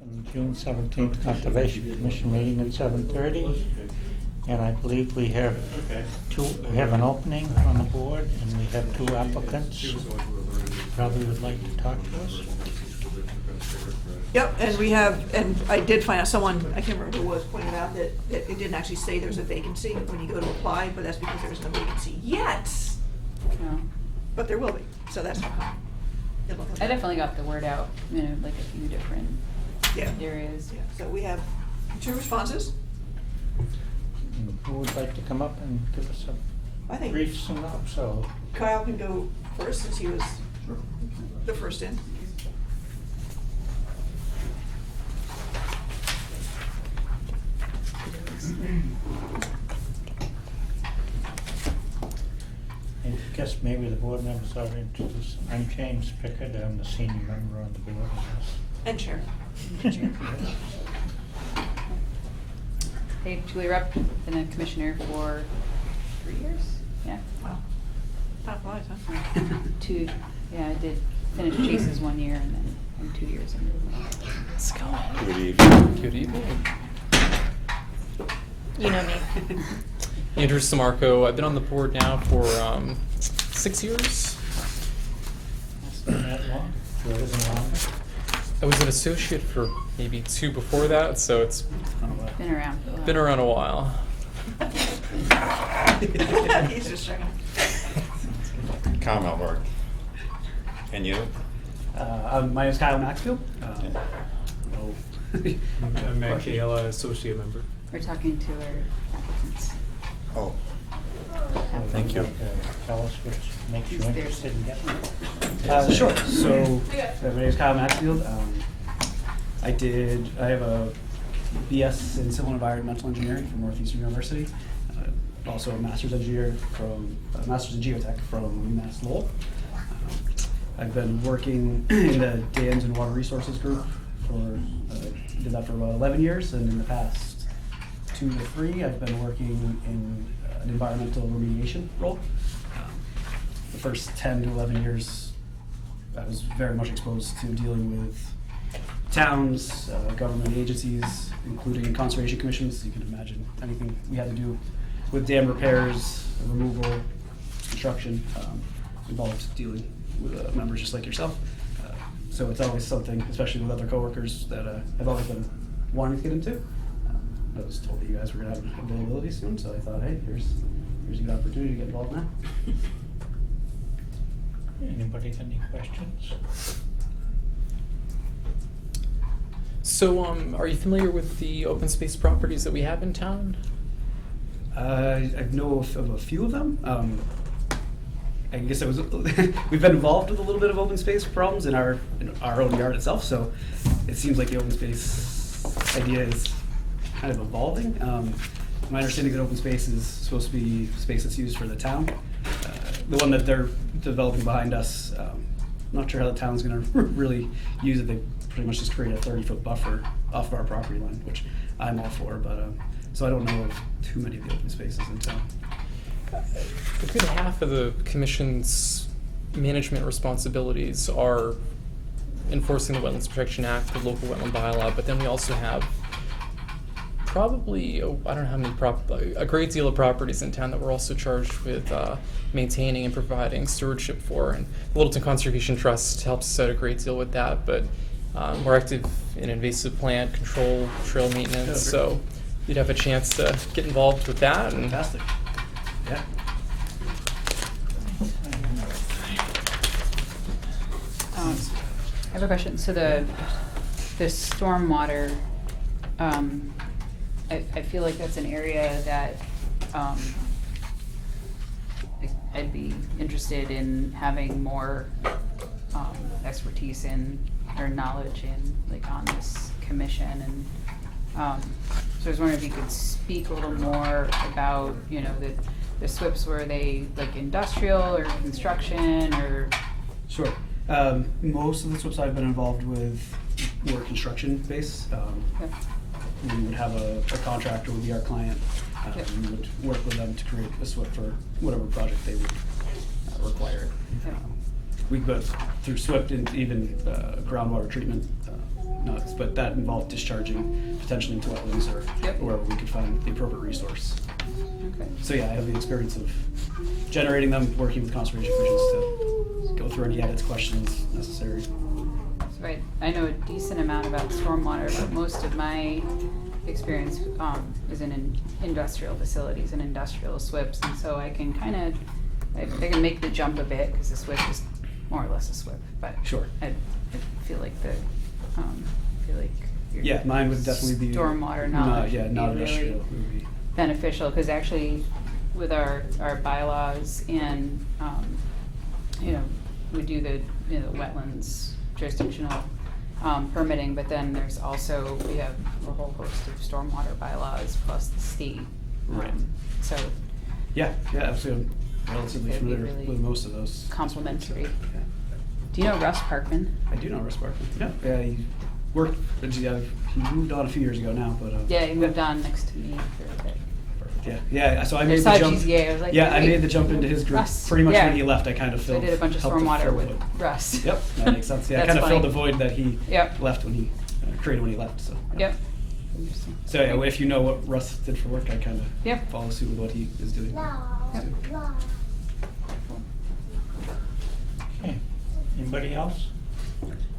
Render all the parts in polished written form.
open June 17th Conservation Commission meeting at 7:30. And I believe we have an opening on the board, and we have two applicants. Probably would like to talk to us. Yep, and we have, and I did find out someone, I can't remember who it was, pointed out that it didn't actually say there's a vacancy when you go to apply, but that's because there's no vacancy yet. No. But there will be, so that's not common. I definitely got the word out, like a few different areas. Yeah, so we have 2 responses. Who would like to come up and give us I a think brief synopsis? So, Kyle can go first since he was the first in. I guess maybe the board members are introduced. I'm James Pickard. I'm the senior member on the board. And chair. Hey, Julie Rupp, been a commissioner for 3 years. Yeah. Wow. Time flies, huh? 2. Yeah, I did finish Chase's 1 year, and then I'm 2 years into it. Let's go. Good evening. Good evening. You know me. Andrew Samarco. I've been on the board now for 6 years. It's been that long? Sure it isn't longer. I was an associate for maybe 2 before that, so it's Been around for a while. been around a while. He's just checking. Comment work. And you? My name is Kyle Maxfield. I'm Matt Kayla, associate member. We're talking to our applicants. Oh. Thank you. Tell us what makes you He's there. interested in getting it. Sure. So my name is Kyle Maxfield. I have a BS in Civil and Environmental Engineering from Northeastern University. Also a master's engineer from master's in geotech from UMass Lowell. I've been working in the dams and water resources group did that for about 11 years, and in the past 2 to 3, I've been working in an environmental remediation role. The first 10 to 11 years, I was very much exposed to dealing with towns, government agencies, including conservation commissions. You can imagine anything we had to do with dam repairs, removal, construction, involved dealing with members just like yourself. So it's always something, especially with other coworkers, that I've always been wanting to get into. I was told that you guys were going to have availability soon, so I thought, hey, here's a good opportunity to get involved now. Anybody got any questions? So, are you familiar with the open space properties that we have in town? I know of a few of them. I guess we've been involved with a little bit of open space problems in our own yard itself, so it seems like the open space idea is kind of evolving. My understanding that open space is supposed to be space that's used for the town. The one that they're developing behind us, I'm not sure how the town's going to really use it. They pretty much just create a 30-foot buffer off of our property line, which I'm all for, but so I don't know of too many of the open spaces in town. A good half of the commission's management responsibilities are enforcing the Wetlands Protection Act, the local wetland bylaw, but then we also have probably, I don't know how many, a great deal of properties in town that we're also charged with maintaining and providing stewardship for. And the Littleton Conservation Trust helps us out a great deal with that, but we're active in invasive plant control, trail maintenance, so you'd have a chance to get involved with that. And Fantastic. Yeah. I have a question. So the stormwater, I feel like that's an area that I'd be interested in having more expertise in or knowledge in, like on this commission. And so I was wondering if you could speak a little more about, the SWIPs. Were they like industrial or construction or? Sure. Most of the SWIPs I've been involved with were construction based. We would have a contractor would be our client. We would work with them to create a SWIP for whatever project they would require. We go through SWIP and even groundwater treatment nuts, but that involved discharging potentially into wetlands or Yep. wherever we could find the appropriate resource. Okay. So yeah, I have the experience of generating them, working with conservation commissions to go through any edits, questions necessary. So I know a decent amount about stormwater, but most of my experience is in industrial facilities and industrial SWIPs, and so I can kind of, I can make the jump a bit, because the SWIP is more or less a SWIP, but Sure. I feel like your Yeah, mine would definitely be stormwater knowledge Yeah, would be not really industrial. It would be- beneficial, because actually with our bylaws and, we do the, wetlands jurisdictional permitting, but then there's also, we have a whole host of stormwater bylaws plus the state. Right. So Yeah, absolutely. I'm relatively It'd be familiar really with most of those. complementary. Yeah. Do you know Russ Parkman? I do know Russ Barkley. Yeah, he worked, he moved on a few years ago now, but. Yeah, he moved on next to me for a bit. Perfect, yeah, so I I made saw the jump. GZA, I was like, Yeah, I wait, made the jump into his group. Russ, Pretty much yeah. when he left, I kind of So filled. I did a bunch of helped to stormwater fill with the void. Russ. Yep, that makes sense. Yeah, I That's kind of filled funny. the void that he Yep. left when he, created when he left, so. Yep. Interesting. So yeah, if you know what Russ did for work, I kind of Yep. follow suit with what he is doing. Okay, anybody else?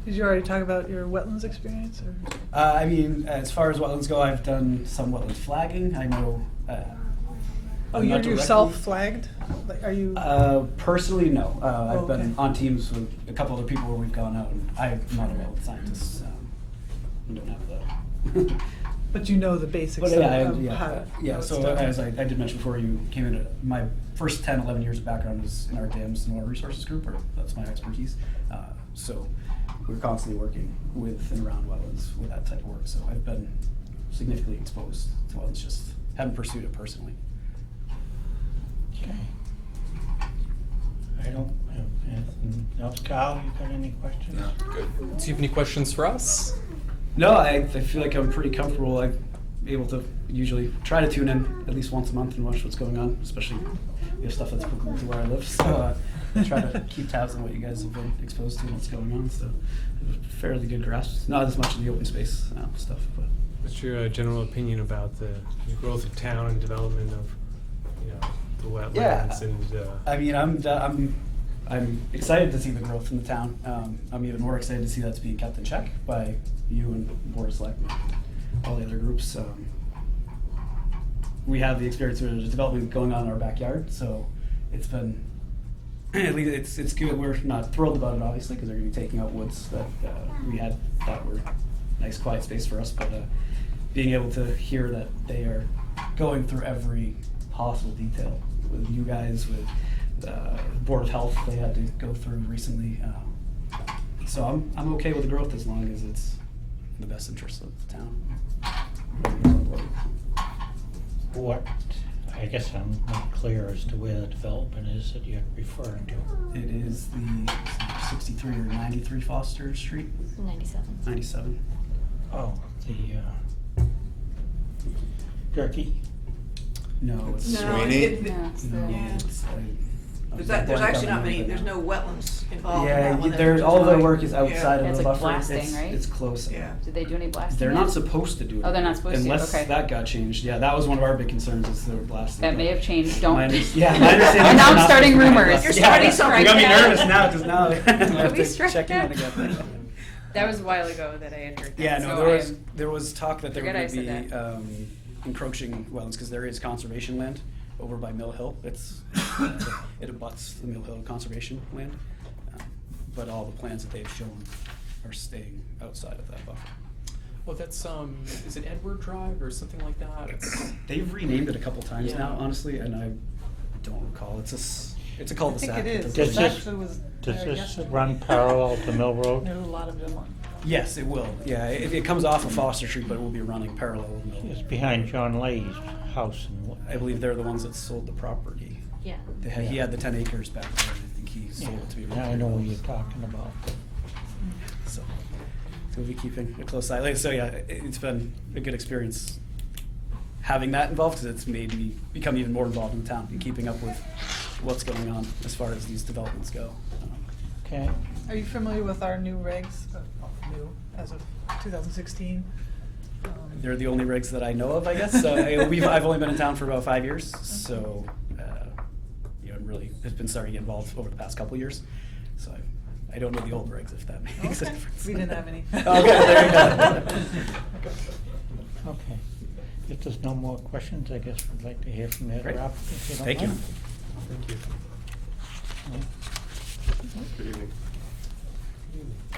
Did you already talk about your wetlands experience, or? I mean, as far as wetlands go, I've done some wetland flagging. I know. Oh, I'm you're not directly- yourself flagged? Like, are you? Personally, no. I've been okay. on teams with a couple other people where we've gone out, and I'm not a wetland scientist. We don't have that. But you know the basics But yeah, of yeah, how to. yeah. how it's So done. as I did mention before, you came in. My first 10, 11 years of background was in our dams and water resources group, or that's my expertise. So we're constantly working with and around wetlands with that type of work. So I've been significantly exposed to wetlands, just haven't pursued it personally. Okay. I don't have anything else. Kyle, you got any questions? No, good. Do you have any questions for us? No, I feel like I'm pretty comfortable. I'm able to usually try to tune in at least once a month and watch what's going on, especially if stuff that's applicable to where I live. So I try to keep tabs on what you guys have been exposed to and what's going on. So I have a fairly good grasp. Not as much of the open space stuff, but. What's your general opinion about the growth of town and development of, the wetlands Yeah. and? I mean, I'm excited to see the growth in the town. I'm even more excited to see that's being kept in check by you and Board of Selectmen, all the other groups. We have the experience of there's development going on in our backyard, so it's been, at least it's good. We're not thrilled about it, obviously, because they're going to be taking out woods that we had thought were nice, quiet space for us. But being able to hear that they are going through every possible detail with you guys, with Board of Health, they had to go through recently. So I'm okay with the growth as long as it's in the best interest of the town. What, I guess I'm not clear as to where the development is that you're referring to. It is the 63 or 93 Foster Street, 97. 97. Oh, the Turkey? No, it's No, Sweeney? No, it's the- Yeah. it's, There's actually not many, there's no wetlands involved in that Yeah, one. there, all of their work is outside Yeah, of it's the like buffer. blasting, It's, right? it's close. Yeah. Did they do any blasting? They're yet? not supposed to do it. Oh, they're not supposed to, Unless okay. that got changed. Yeah, that was one of our big concerns is they were blasting. That may have changed, don't. My understanding And now is I'm not starting supposed to rumors. blast. You're Yeah, starting something. You got me Yeah. nervous now, because now I have we to strike check in that? on it again. That was a while ago that I had heard that. Yeah, no, so there was talk that there Forget I would be said that. encroaching wetlands, because there is conservation land over by Mill Hill. It abuts the Mill Hill conservation land. But all the plans that they've shown are staying outside of that buffer. Well, that's is it Edward Drive or something like that? They've renamed it a couple times Yeah. now, honestly, and I don't recall. It's a I think cul-de-sac. it is. that Does It they're- this- actually was. Does there this yesterday. run parallel to Mill Road? There's a lot of them on. Yes, it will. Yeah, it comes off of Foster Street, but it will be running parallel with Mill. It's behind John Lay's house and I believe they're the ones that sold the property. Yeah. He had the 10 acres back there, and I think he sold it to be. Now I know what you're talking about. So we'll be keeping a close eye. Like, so yeah, it's been a good experience having that involved, because it's made me become even more involved in the town and keeping up with what's going on as far as these developments go. Okay, Are you familiar with our new regs? New, as of 2016. They're the only rigs that I know of, I guess. So I've only been in town for about 5 years, so you know, really have been starting to get involved over the past couple years. So I don't know the old rigs, if that makes a Okay. difference. We didn't have any. Okay, there you go. Okay. If there's no more questions, I guess we'd like to hear from the other Great. applicants. If you don't Thank you. mind. Thank you. Good evening.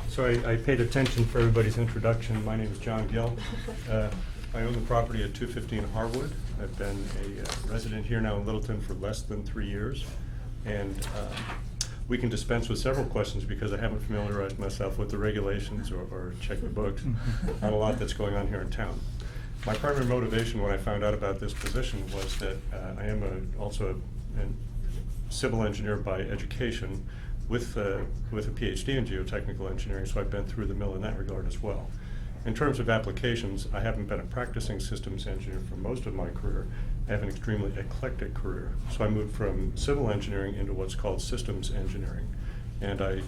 So I paid attention for everybody's introduction. My name is John Gill. I own the property at 215 Harwood. I've been a resident here now in Littleton for less than 3 years. And we can dispense with several questions because I haven't familiarized myself with the regulations or checked the books on a lot that's going on here in town. My primary motivation when I found out about this position was that I am also a civil engineer by education with a PhD in geotechnical engineering, so I've been through the mill in that regard as well. In terms of applications, I haven't been a practicing systems engineer for most of my career. I have an extremely eclectic career. So I moved from civil engineering into what's called systems engineering. And I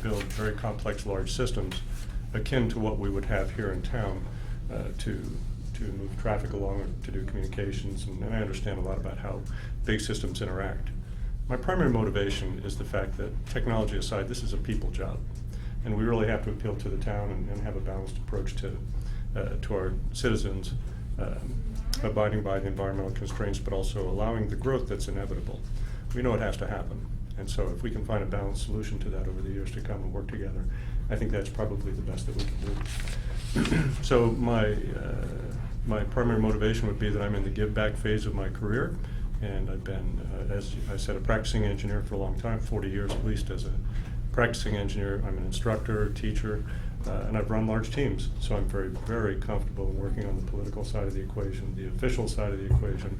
build very complex large systems akin to what we would have here in town to move traffic along or to do communications, and I understand a lot about how big systems interact. My primary motivation is the fact that, technology aside, this is a people job. And we really have to appeal to the town and have a balanced approach to our citizens, abiding by the environmental constraints, but also allowing the growth that's inevitable. We know it has to happen. And so if we can find a balanced solution to that over the years to come and work together, I think that's probably the best that we can do. So my primary motivation would be that I'm in the give back phase of my career. And I've been, as I said, a practicing engineer for a long time, 40 years at least as a practicing engineer. I'm an instructor, teacher, and I've run large teams. So I'm very, very comfortable in working on the political side of the equation, the official side of the equation,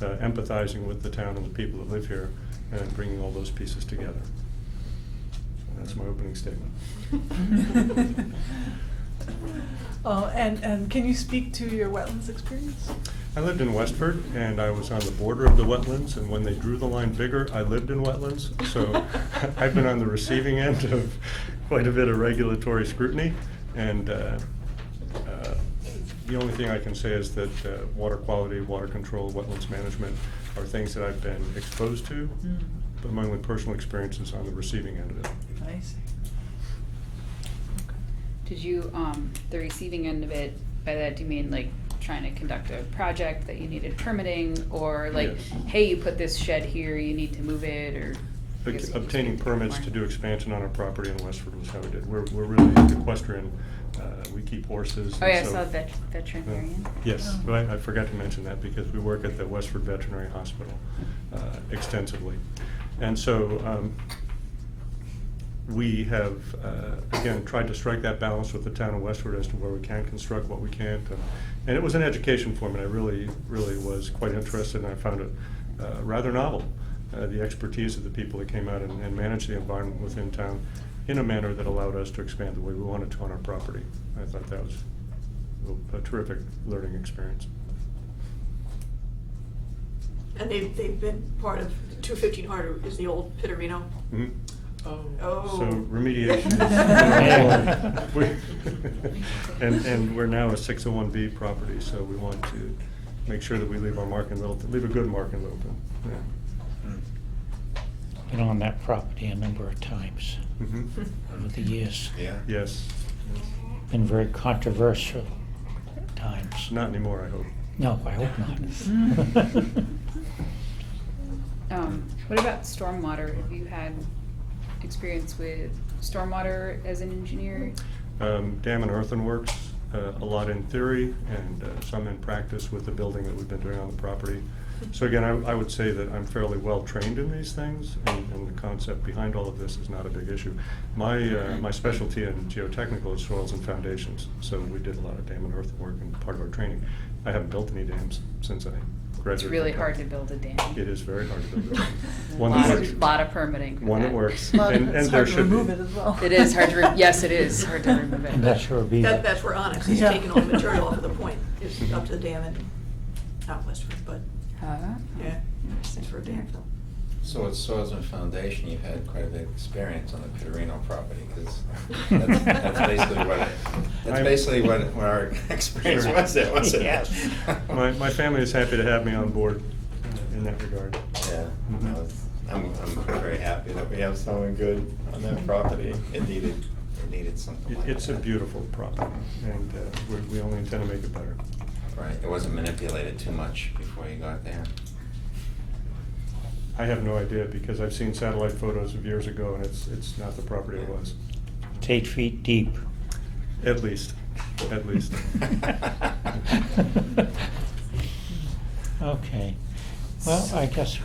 empathizing with the town and the people that live here, and bringing all those pieces together. That's my opening statement. And can you speak to your wetlands experience? I lived in Westford, and I was on the border of the wetlands, and when they drew the line bigger, I lived in wetlands. So I've been on the receiving end of quite a bit of regulatory scrutiny, and the only thing I can say is that water quality, water control, wetlands management are things that I've been exposed to, but my only personal experience is on the receiving end of it. I see. Did you, the receiving end of it, by that do you mean like trying to conduct a project that you needed permitting, or like, Yes. hey, you put this shed here, you need to move it, or? I guess you can Obtaining speak permits more. to do expansion on our property in Westford was how we did. We're really equestrian. We keep horses. Oh yeah, I and so- saw veterinarian. Yes, Oh. well, I forgot to mention that because we work at the Westford Veterinary Hospital extensively. And so we have, again, tried to strike that balance with the town of Westford as to where we can construct, what we can't. And it was an education for me. I really, really was quite interested, and I found it rather novel, the expertise of the people that came out and managed the environment within town in a manner that allowed us to expand the way we wanted to on our property. I thought that was a terrific learning experience. And they've been part of 215 Harder is the old Pittarino. Mhm. Oh. So remediation is, and we're now a 601B property, so we want to make sure that we leave our mark in Littleton, leave a good mark in Littleton. Yeah. Been on that property a number of times Mhm. over the years. Yeah. Yes, Been very controversial at times. not anymore, I hope. No, I hope not. What about stormwater? Have you had experience with stormwater as an engineer? Dam and earthenworks, a lot in theory and some in practice with the building that we've been doing on the property. So again, I would say that I'm fairly well trained in these things, and the concept behind all of this is not a big issue. My specialty in geotechnical is soils and foundations, so we did a lot of dam and earthwork and part of our training. I haven't built any dams since I graduated. It's really from hard to college. build a dam. It is very hard to build a dam. A One that lot, works. lot of permitting for One that that. works. Well, And it's there hard to should remove be. it as well. It is hard to, yes, it is hard to remove it. And that sure be. That's where Onyx is Yeah. taking all the material off of the point, is up to the dam and not Westford, but yeah, it's for a dam fill. So with soils and foundation, you've had quite a bit of experience on the Pittarino property, because that's basically what That's basically what our experience Sure. was there, wasn't it? Yes. My family is happy to have me on board in that regard. Yeah, Mhm. I'm very happy that we have someone good on that property. It needed something like that. It's a beautiful property, and we only intend to make it better. Right, it wasn't manipulated too much before you got there. I have no idea, because I've seen satellite photos of years ago, and it's not the property it was. It's 8 feet deep. At least. Okay. Well, I guess,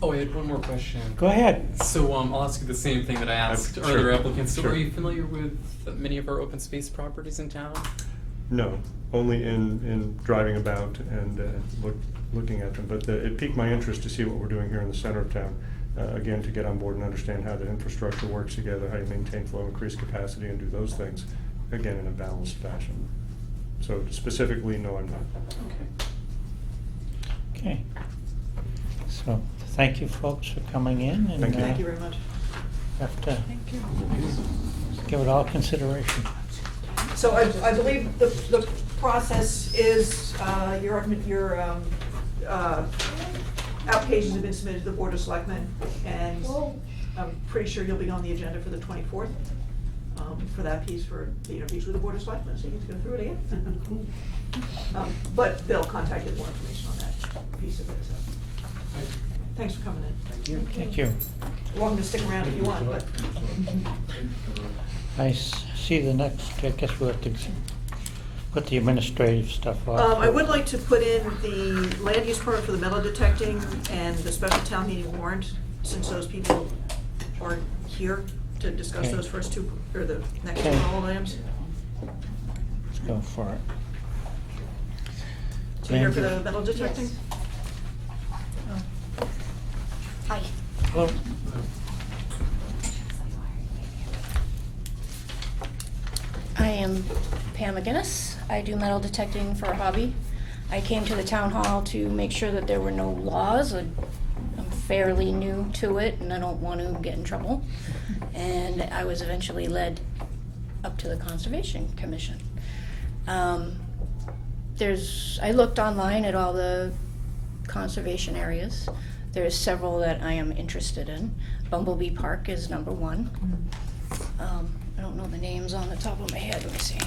Oh, I had one more question. go ahead. So I'll ask you the same thing that I asked Sure. earlier applicants. So Sure. are you familiar with many of our open space properties in town? No, only in driving about and looking at them. But it piqued my interest to see what we're doing here in the center of town. Again, to get on board and understand how the infrastructure works together, how you maintain flow, increase capacity, and do those things, again, in a balanced fashion. So specifically, no, I'm not. Okay. Okay. So, thank you folks for coming in, and Thank you. Thank you very much. have to give it all consideration. So I believe the process is, your applications have been submitted to the Board of Selectmen, and I'm pretty sure you'll be on the agenda for the 24th, for that piece, for the interviews with the Board of Selectmen, so you get to go through it again. But they'll contact you with more information on that piece of it, so. Thanks for coming in. Thank you. Thank you. You're welcome to stick around if you want, but. I see the next, I guess we'll have to put the administrative stuff off. I would like to put in the land use permit for the metal detecting and the special town meeting warrant, since those people aren't here to discuss Okay. those first two, or the next two Okay. roll items. Let's go for it. So you're here for the Land- metal detecting? Hi. Hello. I am Pam McGinnis. I do metal detecting for a hobby. I came to the town hall to make sure that there were no laws. I'm fairly new to it and I don't want to get in trouble. And I was eventually led up to the Conservation Commission. I looked online at all the conservation areas. There's several that I am interested in. Bumblebee Park is number one. I don't know the names on the top of my head, let me see.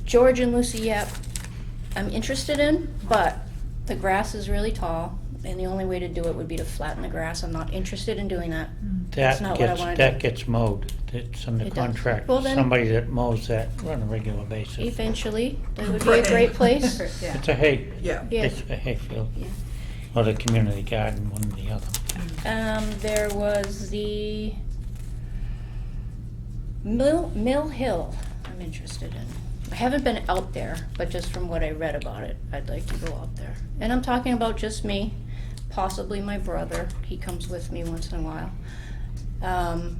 George and Lucy Yap, I'm interested in, but the grass is really tall, and the only way to do it would be to flatten the grass. I'm not interested in doing that. That's not what I wanna do. That gets mowed. It's under It does. contract. Well, then- Somebody that mows that on a regular basis. Eventually, that would be a great place. Yeah. It's a hay, Yeah. Yeah. it's a hayfield, Yeah. or the community garden, one or the other. There was the Mill Hill I'm interested in. I haven't been out there, but just from what I read about it, I'd like to go out there. And I'm talking about just me, possibly my brother. He comes with me once in a while. I'm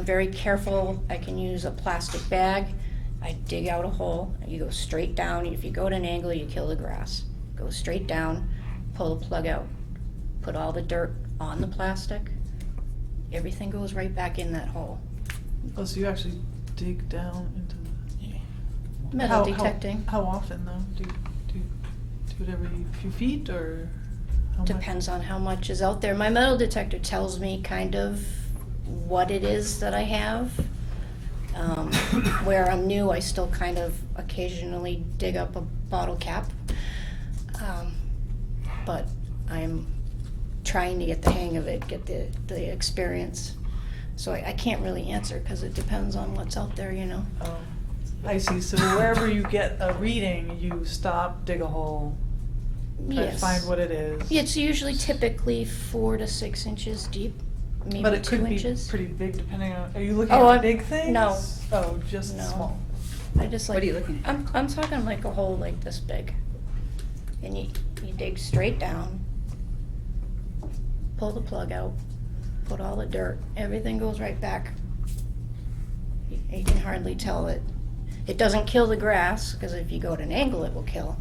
very careful. I can use a plastic bag. I dig out a hole. You go straight down. If you go at an angle, you kill the grass. Go straight down, pull the plug out, put all the dirt on the plastic. Everything goes right back in that hole. Oh, so you actually dig down into the... Metal detecting. How often though? Do you do it every few feet or how much? Depends on how much is out there. My metal detector tells me kind of what it is that I have. Where I'm new, I still kind of occasionally dig up a bottle cap. But I'm trying to get the hang of it, get the experience. So I can't really answer because it depends on what's out there, you know. Oh, I see. So wherever you get a reading, you stop, dig a hole, try to Yes. find what it is. It's usually typically 4 to 6 inches deep, maybe But it 2 could inches. be pretty big depending on, are you looking Oh, at big things? no. Oh, just No. small. I just like. What are you looking at? I'm talking like a hole like this big. And you dig straight down, pull the plug out, put all the dirt, everything goes right back. You can hardly tell it. It doesn't kill the grass, because if you go at an angle, it will kill.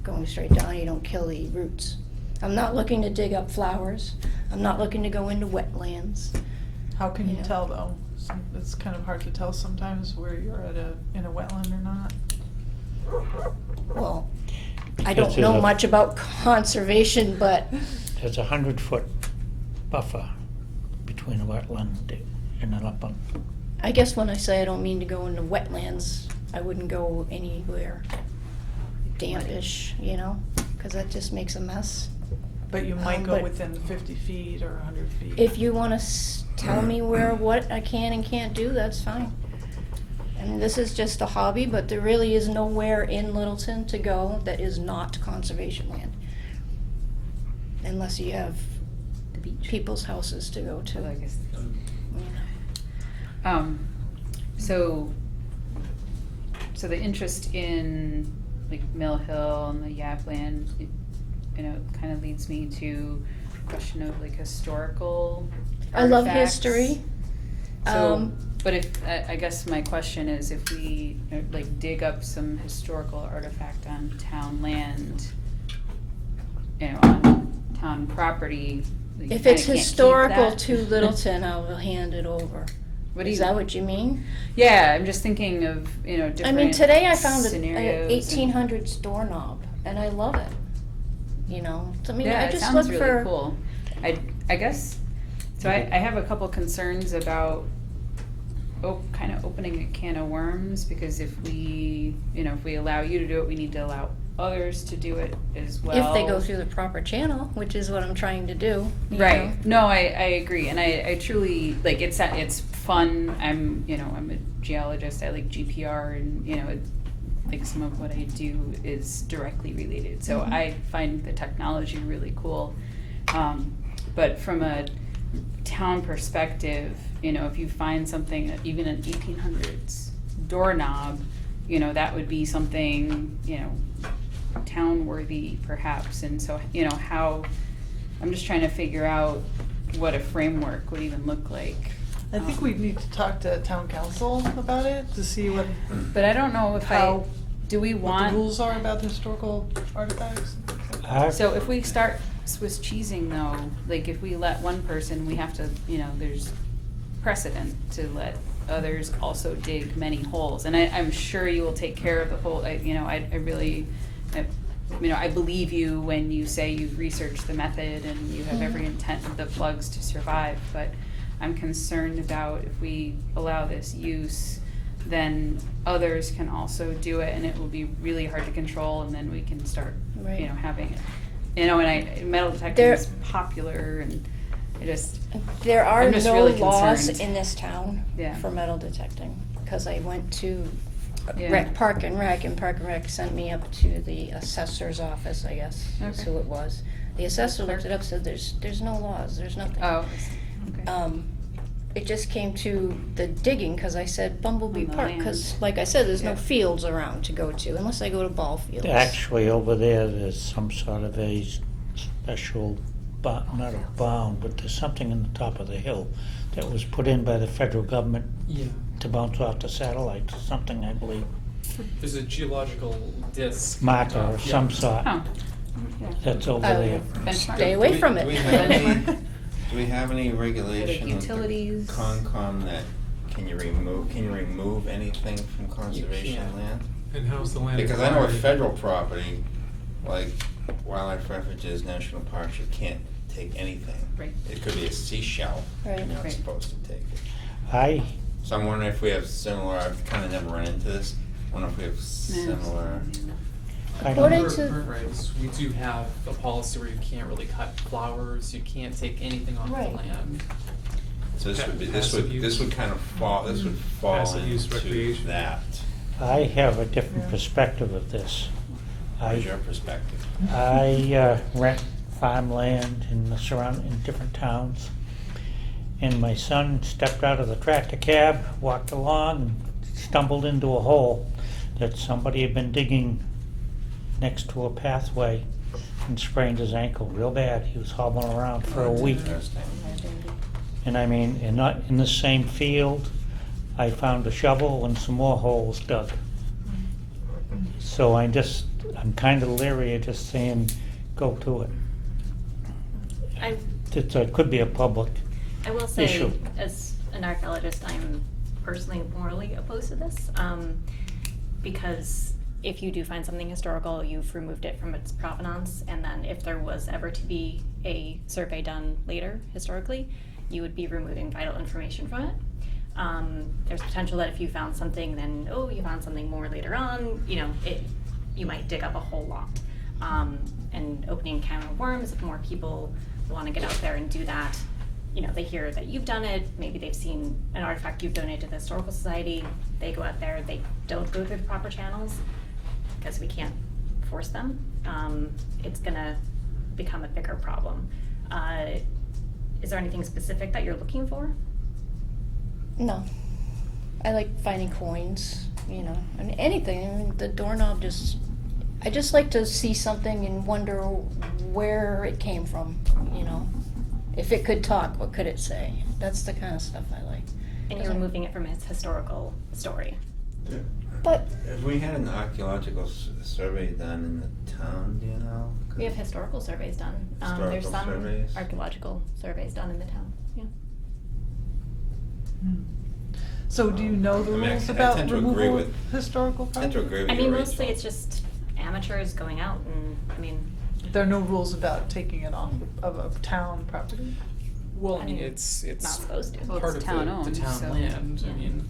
Going straight down, you don't kill the roots. I'm not looking to dig up flowers. I'm not looking to go into wetlands. How can you Yeah. tell though? It's kind of hard to tell sometimes where you're in a wetland or not. Well, I Because don't know there's a- much about conservation, but There's a 100-foot buffer between a wetland and an upland. I guess when I say I don't mean to go into wetlands, I wouldn't go anywhere dampish, you know, because that just makes a mess. But you might go but- within 50 feet or 100 feet. If you want to tell me what I can and can't do, that's fine. And this is just a hobby, but there really is nowhere in Littleton to go that is not conservation land. Unless you have The beach. people's houses to go to. I guess. you know. So the interest in like Mill Hill and the Yap land, you know, kind of leads me to a question of like historical I love artifacts. history. So, but if, I guess my question is if we like dig up some historical artifact on town land, you know, on town property. you If kinda it's can't keep historical that. to Littleton, I will hand it over. What do Is you- that what you mean? Yeah, I'm just thinking of, you know, I different mean, today I found an scenarios and- 1800s doorknob, and I love it. You know, so, I mean, Yeah, I it just sounds look really for. cool. I guess, so I have a couple concerns about kind of opening a can of worms, because if we, you know, if we allow you to do it, we need to allow others to do it as well. If they go through the proper channel, which is what I'm trying to do. you Right. know. No, I agree, and I truly like it's fun. I'm a geologist. I like GPR, and you know, it's like some of what I do is directly related. So Mhm. I find the technology really cool. But from a town perspective, you know, if you find something, even an 1800s doorknob, you know, that would be something, you know, town worthy perhaps. And so, you know, I'm just trying to figure out what a framework would even look like. I think we need to talk to town council about it to see what But I don't know if How- do we the want, rules are about the historical artifacts. and things like that. so if we start Swiss cheesing though, like if we let one person, we have to, you know, there's precedent to let others also dig many holes. And I'm sure you will take care of the whole, I really, you know, I believe you when you say you've researched the method and you have every intent of the plugs to survive, but I'm concerned about if we allow this use, then others can also do it, and it will be really hard to control, and then we can start, Right. you know, having it. You know, and metal detecting There- is popular, and I just, There are I'm just no really laws concerned. in this town Yeah. for metal detecting, because I went to Yeah. Park and Rec, and Park and Rec sent me up to the assessor's office, I guess, is Okay. who it was. The assessor looked it up, said there's no laws, there's nothing. oh, okay. It just came to the digging, because I said Bumblebee On the Park, land. because like I said, there's no Yeah. fields around to go to, unless I go to ball fields. Actually, over there's some sort of a special, not a bound, but there's something in the top of the hill that was put in by the federal government Yeah. to bounce off the satellites, something I believe, There's a geological disc. marker of Yeah. some sort, Oh, yeah. that's over I there. would Benchmark. stay away from Do we it. do we have any regulation with the utilities? Conscom that can you remove anything from conservation can't. land? And how's the land? Because I know with acquired? federal property, like wildlife refuges, national parks, you can't take anything. Right. It could be a seashell, you're Right. not Right. supposed to take it. I, So I'm wondering if we have similar, I've kinda never run into this, I wonder if we have similar. I According don't, to- Bird rights, we do have a policy where you can't really cut flowers, you can't take anything off Right. the land. So this would be, Passive this would kind of fall, this would fall Passive use into recreation. that. I have a different Yeah. perspective of this. What's your perspective? I rent farmland in different towns. And my son stepped out of the tractor cab, walked along, and stumbled into a hole that somebody had been digging next to a pathway and sprained his ankle real bad. He was hobbling around for a That's week. interesting. And I mean, and not in the same field, I found a shovel and some more holes dug. So I'm kind of leery of just saying, go to it. I It could be a public will say, issue. as an archaeologist, I'm personally morally opposed to this, because if you do find something historical, you've removed it from its provenance, and then if there was ever to be a survey done later, historically, you would be removing vital information from it. There's potential that if you found something, then, oh, you found something more later on, you know, you might dig up a whole lot. And opening a can of worms, if more people want to get out there and do that, you know, they hear that you've done it, maybe they've seen an artifact you've donated to the Historical Society, they go out there, they don't go through the proper channels, because we can't force them, it's gonna become a bigger problem. Is there anything specific that you're looking for? No. I like finding coins, you know, I mean, anything. I mean, the doorknob I just like to see something and wonder where it came from, you know. If it could talk, what could it say? That's the kind of stuff I like. And you're removing it from its historical story. But Have we had an archaeological survey done in the town, do you know? We have historical surveys done. There's Historical some surveys? archaeological surveys done in the town, yeah. So do you know the I mean, rules I about tend to agree removal with- of historical I tend to property? agree with I you, mean, Rachel. mostly it's just amateurs going out and, I mean, There are no rules about taking it off of town property? Well, I I mean, mean, it's not supposed to. Well, part it's of the town-owned, town so- land. I Yeah. mean,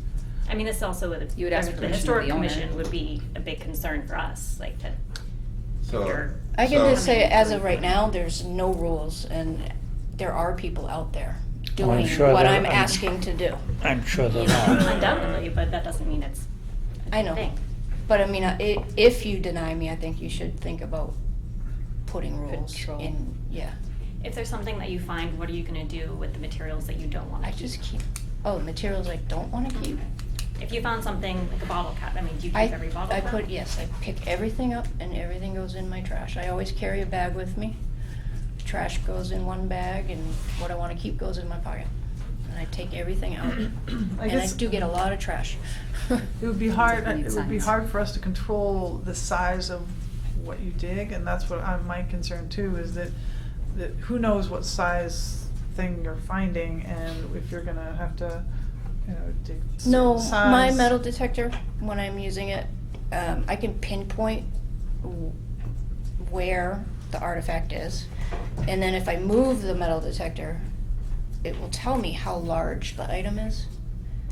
I mean, this also would, You would ask the permission of historic the owner. commission would be a big concern for us, like to, So, you're- I can so- just say, as of right now, there's no rules, and there are people out there doing sure what there I'm are. asking to do. I'm sure You there know, are. undoubtedly, but that doesn't mean it's a I know. thing. But I mean, if you deny me, I think you should think about putting rules Control. in, yeah. If there's something that you find, what are you gonna do with the materials that you don't wanna I keep? just keep, materials I don't wanna keep. If you found something like a bottle cap, I mean, do you I keep every bottle cap? yes, I pick everything up and everything goes in my trash. I always carry a bag with me. Trash goes in one bag and what I wanna keep goes in my pocket. And I take everything out. And I guess- do get a lot of trash. It would be hard, Need it would be signs. hard for us to control the size of what you dig, and that's what my concern too, is that who knows what size thing you're finding, and if you're gonna have to, you know, dig No, certain my size. metal detector, when I'm using it, I can pinpoint where the artifact is. And then if I move the metal detector, it will tell me how large the item is.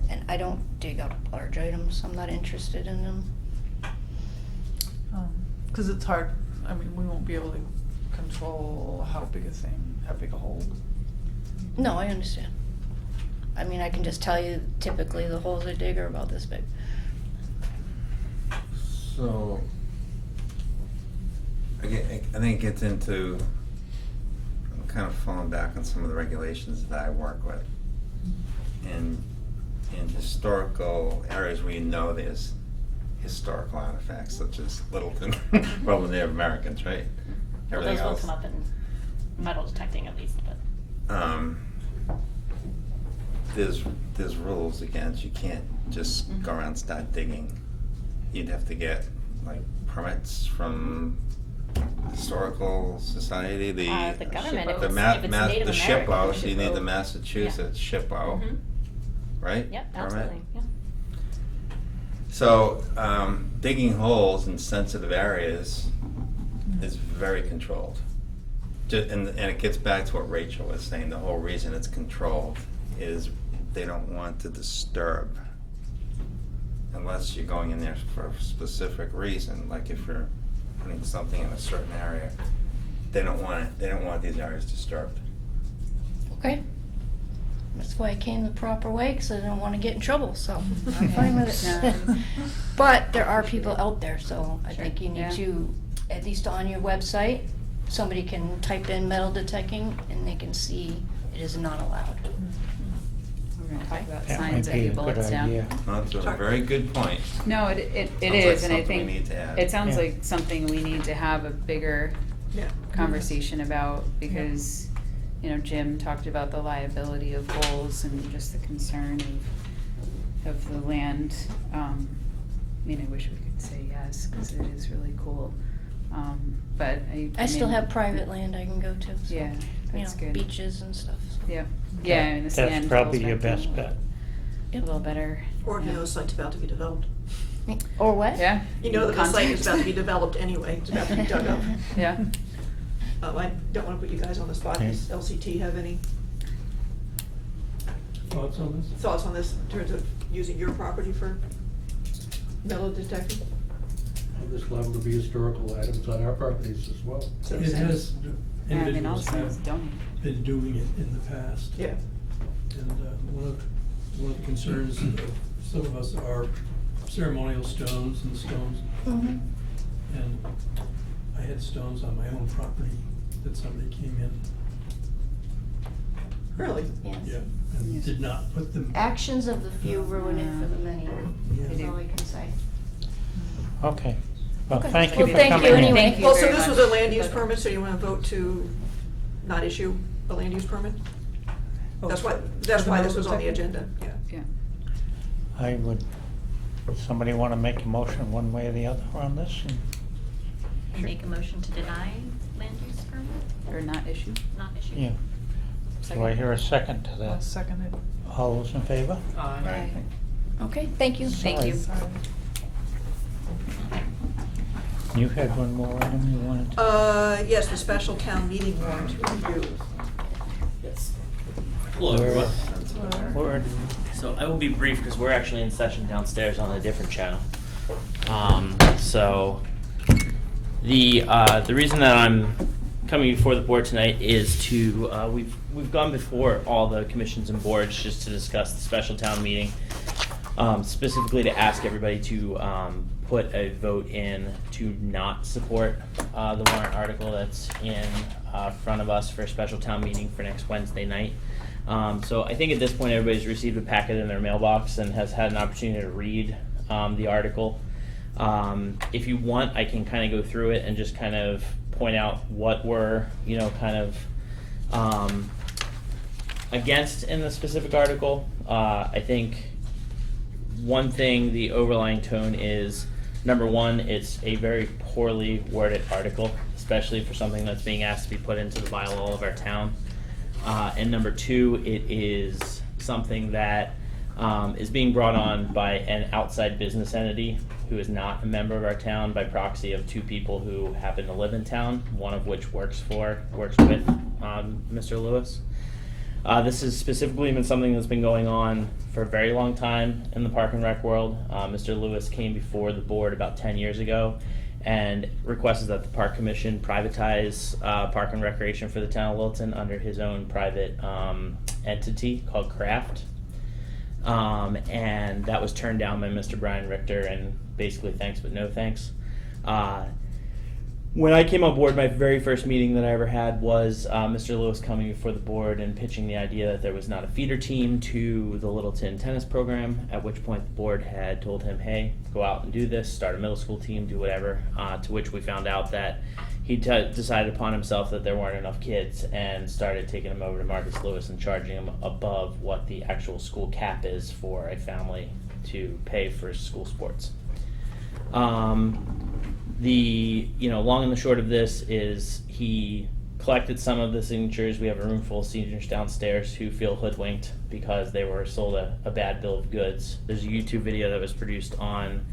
And I don't dig up large items, I'm not interested in them. 'Cause it's hard, I mean, we won't be able to control how big a hole. No, I understand. I mean, I can just tell you typically the holes I dig are about this big. So, I think it gets into, I'm kind of falling back on some of the regulations that I work with. In historical areas where you know there's historical artifacts, such as Littleton, well, the Native Americans, right? Well, Everything those will else. come up in metal detecting at least, but. There's rules against, you can't just go around and start digging. You'd have to get like permits from historical society, the government, if the it's- ma- if it's ma- Native the American, SHPO, the so you need the SHPO. Massachusetts SHPO, Mhm. right? Yep, Permit? absolutely, yeah. So, digging holes in sensitive areas is very controlled. And it gets back to what Rachel was saying, the whole reason it's controlled is they don't want to disturb. Unless you're going in there for a specific reason, like if you're putting something in a certain area, they don't want these areas disturbed. Okay. That's why I came the proper way, because I didn't want to get in trouble, so I'm fine with it. No. But there are people out there, so I Sure, think you yeah. need to, at least on your website, somebody can type in metal detecting and they can see it is not allowed. We're gonna talk about That signs might and be your a good bullets down. idea. That's a very good point. No, it Sounds like is, and I something we think, need to add. it sounds Yeah. like something we need to have a bigger Yeah. conversation about, because, you know, Jim talked about the liability of holes and just the concern of the land. I mean, I wish we could say yes, cause it is really cool. But I still mean, have private land I can go to, so, Yeah, you that's know, good. beaches and stuff, so. Yeah, yeah, I mean, the sand That's probably falls your back best in bet. a little better. Or if you yeah. know a site's about to be developed. Or what? Yeah. You know that the site is Contact. about to be developed anyway, it's about to be dug up. Yeah. I don't wanna put you guys on the spot, does LCT have any Thoughts on this? thoughts on this in terms of using your property for metal detecting? This level to be historical items on our properties as well. So It has, Yeah, I mean, all individuals the things have donated. been doing it in the past. Yeah, And one of the concerns of some of us are ceremonial stones and stones. Mhm. And I had stones on my own property that somebody came in, really? Yes. yeah, and Yes. did not put them. Actions of the few ruin it for the many. That's Yeah. all I can say. Okay. Well, Okay. thank you Well, for thank you coming in. anyway. Thank you Well, so very this was much. a land use permit, so you wanna vote to not issue a land use permit? That's why this was on the agenda, yeah. Yeah. I would, somebody want to make a motion one way or the other on this? I make a motion to deny land use permit, Or not issue. not issue. Yeah. Do I hear a second to I'll that? second it. All those in favor? Right. Okay, thank you. Thank you. Sorry. You had one more item you wanted to? Yes, the special town meeting warrant review. Yes. Hello, everyone. Word. So I will be brief because we're actually in session downstairs on a different channel. So the reason that I'm coming before the board tonight is to we've gone before all the commissions and boards just to discuss the special town meeting, specifically to ask everybody to put a vote in to not support the warrant article that's in front of us for a special town meeting for next Wednesday night. So I think at this point everybody's received a packet in their mailbox and has had an opportunity to read the article. If you want, I can kind of go through it and just kind of point out what we're, kind of against in the specific article. I think one thing, the overlying tone is, number one, it's a very poorly worded article, especially for something that's being asked to be put into the bylaw of our town. And number two, it is something that is being brought on by an outside business entity who is not a member of our town, by proxy of two people who happen to live in town, one of which works with Mr. Lewis. This has specifically been something that's been going on for a very long time in the Park and Rec world. Mr. Lewis came before the board about 10 years ago and requested that the Park Commission privatize Park and Recreation for the town of Littleton under his own private entity called Craft. And that was turned down by Mr. Brian Richter, and basically thanks but no thanks. When I came on board, my very first meeting that I ever had was Mr. Lewis coming before the board and pitching the idea that there was not a feeder team to the Littleton tennis program, at which point the board had told him, hey, go out and do this, start a middle school team, do whatever, to which we found out that he decided upon himself that there weren't enough kids and started taking them over to Marcus Lewis and charging them above what the actual school cap is for a family to pay for school sports. The long and the short of this is he collected some of the signatures. We have a room full of seniors downstairs who feel hoodwinked because they were sold a bad bill of goods. There's a YouTube video that was produced on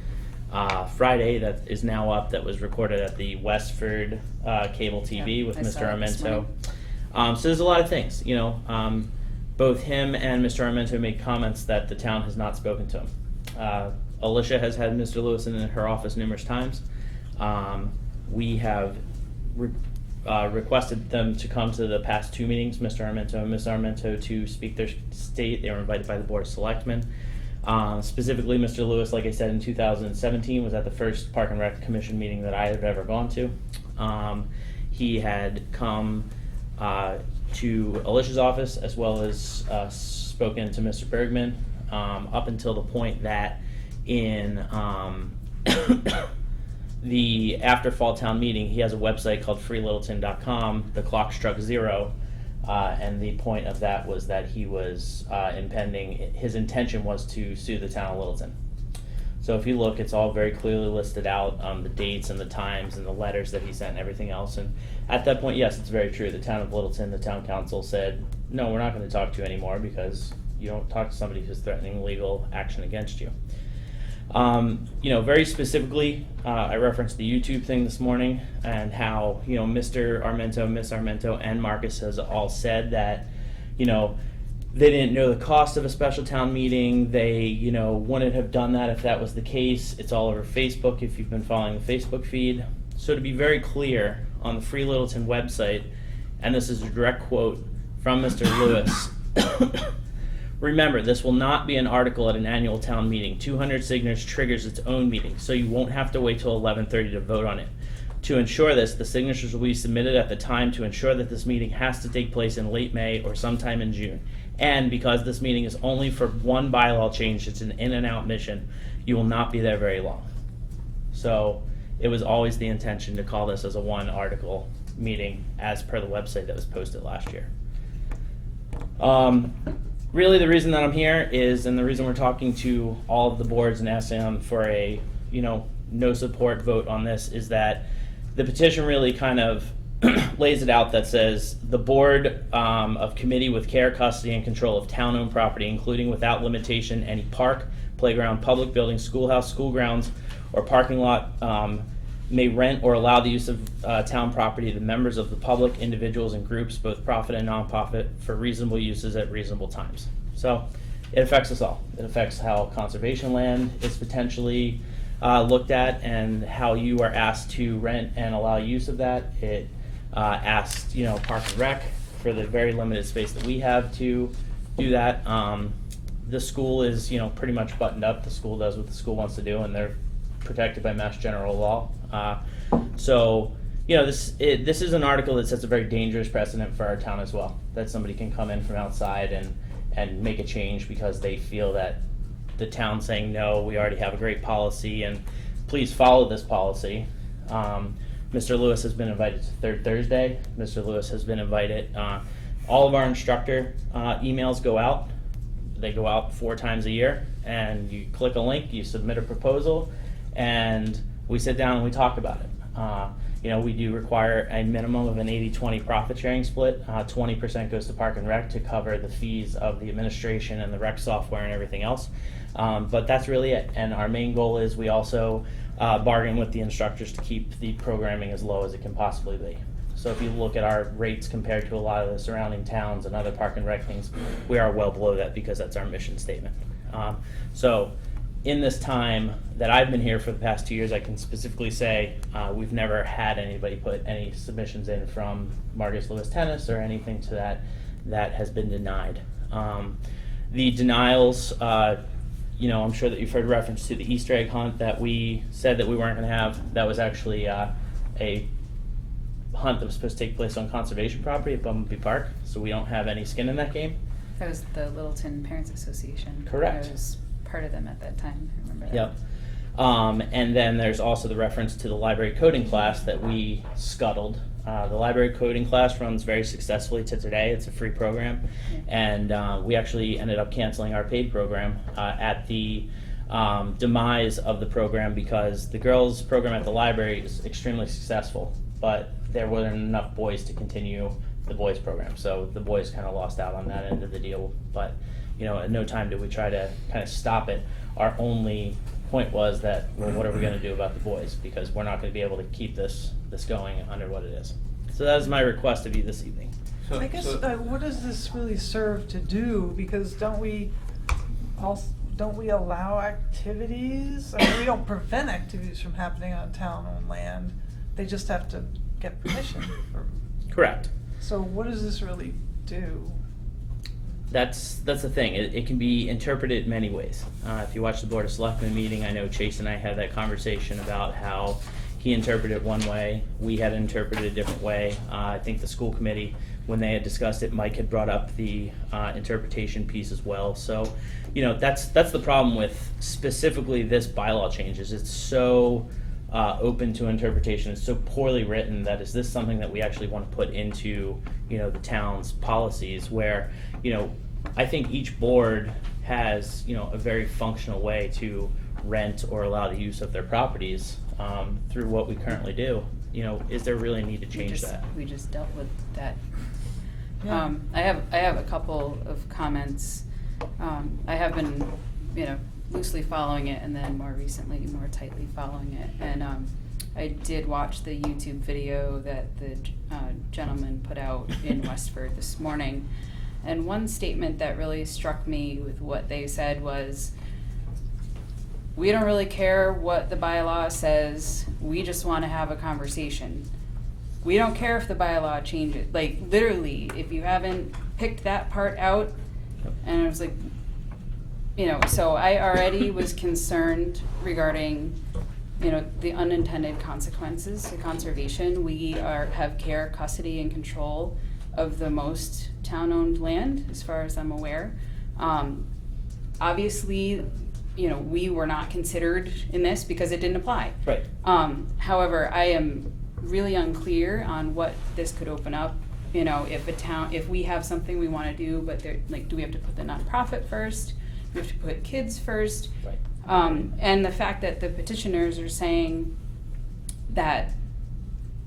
Friday that is now up, that was recorded at the Westford cable TV with I saw Mr. it this Armento. morning. So there's a lot of things, both him and Mr. Armento made comments that the town has not spoken to him. Alicia has had Mr. Lewis in her office numerous times. We have requested them to come to the past two meetings, Mr. Armento and Ms. Armento, to speak their state. They were invited by the Board of Selectmen. Specifically, Mr. Lewis, like I said, in 2017 was at the first Park and Rec Commission meeting that I have ever gone to. He had come to Alicia's office as well as spoken to Mr. Bergman, up until the point that in the after fall town meeting, he has a website called freelittleton.com. The clock struck 0, and the point of that was that he was his intention was to sue the town of Littleton. So if you look, it's all very clearly listed out, the dates and the times and the letters that he sent and everything else. And at that point, yes, it's very true. The town of Littleton, the town council said, no, we're not going to talk to you anymore because you don't talk to somebody who's threatening legal action against you. Very specifically, I referenced the YouTube thing this morning and how, Mr. Armento, Miss Armento, and Marcus has all said that, they didn't know the cost of a special town meeting. They, wouldn't have done that if that was the case. It's all over Facebook if you've been following the Facebook feed. So to be very clear, on the Free Littleton website, and this is a direct quote from Mr. Lewis, remember, this will not be an article at an annual town meeting. 200 signatures triggers its own meeting, so you won't have to wait till 11:30 to vote on it. To ensure this, the signatures will be submitted at the time to ensure that this meeting has to take place in late May or sometime in June. And because this meeting is only for one bylaw change, it's an in and out mission, you will not be there very long. So it was always the intention to call this as a one article meeting as per the website that was posted last year. Really the reason that I'm here is, and the reason we're talking to all of the boards and asking them for a, no support vote on this, is that the petition really kind of lays it out that says the board of committee with care, custody, and control of town-owned property, including without limitation any park, playground, public building, schoolhouse, school grounds, or parking lot, may rent or allow the use of town property to members of the public, individuals, and groups, both profit and non-profit, for reasonable uses at reasonable times. So it affects us all. It affects how conservation land is potentially looked at and how you are asked to rent and allow use of that. It asked, Park and Rec for the very limited space that we have to do that. The school is, pretty much buttoned up. The school does what the school wants to do, and they're protected by Mass General Law. This is an article that sets a very dangerous precedent for our town as well. That somebody can come in from outside and make a change because they feel that the town saying, no, we already have a great policy and please follow this policy. Mr. Lewis has been invited to Third Thursday. Mr. Lewis has been invited. All of our instructor emails go out. They go out 4 times a year, and you click a link, you submit a proposal, and we sit down and we talk about it. We do require a minimum of an 80-20 profit sharing split. 20% goes to Park and Rec to cover the fees of the administration and the rec software and everything else. But that's really it. And our main goal is we also bargain with the instructors to keep the programming as low as it can possibly be. So if you look at our rates compared to a lot of the surrounding towns and other Park and Rec things, we are well below that because that's our mission statement. So in this time that I've been here for the past 2 years, I can specifically say we've never had anybody put any submissions in from Marcus Lewis Tennis or anything to that has been denied. The denials, I'm sure that you've heard reference to the Easter egg hunt that we said that we weren't going to have. That was actually a hunt that was supposed to take place on conservation property at Bumblebee Park, so we don't have any skin in that game. That was the Littleton Parents Association. Correct. I was part of them at that time. I remember that. Yep. And then there's also the reference to the library coding class that we scuttled. The library coding class runs very successfully to today. It's a free program. Yeah. And we actually ended up canceling our paid program at the demise of the program because the girls' program at the library is extremely successful, but there weren't enough boys to continue the boys' program. So the boys kind of lost out on that end of the deal. But at no time did we try to kind of stop it. Our only point was that, well, what are we going to do about the boys? Because we're not going to be able to keep this going under what it is. So that is my request of you this evening. I guess, what does this really serve to do? Because don't we allow activities? I mean, we don't prevent activities from happening on town-owned land. They just have to get permission. Correct. So what does this really do? That's the thing. It can be interpreted many ways. If you watch the Board of Selectmen meeting, I know Chase and I had that conversation about how he interpreted it one way, we had interpreted it a different way. I think the school committee, when they had discussed it, Mike had brought up the interpretation piece as well. So, that's the problem with specifically this bylaw change is it's so open to interpretation. It's so poorly written that is this something that we actually want to put into the town's policies where I think each board has a very functional way to rent or allow the use of their properties through what we currently do, is there really a need to change that? We just dealt with that. Yeah. I have a couple of comments. I have been, loosely following it, and then more recently, more tightly following it. And I did watch the YouTube video that the gentleman put out in Westford this morning. And one statement that really struck me with what they said was, we don't really care what the bylaw says, we just want to have a conversation. We don't care if the bylaw changes, like literally, if you haven't picked that part out. And I was like, so I already was concerned regarding, the unintended consequences to conservation. We have care, custody, and control of the most town-owned land, as far as I'm aware. Obviously, we were not considered in this because it didn't apply. Right. However, I am really unclear on what this could open up. If we have something we want to do, but do we have to put the nonprofit first? Do we have to put kids first? Right. And the fact that the petitioners are saying that,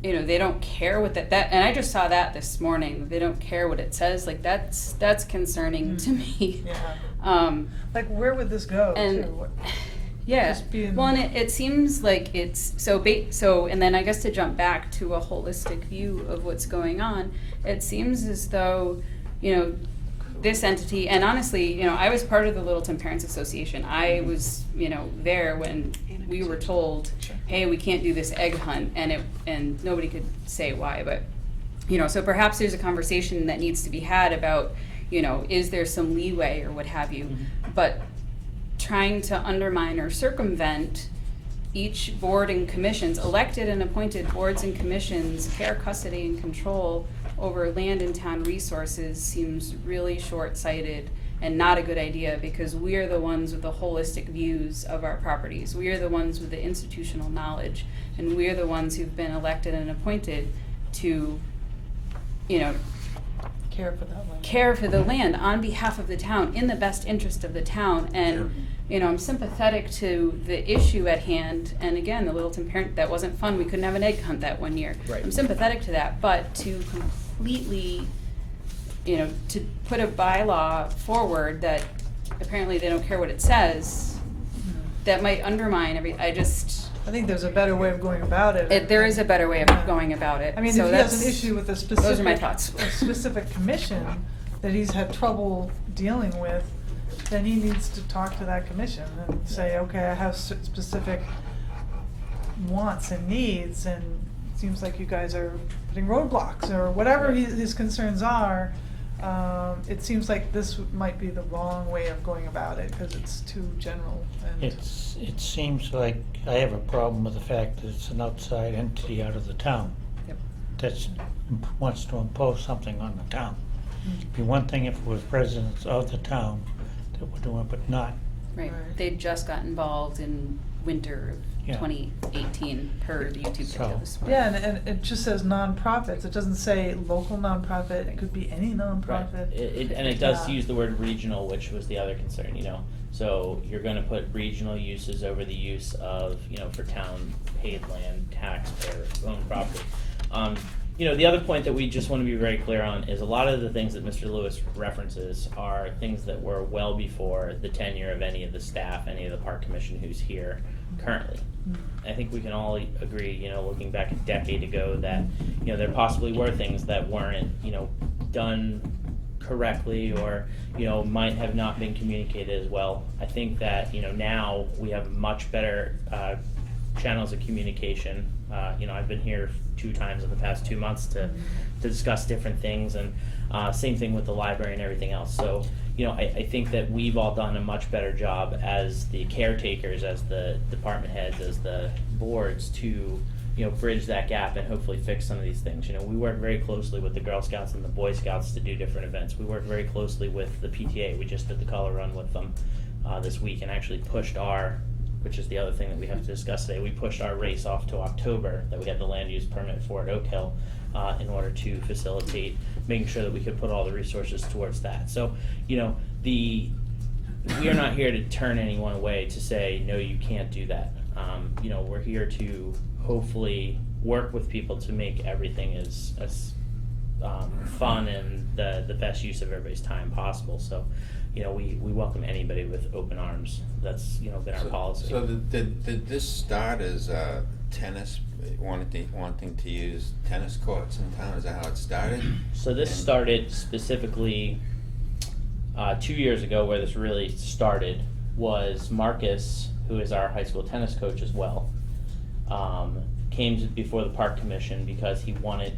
they don't care what that, and I just saw that this morning, they don't care what it says, that's concerning to me. Yeah. Where would this go and- to? Yeah, Just being- well, and it seems like it's, so, and then I guess to jump back to a holistic view of what's going on, it seems as though, this entity, and honestly, I was part of the Littleton Parents Association. I was, there when we were told, hey, we can't do this egg hunt, and nobody could say why, but, so perhaps there's a conversation that needs to be had about, is there some leeway or what have you, but trying to undermine or circumvent each board and commission's, elected and appointed boards and commissions, care, custody, and control over land and town resources seems really short-sighted and not a good idea, because we are the ones with the holistic views of our properties. We are the ones with the institutional knowledge, and we are the ones who've been elected and appointed to, Care for that land. care for the land on behalf of the town, in the best interest of the town. And, I'm sympathetic to the issue at hand. And again, the Littleton Parent, that wasn't fun. We couldn't have an egg hunt that one year. Right. I'm sympathetic to that, but to completely, to put a bylaw forward that apparently they don't care what it says, that might undermine I think there's a better way of going about it. there is a better way of Yeah. going about it. I mean, So if he has that's- an issue with a specific, Those are my thoughts. a specific commission that he's had trouble dealing with, then he needs to talk to that commission and say, okay, I have specific wants and needs, and it seems like you guys are putting roadblocks, or whatever his concerns are. It seems like this might be the wrong way of going about it, because it's too general. And It seems like I have a problem with the fact that it's an outside entity out of the town Yep. that wants to impose something on the town. It'd be one thing if it was residents of the town that were doing it, but not. Right, Right. they just got involved in winter of Yeah. 2018 per the YouTube video So- this morning. yeah, and it just says nonprofits. It doesn't say local nonprofit. It could be any nonprofit. And it does Yeah. use the word regional, which was the other concern, So you're gonna put regional uses over the use of, for town paid land, taxpayer owned property. The other point that we just wanna be very clear on is a lot of the things that Mr. Lewis references are things that were well before the tenure of any of the staff, any of the park commission who's here currently. I think we can all agree, looking back a decade ago, that, there possibly were things that weren't, done correctly, or, might have not been communicated as well. I think that, now we have much better channels of communication. I've been here 2 times in the past 2 months to discuss different things, and same thing with the library and everything else. So, I think that we've all done a much better job as the caretakers, as the department heads, as the boards to, bridge that gap and hopefully fix some of these things. We work very closely with the Girl Scouts and the Boy Scouts to do different events. We work very closely with the PTA. We just did the color run with them this week, and actually pushed which is the other thing that we have to discuss today, we pushed our race off to October that we had the land use permit for at Oak Hill in order to facilitate making sure that we could put all the resources towards that. So, we are not here to turn anyone away to say, no, you can't do that. We're here to hopefully work with people to make everything as fun and the best use of everybody's time possible. So, we welcome anybody with open arms. That's, been our policy. So did this start as tennis, wanting to use tennis courts in town? Is that how it started? So this started specifically 2 years ago. Where this really started was Marcus, who is our high school tennis coach as well, came before the park commission because he went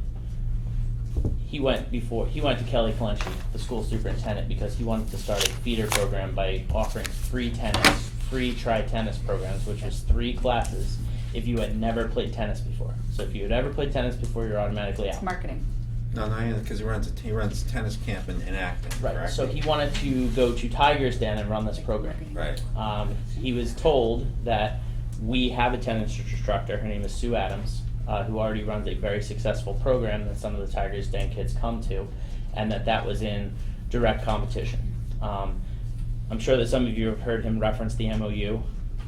to Kelly Palenci, the school superintendent, because he wanted to start a feeder program by offering free tri-tennis programs, which was 3 classes if you had never played tennis before. So if you had ever played tennis before, you're automatically out. It's marketing. No, because he runs tennis camp in Acton, Right. correct? So he wanted to go to Tiger's Den and run this program. Right. He was told that we have a tennis instructor. Her name is Sue Adams, who already runs a very successful program that some of the Tiger's Den kids come to, and that was in direct competition. I'm sure that some of you have heard him reference the MOU.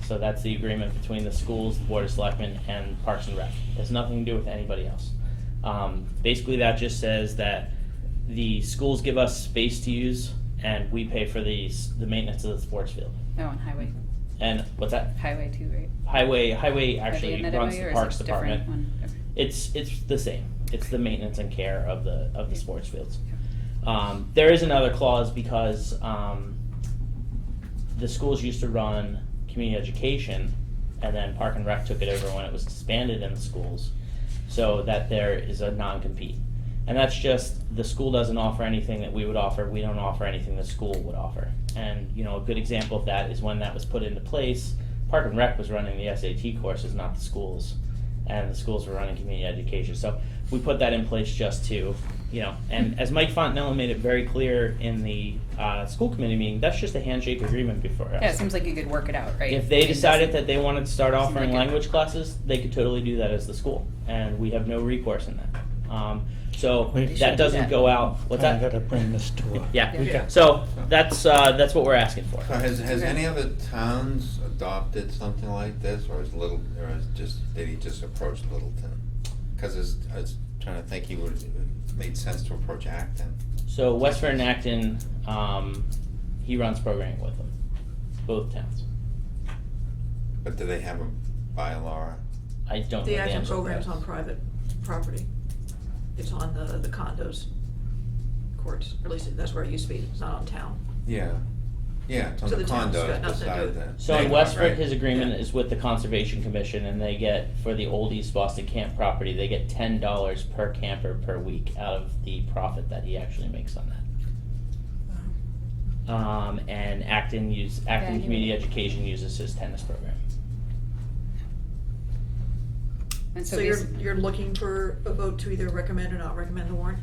So that's the agreement between the schools, the Board of Selectmen, and Parks and Rec. It has nothing to do with anybody else. Basically, that just says that the schools give us space to use, and we pay for the maintenance of the sports field. No, on highway. And what's that? Highway too, right? Highway Are they actually in that runs MOU, the or is Parks it different Department. one? Okay. It's the same. It's the maintenance and care of the sports fields. There is another clause because the schools used to run community education, and then Park and Rec took it over when it was disbanded in the schools, so that there is a non-compete. And that's just, the school doesn't offer anything that we would offer, we don't offer anything the school would offer. And a good example of that is when that was put into place, Park and Rec was running the SAT courses, not the schools, and the schools were running community education. So we put that in place just to, and as Mike Fontanella made it very clear in the school committee meeting, that's just a handshake agreement before us. Yeah, it seems like you could work it out, right? If they It decided doesn't- that they wanted to start offering like it- language classes, they could totally do that as the school, and we have no recourse in that. So We that should doesn't go out. What's Kinda that? gotta bring this to a. Yeah. Yeah. So that's what we're asking for. So has Okay. any other towns adopted something like this, or did he just approach Littleton? Because I was trying to think it made sense to approach Acton. So Westford and Acton, he runs programming with them, both towns. But do they have a bylaw? I don't know The the Acton answer to program's that. on private property. It's on the condos courts, or at least that's where it used to be, it's not on town. Yeah, it's on So the the town's got condos nothing to do beside with the. it. So in neighbor, Westford, right? his agreement Yeah. is with the Conservation Commission, and they get, for the old East Boston camp property, they get $10 per camper per week out of the profit that he actually makes on that. And Acton Community Education uses his tennis program. And So so you're looking for a vote to either recommend or not recommend the warrant?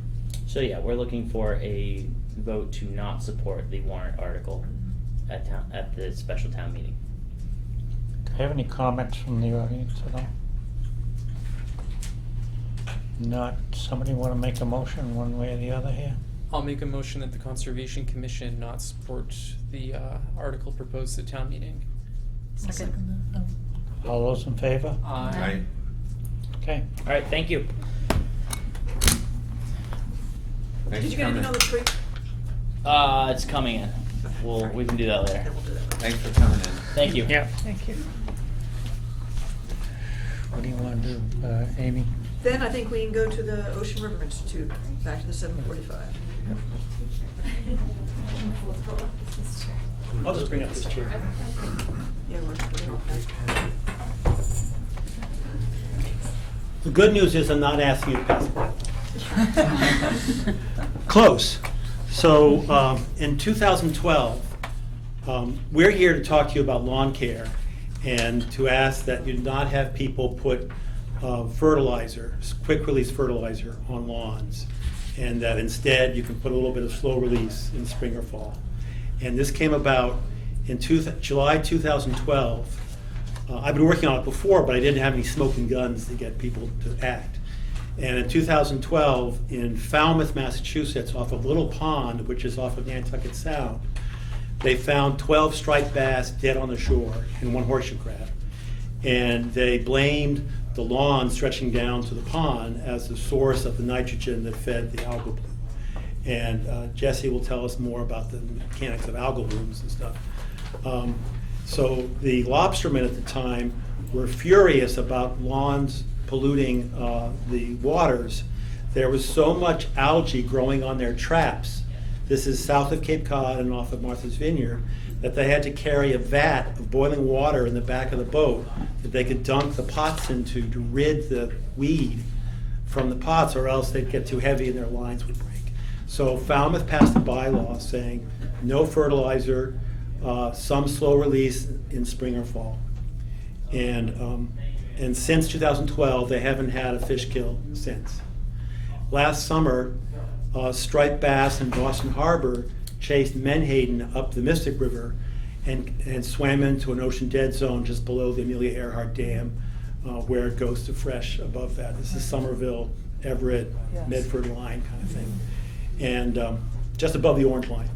So yeah, we're looking for a vote to not support the warrant article at the special town meeting. Do you have any comments from the audience at all? Not, somebody wanna make a motion one way or the other here? I'll make a motion that the Conservation Commission not support the article proposed at town meeting. All those in favor? Right. Okay. All right, thank you. Thanks Did you for get anything coming. on the tree? It's coming in. We can do that later. Then we'll do that. Thanks for coming in. Thank you. Yeah. Thank you. What do you wanna do, Amy? Then I think we can go to the Ocean River Institute, back to the 7:45. I'll just bring up this chair. Yeah, we're The good news is I'm not asking you to pass it. Close. So in 2012, we're here to talk to you about lawn care and to ask that you not have people put fertilizer, quick release fertilizer on lawns, and that instead you can put a little bit of slow release in spring or fall. And this came about in July 2012. I've been working on it before, but I didn't have any smoking guns to get people to act. And in 2012, in Falmouth, Massachusetts, off of Little Pond, which is off of Nantucket Sound, they found 12 striped bass dead on the shore and 1 horseshoe crab. And they blamed the lawn stretching down to the pond as the source of the nitrogen that fed the algal bloom. And Jesse will tell us more about the mechanics of algal blooms and stuff. So the lobstermen at the time were furious about lawns polluting the waters. There was so much algae growing on their traps. This is south of Cape Cod and off of Martha's Vineyard, that they had to carry a vat of boiling water in the back of the boat that they could dunk the pots into to rid the weed from the pots, or else they'd get too heavy and their lines would break. So Falmouth passed a bylaw saying no fertilizer, some slow release in spring or fall. And since 2012, they haven't had a fish kill since. Last summer, striped bass in Boston Harbor chased menhaden up the Mystic River and swam into an ocean dead zone just below the Amelia Earhart Dam, where it goes to fresh above that. This is Somerville, Everett, Yes. Medford line kind of thing. And just above the orange line.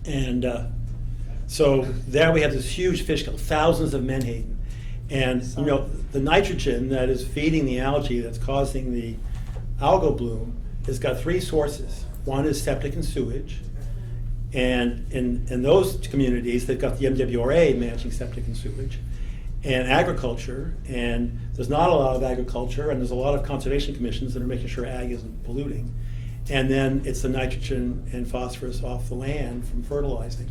And so there we have this huge fish kill, thousands of menhaden. And you know, the nitrogen that is feeding the algae that's causing the algal bloom has got 3 sources. One is septic and sewage. And in those communities, they've got the MWRA managing septic and sewage, and agriculture. And there's not a lot of agriculture, and there's a lot of conservation commissions that are making sure ag isn't polluting. And then it's the nitrogen and phosphorus off the land from fertilizing.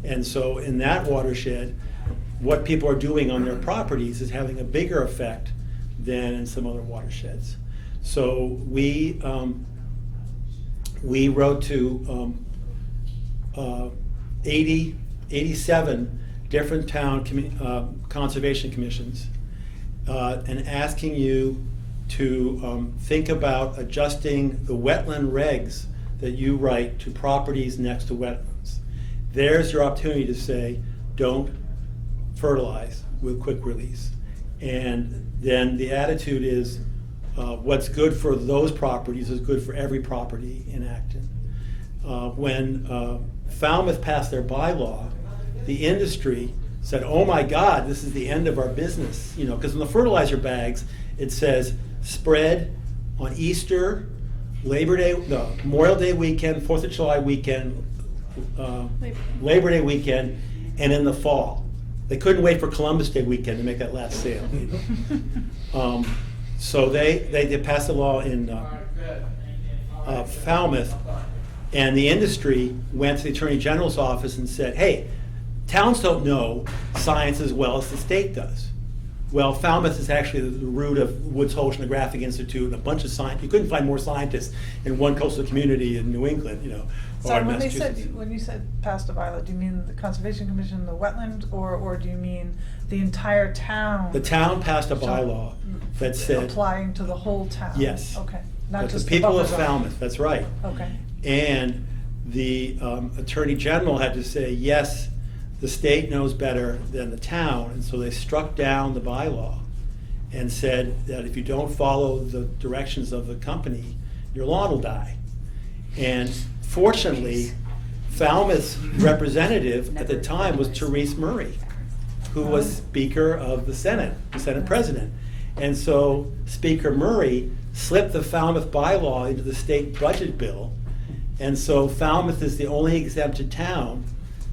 And so in that watershed, what people are doing on their properties is having a bigger effect than in some other watersheds. So we wrote to 87 different town conservation commissions and asking you to think about adjusting the wetland regs that you write to properties next to wetlands. There's your opportunity to say, don't fertilize with quick release. And then the attitude is, what's good for those properties is good for every property in Acton. When Falmouth passed their bylaw, the industry said, oh my God, this is the end of our business. You know, because in the fertilizer bags, it says spread on Easter, Labor Day, no, Memorial Day weekend, 4th of July weekend, Labor Day weekend, and in the fall. They couldn't wait for Columbus Day weekend to make that last sale. You know? So they passed a law in Falmouth, and the industry went to the Attorney General's office and said, hey, towns don't know science as well as the state does. Well, Falmouth is actually the root of Woods Hole Oceanographic Institute and a bunch of scientists. You couldn't find more scientists in one coastal community in New England, you know, or So in when Massachusetts. when you said passed a bylaw, do you mean the Conservation Commission, the wetland, or do you mean the entire town? The town passed a bylaw that said, Applying to the whole town? Yes. Okay, not but just the people of buffer zone. Falmouth, that's right. Okay. And the Attorney General had to say, yes, the state knows better than the town, and so they struck down the bylaw and said that if you don't follow the directions of the company, your lawn will die. And fortunately, Falmouth's representative at the time was Therese Murray, who was Speaker of the Senate President. And so Speaker Murray slipped the Falmouth bylaw into the state budget bill. And so Falmouth is the only exempted town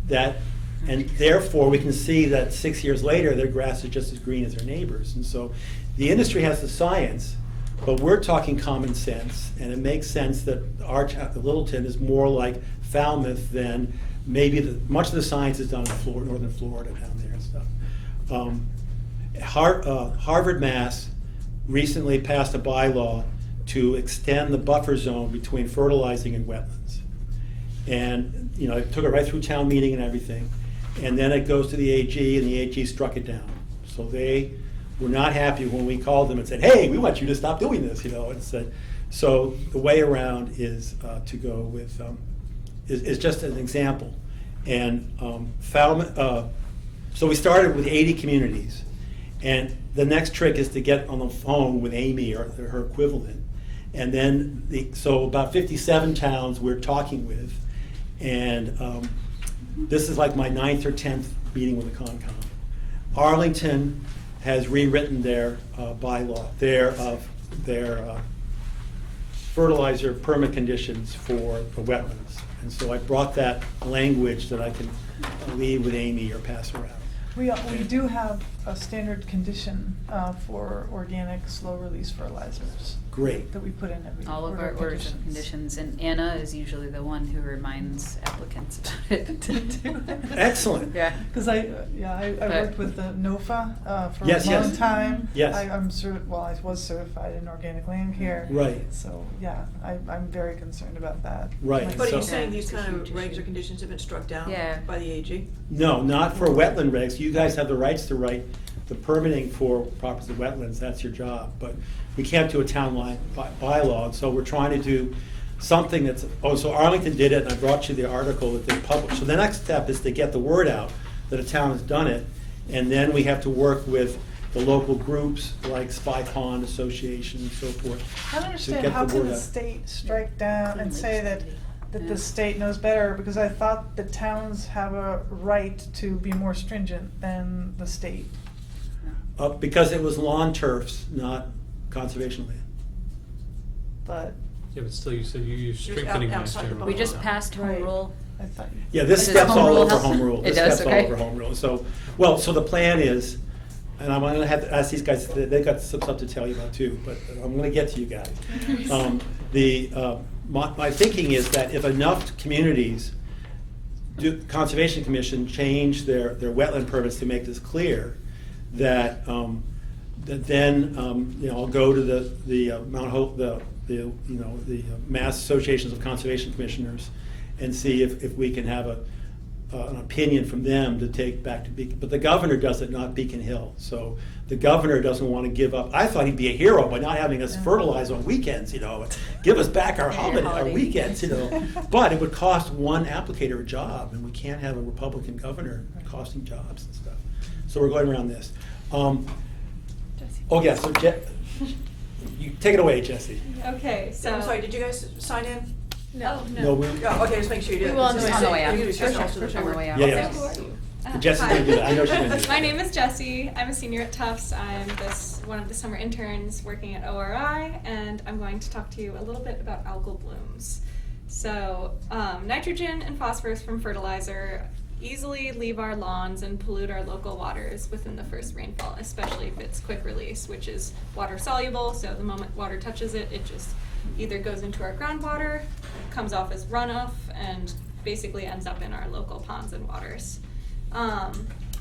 that, and therefore we can see that 6 years later their grass is just as green as their neighbors. And so the industry has the science, but we're talking common sense, and it makes sense that our Littleton is more like Falmouth than maybe much of the science is done in northern Florida down there and stuff. Harvard, Mass. Recently passed a bylaw to extend the buffer zone between fertilizing and wetlands. And you know, it took it right through town meeting and everything. And then it goes to the AG, and the AG struck it down. So they were not happy when we called them and said, hey, we want you to stop doing this, you know. And said, so the way around is to go with, is just an example. And Falmouth, so we started with 80 communities. And the next trick is to get on the phone with Amy or her equivalent. And then, so about 57 towns we're talking with. And this is like my 9th or 10th meeting with the Conscom. Arlington has rewritten their bylaw, their fertilizer permit conditions for the wetlands. And so I brought that language that I can leave with Amy or pass around. We do have a standard condition for organic slow-release fertilizers. Great. That we put in every All of our order orders of conditions, and Anna is usually the one who reminds applicants about it. Excellent. Yeah. Because I worked with the NOFA for Yes, a long yes. time. Yes. I was certified in organic land care. Right. So, yeah, I'm very concerned about that. Right. Like, But are So- you saying Yeah, these it's a kind of huge regs issue. or conditions have been struck down Yeah. by the AG? No, not for wetland regs. You guys have the rights to write the permitting for properties of wetlands. That's your job. But we can't do a town line bylaw. And so we're trying to do something that's, so Arlington did it, and I brought you the article that they published. So the next step is to get the word out that a town has done it. And then we have to work with the local groups like Spy Pond Association and so forth. I don't to understand, get how the can word the out. state strike down and say that Yeah. the state knows better? Because I thought the towns have a right to be more stringent than the state. Because it was lawn turfs, not conservation land. But Yeah, but still, you said you use strengthening outside the master. bubble. We just passed home Right. rule. I thought. Yeah, this Does steps home all rule over help? home rule. It This does? steps all Okay. over home rule. So, well, so the plan is, and I'm gonna have to ask these guys, they've got some stuff to tell you about too, but I'm gonna get to you guys. My thinking is that if enough communities, Conservation Commission change their wetland permits to make this clear, that then, I'll go to the Mount Hope, the Mass Associations of Conservation Commissioners and see if we can have an opinion from them to take back to Beacon. But the governor does it, not Beacon Hill. So the governor doesn't want to give up. I thought he'd be a hero by not having us fertilize on weekends, give us back our holiday weekends, But it would cost one applicator a job, and we can't have a Republican governor costing jobs and stuff. So we're going around this. Yeah, so you take it away, Jesse. Okay, so. I'm sorry, did you guys sign in? No. No, we, Oh, okay, just make sure you did. We will on the Just way say- On the way out. you just For sure, yourself to the for sure. board. On the way out. Yeah, yeah. So who are you? Jessie's gonna do that. I know she's gonna do that. My name is Jessie. I'm a senior at Tufts. I'm one of the summer interns working at ORI, and I'm going to talk to you a little bit about algal blooms. So, nitrogen and phosphorus from fertilizer easily leave our lawns and pollute our local waters within the first rainfall, especially if it's quick release, which is water soluble. So the moment water touches it, it just either goes into our groundwater, comes off as runoff, and basically ends up in our local ponds and waters.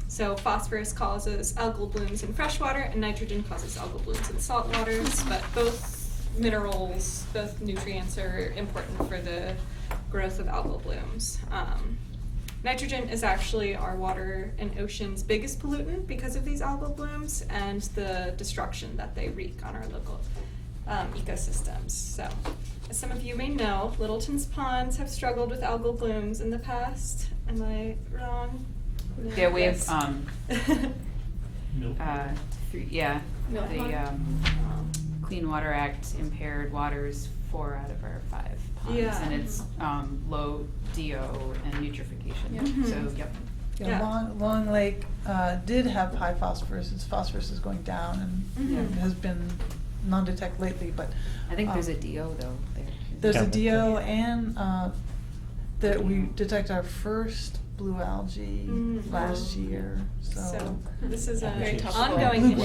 So phosphorus causes algal blooms in freshwater, and nitrogen causes algal blooms in salt waters, but both minerals, both nutrients are important for the growth of algal blooms. Nitrogen is actually our water and ocean's biggest pollutant because of these algal blooms and the destruction that they wreak on our local ecosystems. So, as some of you may know, Littleton's ponds have struggled with algal blooms in the past. Am I wrong? No? Yeah, we have, Yes. the Clean Water Act impaired waters 4 out of our 5 ponds. Yeah. And it's low DO and eutrophication. Yep. Mhm. So, yep. Yeah. Long Lake did have high phosphorus. Its phosphorus is going down and Mhm. has been non-detect lately, but. I think there's a DO though there. There's a Yeah. DO and that we detect our first blue algae last year, So this is Very an tough ongoing Blue issue.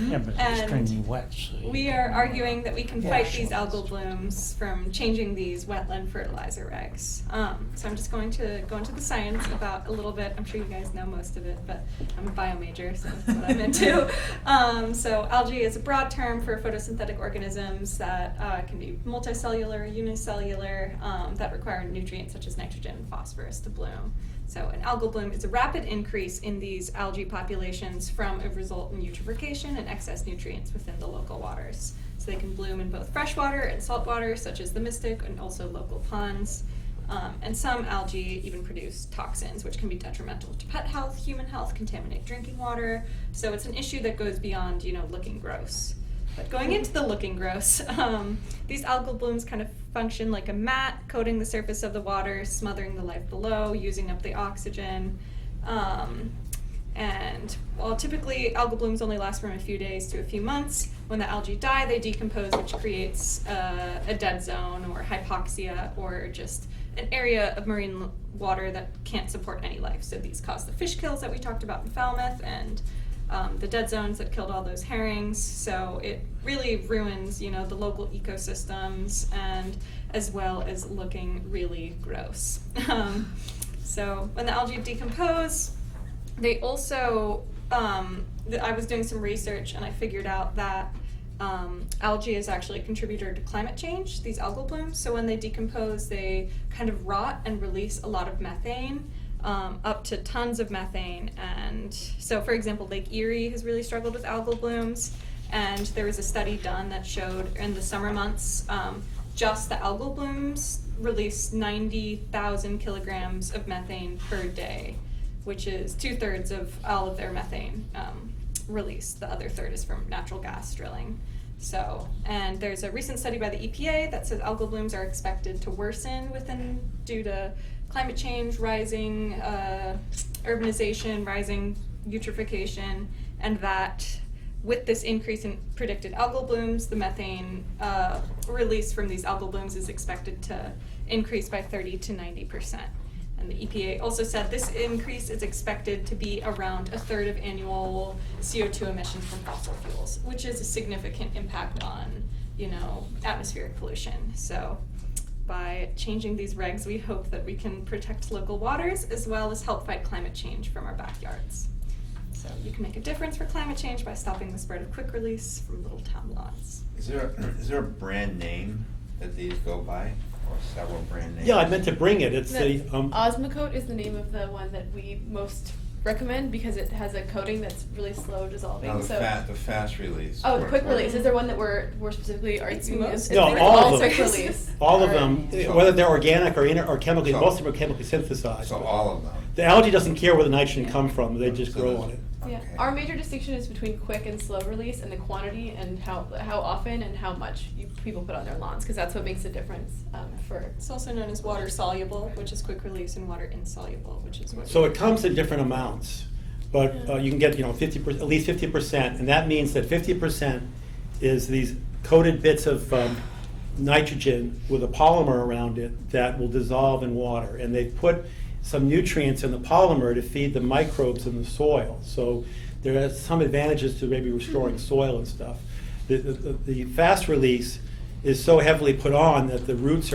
Yeah, but it's And extremely wet, so. we are arguing that we can Yeah, fight sure. these algal blooms from changing these wetland fertilizer regs. So I'm just going to go into the science about a little bit. I'm sure you guys know most of it, but I'm a bio major, so that's what I'm into. So algae is a broad term for photosynthetic organisms that can be multicellular, unicellular, that require nutrients such as nitrogen and phosphorus to bloom. So an algal bloom is a rapid increase in these algae populations from a result in eutrophication and excess nutrients within the local waters. So they can bloom in both freshwater and saltwater, such as the Mystic, and also local ponds. And some algae even produce toxins, which can be detrimental to pet health, human health, contaminate drinking water. So it's an issue that goes beyond, looking gross. But going into the looking gross, these algal blooms kind of function like a mat, coating the surface of the water, smothering the life below, using up the oxygen. And while typically algal blooms only last from a few days to a few months, when the algae die, they decompose, which creates a dead zone or hypoxia or just an area of marine water that can't support any life. So these cause the fish kills that we talked about in Falmouth and the dead zones that killed all those herrings. So it really ruins, you know, the local ecosystems and as well as looking really gross. So when the algae decompose, they also, I was doing some research and I figured out that algae is actually a contributor to climate change, these algal blooms. So when they decompose, they kind of rot and release a lot of methane, up to tons of methane. And so, for example, Lake Erie has really struggled with algal blooms. And there was a study done that showed in the summer months, just the algal blooms release 90,000 kilograms of methane per day, which is 2/3 of all of their methane release. The other third is from natural gas drilling. So, and there's a recent study by the EPA that says algal blooms are expected to worsen due to climate change, rising urbanization, rising eutrophication, and that with this increase in predicted algal blooms, the methane release from these algal blooms is expected to increase by 30 to 90%. And the EPA also said this increase is expected to be around 1/3 of annual CO2 emissions from fossil fuels, which is a significant impact on, you know, atmospheric pollution. So by changing these regs, we hope that we can protect local waters as well as help fight climate change from our backyards. So you can make a difference for climate change by stopping the spread of quick release from little town lawns. Is there a brand name that these go by, or several brand names? Yeah, I meant to bring it. It's the Osmocote is the name of the one that we most recommend because it has a coating that's really slow dissolving. No, the fast release. Oh, quick release. Is there one that we're specifically arguing against? No, all of them. Quick release. All of them, whether they're organic or chemically, So- most of them are chemically synthesized. So all of them. The algae doesn't care where the nitrogen comes from, they just grow on it. Yeah. Okay. Our major distinction is between quick and slow release and the quantity and how often and how much people put on their lawns, because that's what makes a difference for. It's also known as water soluble, which is quick release, and water insoluble, which is what. So it comes in different amounts, but you can get, 50%, at least 50%, and that means that 50% is these coated bits of nitrogen with a polymer around it that will dissolve in water, and they've put some nutrients in the polymer to feed the microbes in the soil. So there are some advantages to maybe restoring soil and stuff. The fast release is so heavily put on that the roots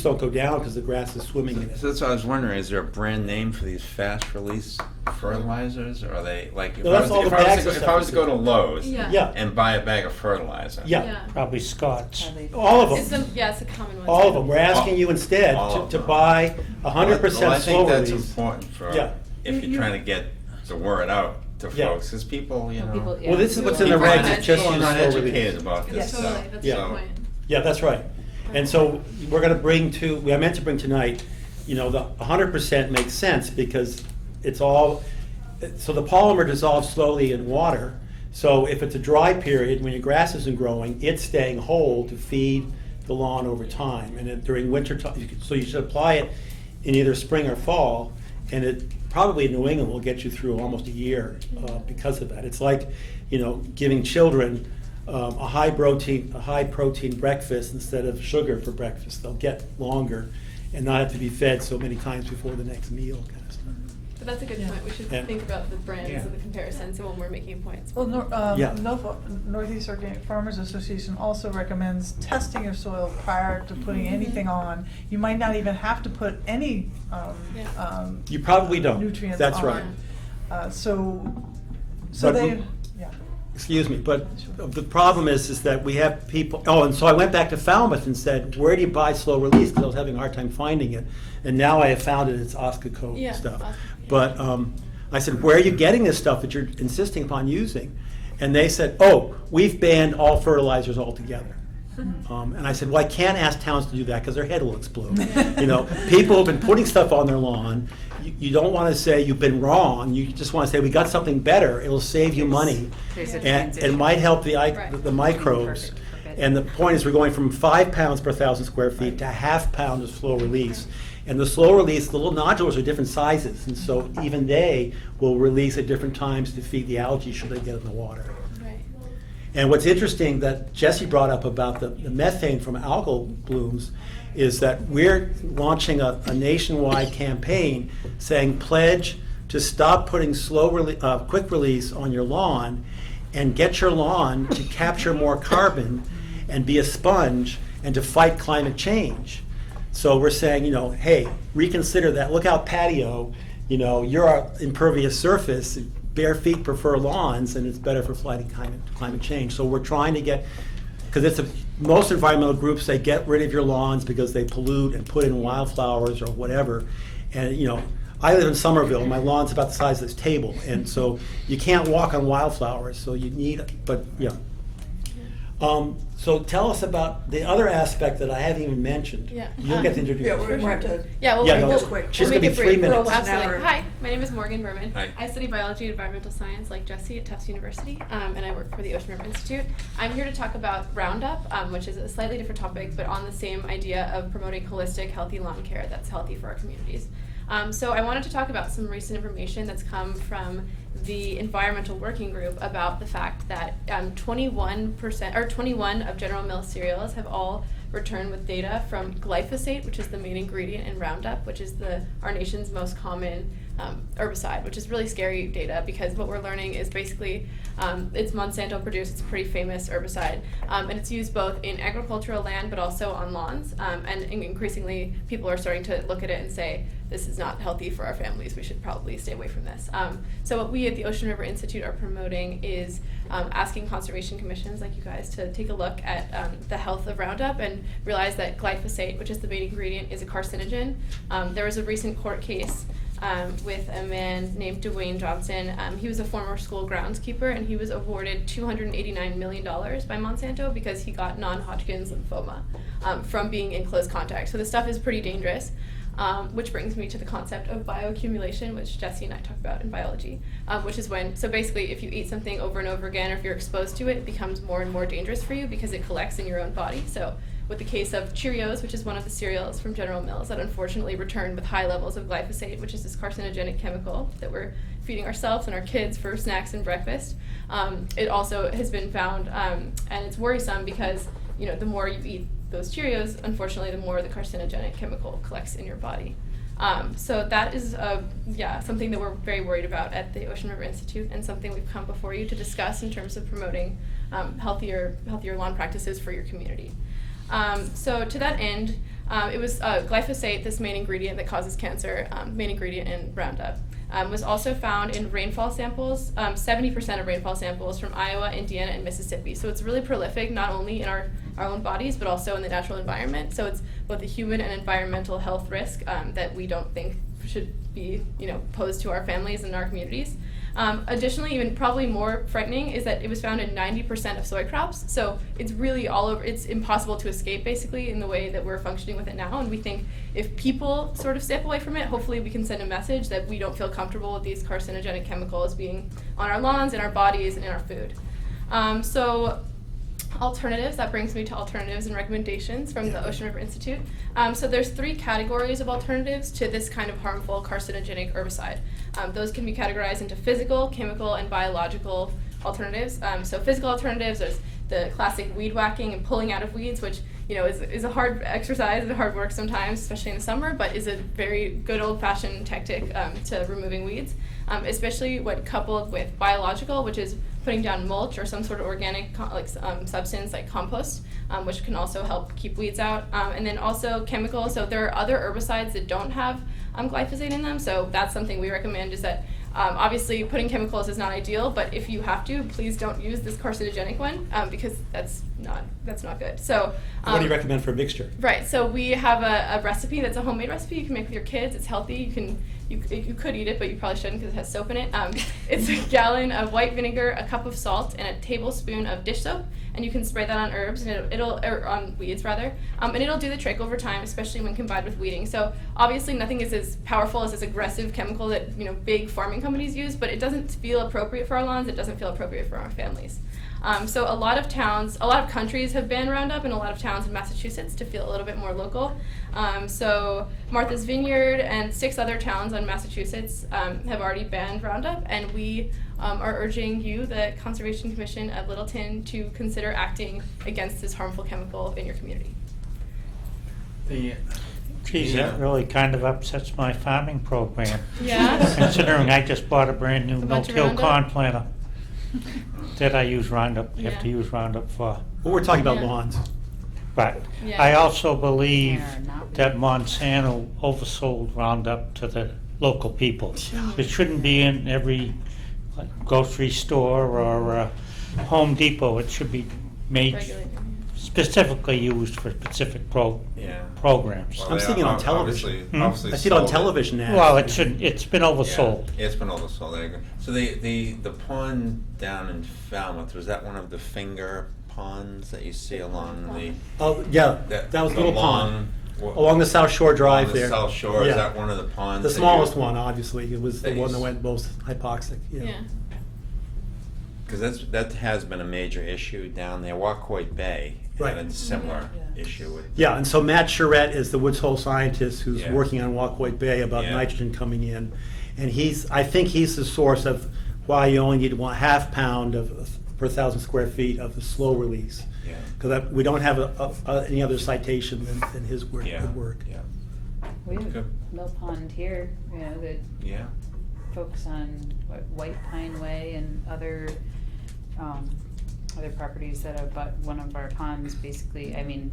don't go down because the grass is swimming in it. So that's what I was wondering, is there a brand name for these fast release fertilizers? Or are they, like, if No, that's all the bags and if I was to stuff. go to Lowe's Yeah. and buy a bag of fertilizer? Yeah. Probably Scott's. All of It's them. it's a common one. All of them. We're asking you instead All of to them. buy 100% Well, I slow think that's release. important for, Yeah. if you're trying to get the word out to Yeah. folks, because people, you know. Well, this is what's in the people are regs, not- it's just people are use not slow educated release. about this Yes, stuff. totally. That's Yeah. the point. Yeah, that's right. And so we're going to bring I meant to bring tonight, the 100% makes sense because it's all, so the polymer dissolves slowly in water. So if it's a dry period, when your grass isn't growing, it's staying whole to feed the lawn over time. And then during winter time, so you should apply it in either spring or fall. And it probably in New England will get you through almost a year because of that. It's like, giving children a high protein breakfast instead of sugar for breakfast. They'll get longer and not have to be fed so many times before the next meal, kind of stuff. But that's a good point. We should Yeah. think about the brands Yeah. and the comparisons when we're making points. Well, Yeah. Northeast Organic Farmers Association also recommends testing your soil prior to putting anything on. You might not even have to put any You probably don't. nutrients That's on. right. So But they, we- yeah. Excuse me, but the problem is that we have people, and so I went back to Falmouth and said, where do you buy slow release? Because I was having a hard time finding it. And now I have found it, it's Oscocote Yeah, stuff. Oscocote. But I said, where are you getting this stuff that you're insisting upon using? And they said, oh, we've banned all fertilizers altogether. And I said, well, I can't ask towns to do that because their head will explode. People have been putting stuff on their lawn. You don't want to say you've been wrong. You just want to say we got something better. It will save you money, There's a and it transition. might help the Right. microbes. And the point is we're going from 5 pounds per 1,000 square feet to ½ pound of slow release. And the slow release, the little nodules are different sizes, and so even they will release at different times to feed the algae should they get in the water. Right. And what's interesting that Jesse brought up about the methane from algal blooms is that we're launching a nationwide campaign saying pledge to stop putting quick release on your lawn and get your lawn to capture more carbon and be a sponge and to fight climate change. So we're saying, hey, reconsider that. Look out patio, you're our impervious surface. Bare feet prefer lawns, and it's better for fighting climate change. So we're trying to get, because most environmental groups say get rid of your lawns because they pollute and put in wildflowers or whatever. And I live in Somerville. My lawn's about the size of this table, and so you can't walk on wildflowers. So you need, but yeah. So tell us about the other aspect that I haven't even mentioned. Yeah. You'll get to introduce. Yeah, we're going to. Yeah, well, Yeah, no, we'll, just quick. She's we'll going to make be it 3 brief. minutes. Absolutely. Hour. Hi, my name is Morgan Berman. Hi. I study biology and environmental science like Jesse at Tufts University, and I work for the Ocean River Institute. I'm here to talk about Roundup, which is a slightly different topic, but on the same idea of promoting holistic, healthy lawn care that's healthy for our communities. So I wanted to talk about some recent information that's come from the Environmental Working Group about the fact that 21 of General Mills cereals have all returned with data from glyphosate, which is the main ingredient in Roundup, which is our nation's most common herbicide, which is really scary data because what we're learning is basically it's Monsanto produced, it's a pretty famous herbicide, and it's used both in agricultural land but also on lawns, and increasingly people are starting to look at it and say, this is not healthy for our families, we should probably stay away from this. So what we at the Ocean River Institute are promoting is asking conservation commissions like you guys to take a look at the health of Roundup and realize that glyphosate, which is the main ingredient, is a carcinogen. There was a recent court case with a man named Dwayne Johnson. He was a former school groundskeeper, and he was awarded $289 million by Monsanto because he got non-Hodgkin's lymphoma from being in close contact. So this stuff is pretty dangerous. Which brings me to the concept of bioaccumulation, which Jesse and I talk about in biology, which is so basically if you eat something over and over again, or if you're exposed to it, it becomes more and more dangerous for you because it collects in your own body. So with the case of Cheerios, which is one of the cereals from General Mills that unfortunately returned with high levels of glyphosate, which is this carcinogenic chemical that we're feeding ourselves and our kids for snacks and breakfast. It also has been found, and it's worrisome because the more you eat those Cheerios, unfortunately, the more the carcinogenic chemical collects in your body. So that is something that we're very worried about at the Ocean River Institute, and something we've come before you to discuss in terms of promoting healthier lawn practices for your community. So to that end, it was glyphosate, this main ingredient that causes cancer, main ingredient in Roundup, was also found in rainfall samples, 70% of rainfall samples from Iowa, Indiana, and Mississippi. So it's really prolific, not only in our own bodies, but also in the natural environment. So it's both a human and environmental health risk that we don't think should be posed to our families and our communities. Additionally, even probably more frightening is that it was found in 90% of soy crops. So it's really all over, it's impossible to escape basically in the way that we're functioning with it now. And we think if people sort of step away from it, hopefully we can send a message that we don't feel comfortable with these carcinogenic chemicals being on our lawns, in our bodies, and in our food. So alternatives, that brings me to alternatives and recommendations from the Ocean River Institute. So there's 3 categories of alternatives to this kind of harmful carcinogenic herbicide. Those can be categorized into physical, chemical, and biological alternatives. So physical alternatives, there's the classic weed whacking and pulling out of weeds, which is a hard exercise and hard work sometimes, especially in the summer, but is a very good old-fashioned tactic to removing weeds, especially when coupled with biological, which is putting down mulch or some sort of organic substance like compost, which can also help keep weeds out. And then also chemical, so there are other herbicides that don't have glyphosate in them, so that's something we recommend is that obviously putting chemicals is not ideal, but if you have to, please don't use this carcinogenic one because that's not good. So what do you recommend for a mixture? Right, so we have a recipe that's a homemade recipe you can make with your kids. It's healthy. You could eat it, but you probably shouldn't because it has soap in it. It's a gallon of white vinegar, a cup of salt, and a tablespoon of dish soap, and you can spray that on herbs and or on weeds rather, and it'll do the trick over time, especially when combined with weeding. So obviously nothing is as powerful as this aggressive chemical that big farming companies use, but it doesn't feel appropriate for our lawns. It doesn't feel appropriate for our families. So a lot of countries have banned Roundup in a lot of towns in Massachusetts to feel a little bit more local. So Martha's Vineyard and 6 other towns in Massachusetts have already banned Roundup, and we are urging you, the Conservation Commission of Littleton, to consider acting against this harmful chemical in your community. Geez, that really kind of upsets my farming program. Yeah? Considering I just bought a brand new A bunch of no-till Roundup? corn planter that I use Roundup, have to Yeah. use Roundup for. Well, we're talking about Yeah. lawns. But Yeah. I also believe They are not that Monsanto oversold Roundup to the local people. It shouldn't be in every like, grocery store or Home Depot. It should be made Regulated. specifically used for specific Yeah. programs. Well, I'm they seeing it on ob- television. obviously- obviously I see it on sold television now. Well, it shouldn't, it's been oversold. Yeah, it's been oversold, I agree. So the pond down in Falmouth, was that one of the finger ponds that you see along the? Oh, yeah, that was the Little long- Pond. Along the South Shore Drive along the there. South Shore, is Yeah. that one of the ponds? The that smallest you- one, obviously. It was the that one you that s- went most hypoxic, yeah. Yeah. Because that has been a major issue down there. Wacoit Bay Right. had a similar issue with. Yeah, and so Matt Charette is the Woods Hole scientist who's Yeah. working on Wacoit Bay about Yeah. nitrogen coming in. And I think he's the source of why you only need 1/2 pound per 1,000 square feet of the slow release. Yeah. Because we don't have any other citation than his work. Yeah. Good work. Yeah. We have Good. Mill Pond here, you know, that Yeah. folks on White Pine Way and other properties that abut one of our ponds, basically, I mean,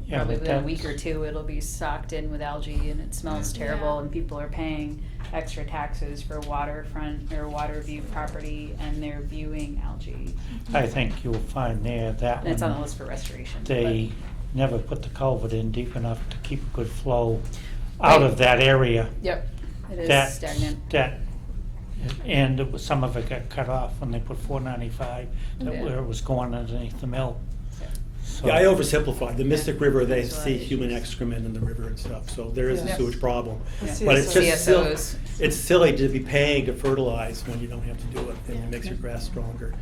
Yeah, probably but within a that's- week or two, it'll be socked in with algae and it smells terrible, Yeah. and people are paying extra taxes for waterfront or water view property, and they're viewing algae. I think you'll find there that And it's on the one, list for restoration. they never put the culvert in deep enough to keep a good flow out of that area. But- Yep, it is That, stagnant. and some of it got cut off when they put 495, Yeah. where it was going underneath the mill. So- Yeah, I oversimplified. The Mystic River, they There's a lot see of human issues. excrement in the river and stuff, so there is a Yeah. sewage problem. The But it's just CSOs. it's silly to be paying to fertilize when you don't have to do it, and it makes your grass stronger.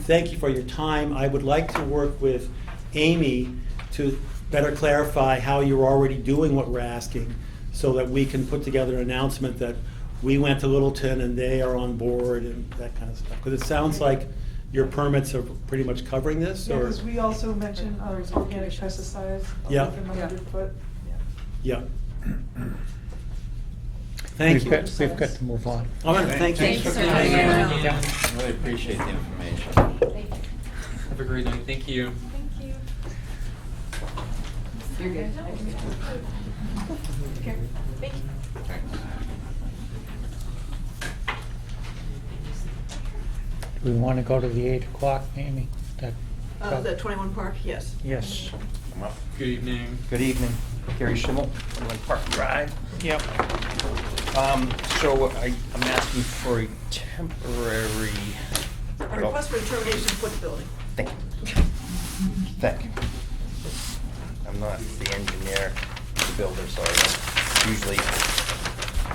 Thank you for your time. I would like to work with Amy to better clarify how you're already doing what we're asking, so that we can put together an announcement that we went to Littleton and they are on board and that kind of stuff. Because it sounds like your permits are pretty much covering this, Yeah, or? because we also mentioned organic pesticides, Yeah. within 100 foot. Yeah. Thank you. We've got to move on. All right, thank you. Thanks so much. Yeah. Really appreciate the information. Have a great night. Thank you. Thank you. You're good. Okay. Thank you. Thanks. Do we want to go to the 8 o'clock, Amy? The 21 Park, yes. Yes. Good evening. Good evening, Gary Schimmel, 21 Park Drive. Yep. So I'm asking for a temporary. A request for determination to put the building. Thank you. Thank you. I'm not the engineer, the builder, so I don't usually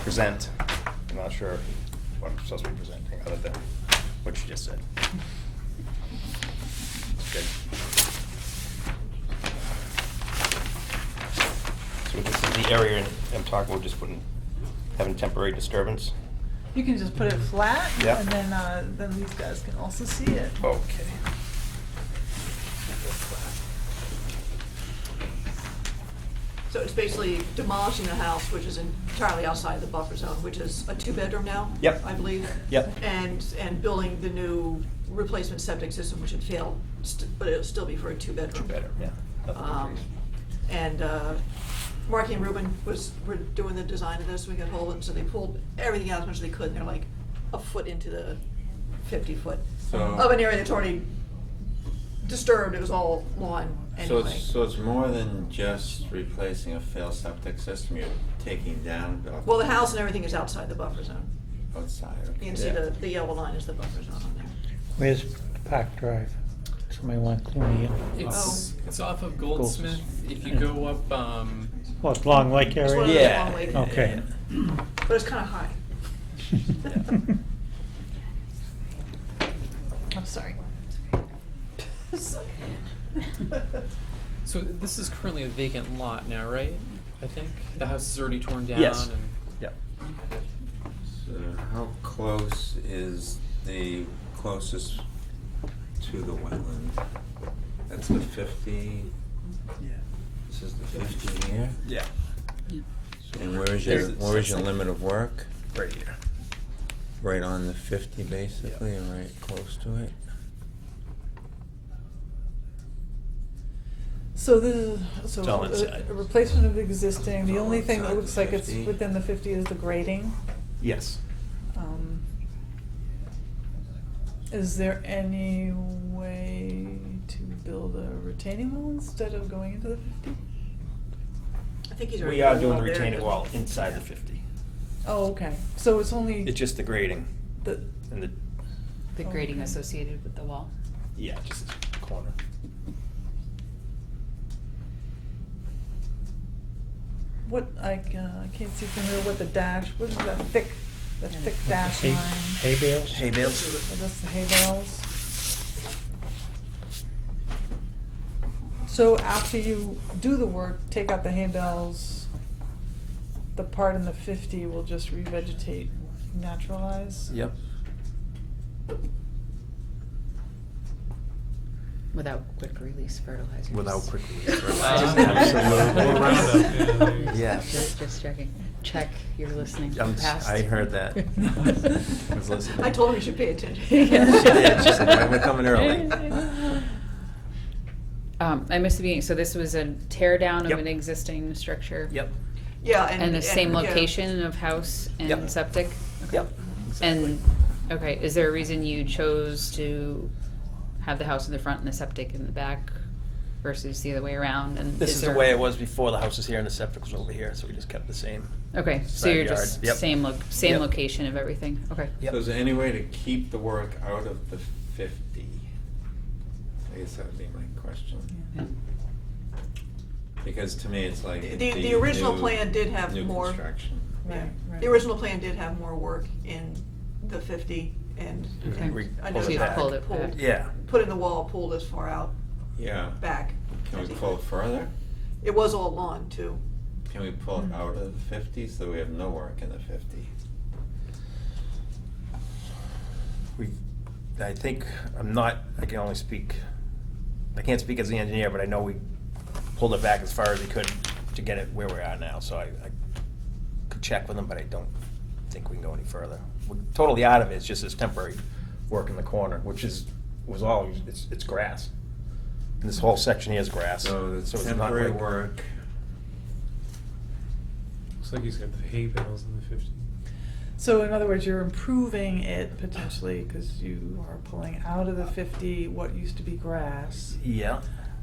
present. I'm not sure what I'm supposed to be presenting, other than what you just said. Good. So this is the area I'm talking about, just having temporary disturbance. You can just put it flat, Yeah. and then these guys can also see it. Okay. So it's basically demolishing the house, which is entirely outside the buffer zone, which is a 2-bedroom now. Yep. I believe. Yep. And building the new replacement septic system, which had failed, but it'll still be for a 2-bedroom. Better, yeah. And Marky and Ruben were doing the design of this. We got hold of them, so they pulled everything out as much as they could. And they're like a foot into the 50-foot So- of an area that's already disturbed. It was all lawn anyway. So it's more than just replacing a failed septic system, you're taking down. Well, the house and everything is outside the buffer zone. Outside, okay. You can see the yellow line is the buffer zone on there. Where's Park Drive? Somebody want to clue me in? It's off of Goldsmith. If you go up, Well, it's Long Lake It's one of area? those long lake- Okay. But it's kind of high. I'm sorry. So this is currently a vacant lot now, right? I think the house is already torn down. Yes. And Yep. So how close is the closest to the wetland? That's the 50. Yeah. This is the 50 here. Yeah. And where is your limit of work? Right here. Right on the 50 basically, and right close to it. So this is, so It's all inside. a replacement of existing, the It's all only thing that inside looks the like it's 50. within the 50 is the grading. Yes. Is there any way to build a retaining wall instead of going into the 50? I think he's already. We are got doing one the there, retaining but- wall inside the 50. Oh, okay, so it's only It's just the grading the, and the, The grading Okay. associated with the wall. yeah, just the corner. what, I can't see from here what the dash, what is that thick dash Hay- line? Hay bales? Hay bales? Oh, that's the hay bales. So after you do the work, take out the hay bales, the part in the 50 will just revegetate, naturalize? Yep. Without quick release fertilizers. Without quick release fertilizers. Absolutely. Or Roundup, Yeah. Just checking. Check you're listening. Past. I heard that. I was listening. I told him he should pay attention. She did. She said, "We're coming early." I missed the beginning. So this was a tear down of Yep. an existing structure. Yep. Yeah, And the same yeah. location of house and Yep. septic. Okay. Yep. And okay, is there a reason you chose to have the house in the front and the septic in the back versus the other way around? And This is the there- way it was before. The house was here and the septic was over here, so we just kept the same. Okay, so side you're yard. just Yep. same Yep. location of everything. Okay. Yep. So is there any way to keep the work out of the 50? I guess that would be my question. Yeah. Because to me, it's like The original new- plan did have new more. construction. Yeah. Right. The original plan did have more work in the 50 and. Okay. and We I pulled know it it's back. Pulled it back. Yeah. Put in the wall, pulled as far out Yeah. back. Can as we he pull could. it further? It was all lawn too. Can we pull it out of the 50 so we have no work in the 50? I think, I can only speak, I can't speak as the engineer, but I know we pulled it back as far as we could to get it where we are now, so I could check with them, but I don't think we can go any further. We're totally out of it, it's just this temporary work in the corner, which was all, it's grass. And this whole section here is grass. So the it's not temporary like- work, Looks like he's got the hay bales in the 50. So in other words, you're improving it potentially, because you are pulling out of the 50 what used to be grass, Yeah,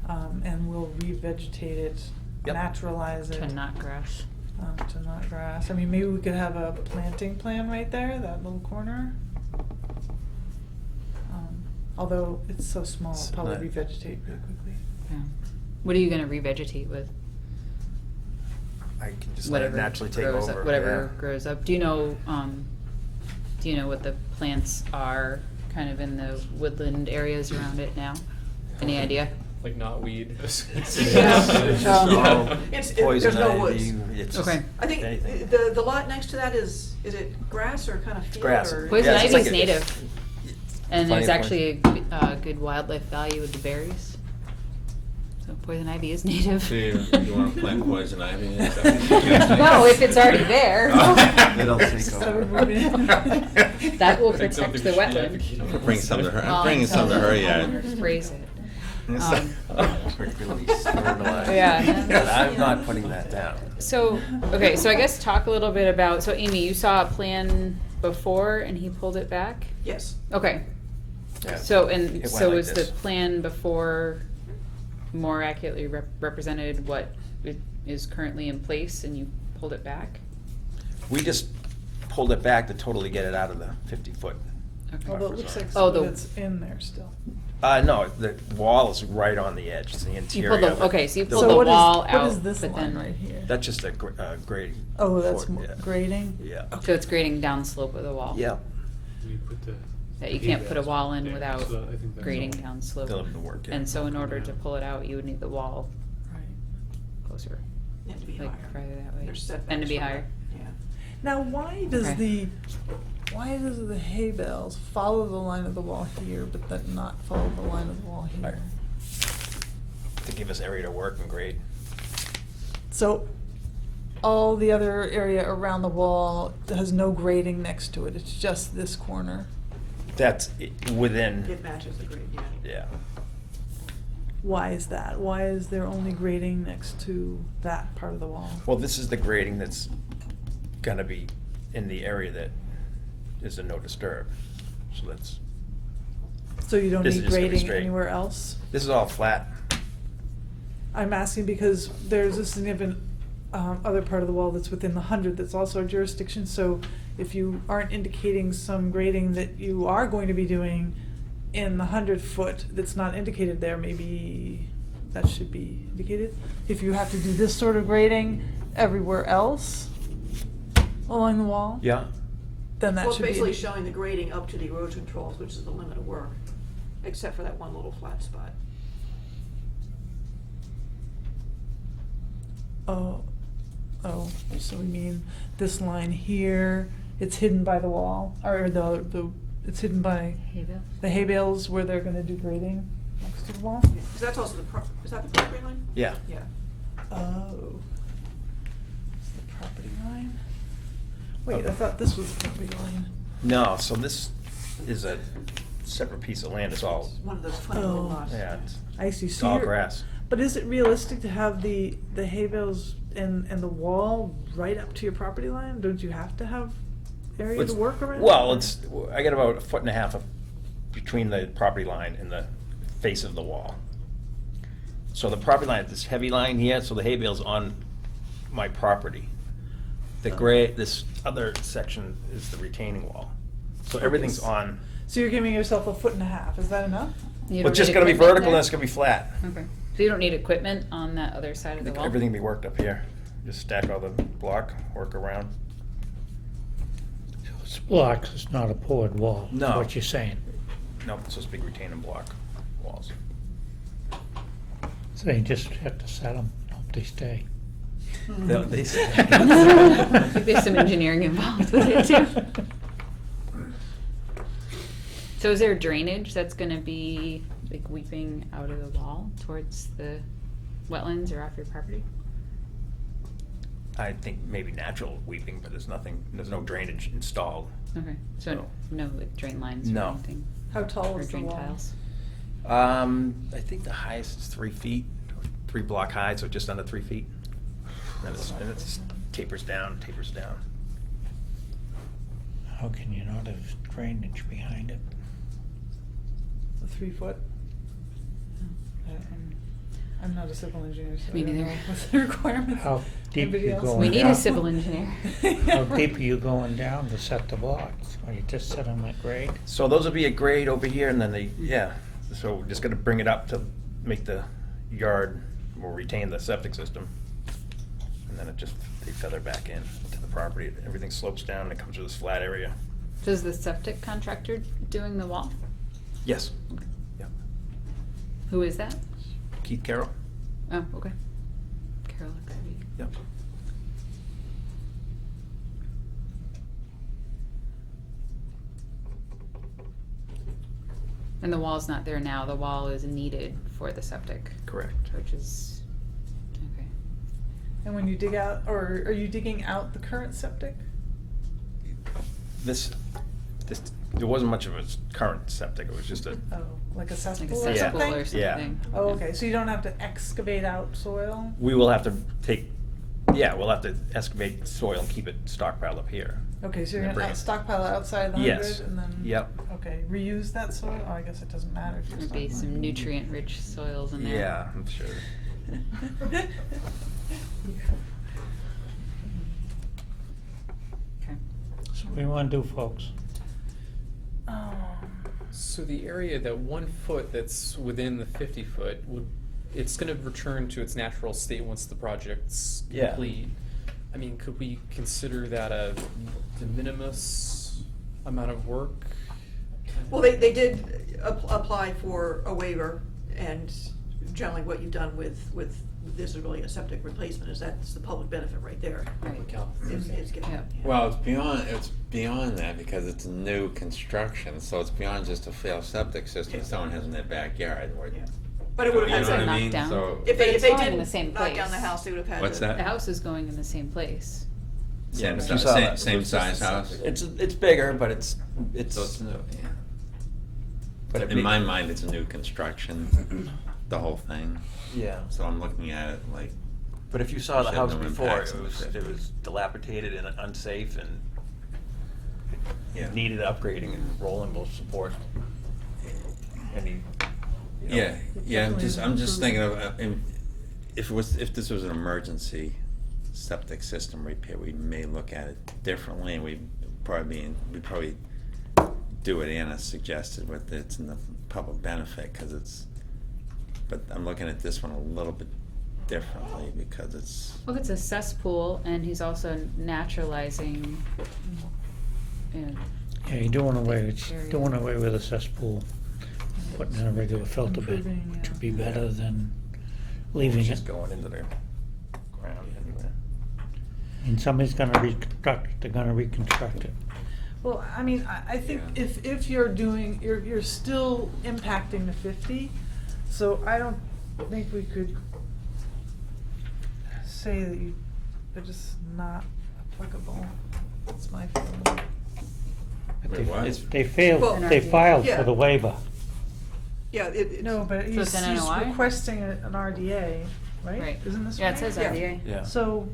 and will revegetate it, Yep. naturalize it. To not grass. To not grass. I mean, maybe we could have a planting plan right there, that little corner. Although it's so small, it'll So probably that- revegetate pretty quickly. Yeah. What are you gonna revegetate with? I can just let it Whatever naturally take grows over. up, whatever yeah. grows up. Do you know what the plants are kind of in the woodland areas around it now? Any idea? like not weed. Yeah. all It's, poison there's no ivy, woods. it's Okay. I think anything. the lot next to that is it grass or kind of field? grass. Or Poison Yeah, it's ivy is like a- native, and Plenty there's of actually a good wildlife value with the berries. So poison ivy is native. so you want to plant poison ivy? Is that what you're suggesting? No, if it's already there. It'll take So over. we're moving. That will I think protect something the we should wetland. advocate on. Bring some to her. Well, I'm bringing some to her yet. homeowners Sprays it. Quick release, fertilizer. Yeah. But I'm not putting that down. So, okay, so I guess talk a little bit about, so Amy, you saw a plan before and he pulled it back? Yes. Okay. Yeah. So, It and went so like is the this. plan before more accurately represented what is currently in place and you pulled it back? We just pulled it back to totally get it out of the 50-foot. Okay. Although it looks like Oh, some of the- it's in there still. No, the wall is right on the edge, it's the You interior pulled of the, it. okay, so you The- pulled So the what is- wall what out, is this but line then, right here? That's just a grading. Oh, that's foot, more yeah. grading? Yeah. so it's grading down slope of the wall? Yeah. We put the that you can't put a wall in Yeah, without so I think that's grading all. down slope. They'll have to work it. And so in order to pull it out, you would need the wall Right. closer, And to be like higher. farther that way. There's setbacks And to be from higher. that, Yeah. Now, why does Okay. why does the hay bales follow the line of the wall here, but then not follow the line of the wall here? To give us area to work and grade. So, all the other area around the wall has no grading next to it, it's just this corner. That's within, It matches the grade, yeah. yeah. Why is that? Why is there only grading next to that part of the wall? Well, this is the grading that's gonna be in the area that is a no disturb. So that's, So you don't This is need just gonna be grading straight. anywhere else? this is all flat. I'm asking because there's a significant other part of the wall that's within the 100 that's also our jurisdiction, so if you aren't indicating some grading that you are going to be doing in the 100-foot that's not indicated there, maybe that should be indicated. If you have to do this sort of grading everywhere else along the wall, Yeah. then that Well, it's should be. basically showing the grading up to the erosion controls, which is the limit of work, except for that one little flat spot. Oh, so we mean this line here, it's hidden by the wall, or it's hidden by Hay bale? the hay bales where they're gonna do grading next to the wall? Because that's also is that the property line? Yeah. Yeah. Oh. It's the property line? Wait, I thought this was the property line. No, so this is a separate piece of land. It's all, It's one of those funny little Oh. lots. yeah, I see. it's So all you're- grass. But is it realistic to have the hay bales and the wall right up to your property line? Don't you have to have area It's- to work around? Well, I got about 1.5 feet between the property line and the face of the wall. So the property line is this heavy line here, so the hay bale's on my property. The gray, this other section is the retaining wall. So everything's on, So you're giving yourself 1.5 feet, is that enough? You well, don't it's just need gonna be equipment vertical and there? it's gonna be flat. Okay. So you don't need equipment on that other side of the wall? Everything be worked up here. Just stack all the block, work around. It's blocks, it's not a poured wall. is No. What you're saying. Nope, it's just big retaining block walls. So you just have to set them, hope they stay. They- I think there's some engineering involved with it too. So is there drainage that's gonna be like weeping out of the wall towards the wetlands or off your property? I think maybe natural weeping, but there's no drainage installed. Okay, so no like drain lines or No. anything? How tall Or is the drain wall? tiles? I think the highest is 3 feet, 3 block high, so just under 3 feet. And it tapers down. How can you not have drainage behind it? A 3 foot? I'm not a civil engineer, so Me I don't know neither. what's the requirements. How deep Anybody you else? going We need down? a civil engineer. How deep are you going down to set the blocks? Or you just set them at grade? So those will be a grade over here, and then so we're just gonna bring it up to make the yard, or retain the septic system. And then they feather back in to the property. Everything slopes down and it comes to this flat area. So is the septic contractor doing the wall? Yes. Yeah. Who is that? Keith Carroll? Oh, okay. Carol Lexie. Yep. And the wall's not there now, the wall is needed for the septic. Correct. Which is, okay. And when you dig out, or are you digging out the current septic? There wasn't much of a current septic, it was just a, Oh, like a cesspool Like a or cesspool something? or something. Yeah. Oh, okay, so you don't have to excavate out soil? we will have to we'll have to excavate soil and keep it stockpiled up here. Okay, so you're And then gonna bring it- stockpile it outside the 100 Yes. and then? Yep. Okay, reuse that soil? Oh, I guess it doesn't matter if you're There'd be some stockpiling. nutrient-rich soils in there. Yeah, I'm sure. Okay. So what do you want to do, folks? So the area, that 1 foot that's within the 50 foot, it's gonna return to its natural state once the project's Yeah. complete. I mean, could we consider that a de minimis amount of work? Well, they did apply for a waiver, and generally what you've done with this is really a septic replacement, is that's the public benefit right there. Right. Is getting, Yeah. Well, it's beyond that because it's new construction, so it's beyond just a failed septic system someone has in their backyard. Yeah. But it would have You had know what I to, mean? knocked down. So if But they it's going in didn't the same knock down the place. house, they would have had to. What's that? The house is going in the same place. Same, If you si- saw same, that, same it was just size a house. septic. It's bigger, but it's So it's new. Yeah. But But it in my be- mind, it's a new construction, the whole thing. yeah. So I'm looking at it like. But if you saw the Should house no before, impacts it on the was city. dilapidated and unsafe and Yeah. needed upgrading, and Roland will support any. You know, Yeah, I'm just thinking of, if this was an emergency septic system repair, we may look at it differently, and we'd probably do what Anna suggested with it's in the public benefit, cause it's, but I'm looking at this one a little bit differently because it's, Well, it's a cesspool, and he's also naturalizing, you know, Yeah, you're doing away Area. with a cesspool, putting in a regular filter bed, Improving, which yeah. would be better than leaving it's it. just going into the ground anyway. And somebody's gonna reconstruct, they're gonna reconstruct it. Well, I mean, I think Yeah. if you're doing, you're still impacting the 50, so I don't think we could say that they're just not applicable. That's my feeling. But Wait, what? They failed, Well, they filed yeah. for the waiver. Yeah, No, but So he's it's an NOI? requesting an RDA, right? Right. Isn't this Yeah, it right? says RDA. Yeah. So,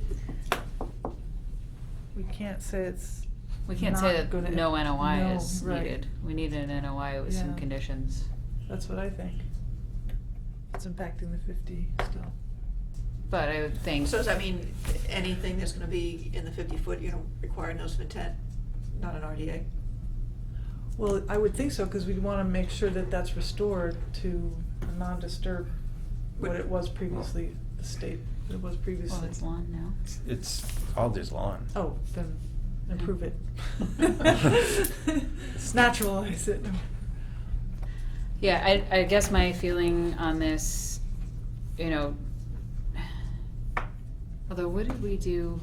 we can't say it's We can't say not that gonna- no NOI no, is right. needed. We need an NOI with some Yeah. conditions. That's what I think. It's impacting the 50 still. But I would think. So does that mean anything that's gonna be in the 50-foot, you don't require notice of intent, not an RDA? Well, I would think so, because we'd want to make sure that that's restored to a non-disturb what it was previously, the state that it was previously. Well, it's lawn now. It's all just lawn. Oh, then improve it. Naturalize it. Yeah, I guess my feeling on this, you know, although what did we do?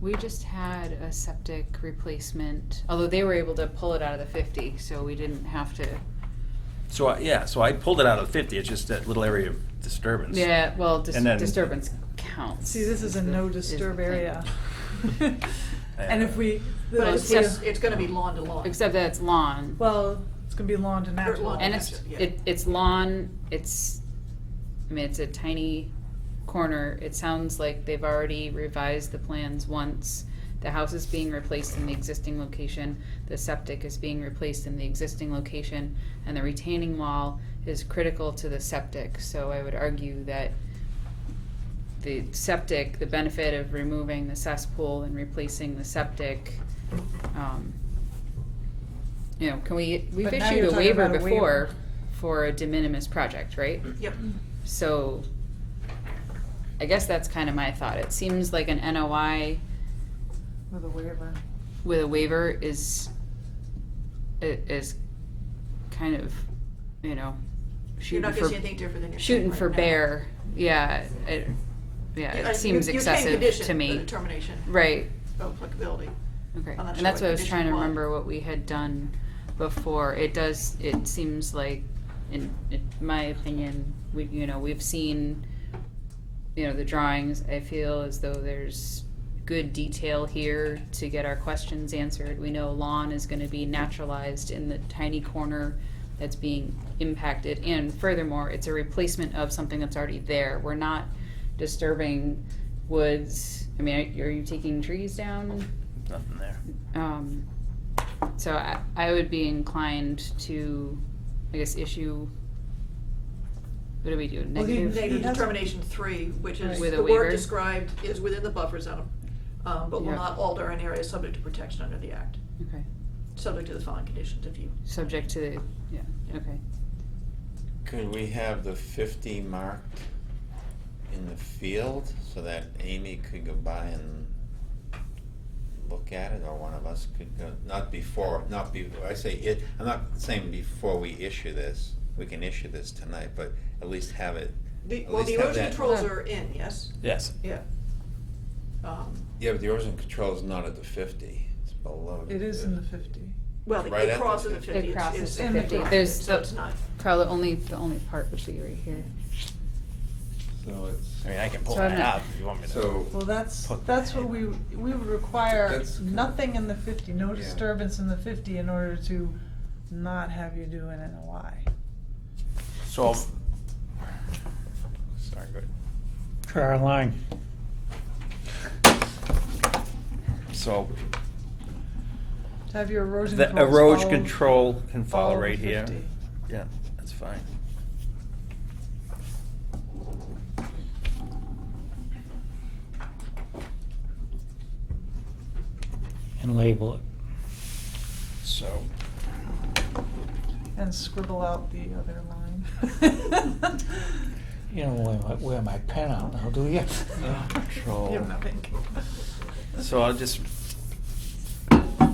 We just had a septic replacement, although they were able to pull it out of the 50, so we didn't have to. So I pulled it out of 50. It's just that little area of disturbance. Yeah, well, And then- disturbance counts. See, this is a the- no is the disturb thing. area. And if we. But it's it's just- just, it's gonna be lawn to lawn. Except that it's lawn. Well, it's gonna be lawn to natural. lawn. And it's, Yeah. it's lawn, it's, I mean, it's a tiny corner. It sounds like they've already revised the plans once. The house is being replaced in the existing location, the septic is being replaced in the existing location, and the retaining wall is critical to the septic. So I would argue that the septic, the benefit of removing the cesspool and replacing the septic, you know, we've But now issued you're a talking waiver about a before waiver. for a de minimis project, right? Yep. So I guess that's kind of my thought. It seems like an NOI With a waiver. with a waiver is kind of, you know, You're shooting not for, gonna see anything different than you're shooting saying right for now. bear. Yeah, it seems You can excessive condition to me. the determination Right. of applicability. Okay, I'm not and sure that's what what I was condition trying to you want. remember what we had done before. It seems like, in my opinion, we've seen, the drawings. I feel as though there's good detail here to get our questions answered. We know lawn is gonna be naturalized in the tiny corner that's being impacted, and furthermore, it's a replacement of something that's already there. We're not disturbing woods. I mean, are you taking trees down? Nothing there. So I would be inclined to, I guess, issue, what do we do, Well, negative? negative determination 3, which is, With a the waiver? word described is within the buffer zone, but will Yeah. not alter an area subject to protection under the act, Okay, subject to the following conditions if you. subject to the, okay. Could we have the 50 marked in the field so that Amy could go by and look at it, or one of us could, I say it, I'm not saying before we issue this, we can issue this tonight, but at least have it. Well, the erosion controls are in, yes? Yes. Yeah. Yeah, but the erosion control is not at the 50, it's below. It is in the 50. Well, Right it at the crosses the 50. 50. It crosses It's the in 50. front, There's so it's not. probably the only part would be right here. So it's. I mean, I can pull So I'm that not- out if you want me to. So. Well, that's Put what we would require, That's- nothing in the 50, no Yeah. disturbance in the 50 in order to not have you do an NOI. So, sorry, go ahead. Caroline, So, To have your erosion the controls erosion follow- control can follow follow right the here. 50. Yeah, that's fine. and label it. So, And scribble out the other line. You don't wear my pen out now, do you? control. You have nothing. So I'll just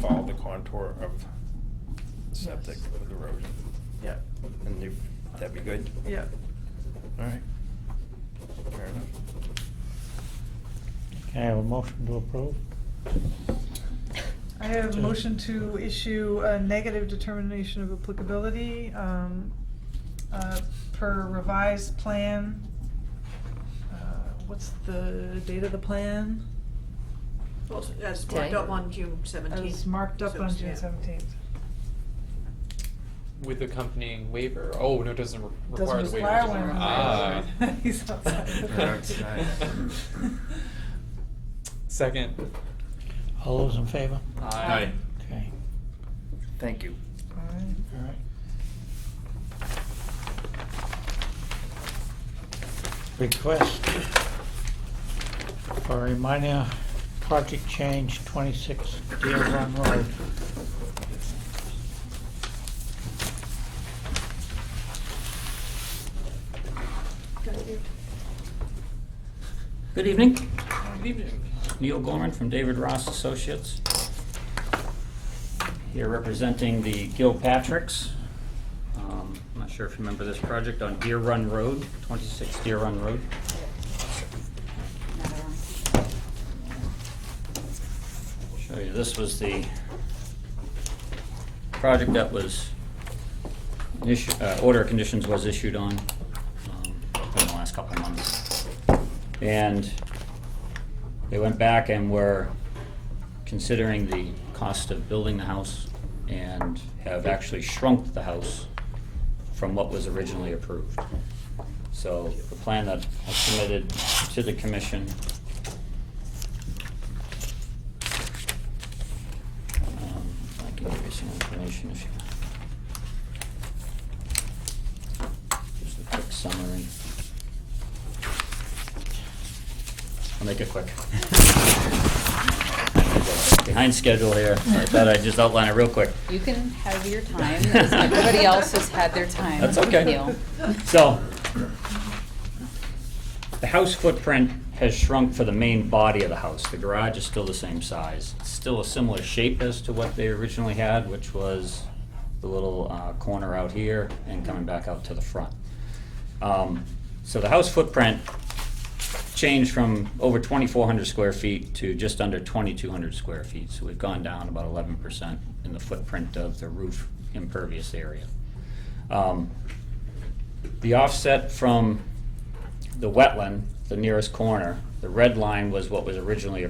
follow the contour of septic with erosion. Yeah, and that'd be good? Yeah. All right. Fair enough. Can I have a motion to approve? I have a motion to issue a negative determination of applicability, per revised plan. What's the date of the plan? Well, as marked up on June 17th. As marked up on June Yeah. 17th. With accompanying waiver. Oh, no, it doesn't require the Doesn't waiver. require one. Ah. He's outside. You're outside. Second. All those in favor? Aye. Okay, Thank you. all right. Request for a minor project change, 26 Deer Run Road. Good evening. Good evening. Neil Gorman from David Ross Associates. Here representing the Gill Patricks. I'm not sure if you remember this project on Deer Run Road, 26 Deer Run Road. Show you, this was the project that was, order of conditions was issued on in the last couple of months. And they went back and were considering the cost of building the house and have actually shrunk the house from what was originally approved. So the plan that I submitted to the commission I can give you some information if you just a quick summary. I'll make it quick. Behind schedule here. I thought I'd just outline it real quick. You can have your time, as everybody else has had their time. That's okay. Neil. So, the house footprint has shrunk for the main body of the house. The garage is still the same size. It's still a similar shape as to what they originally had, which was the little corner out here and coming back out to the front. So the house footprint changed from over 2,400 square feet to just under 2,200 square feet. So we've gone down about 11% in the footprint of the roof impervious area. The offset from the wetland, the nearest corner, the red line was what was originally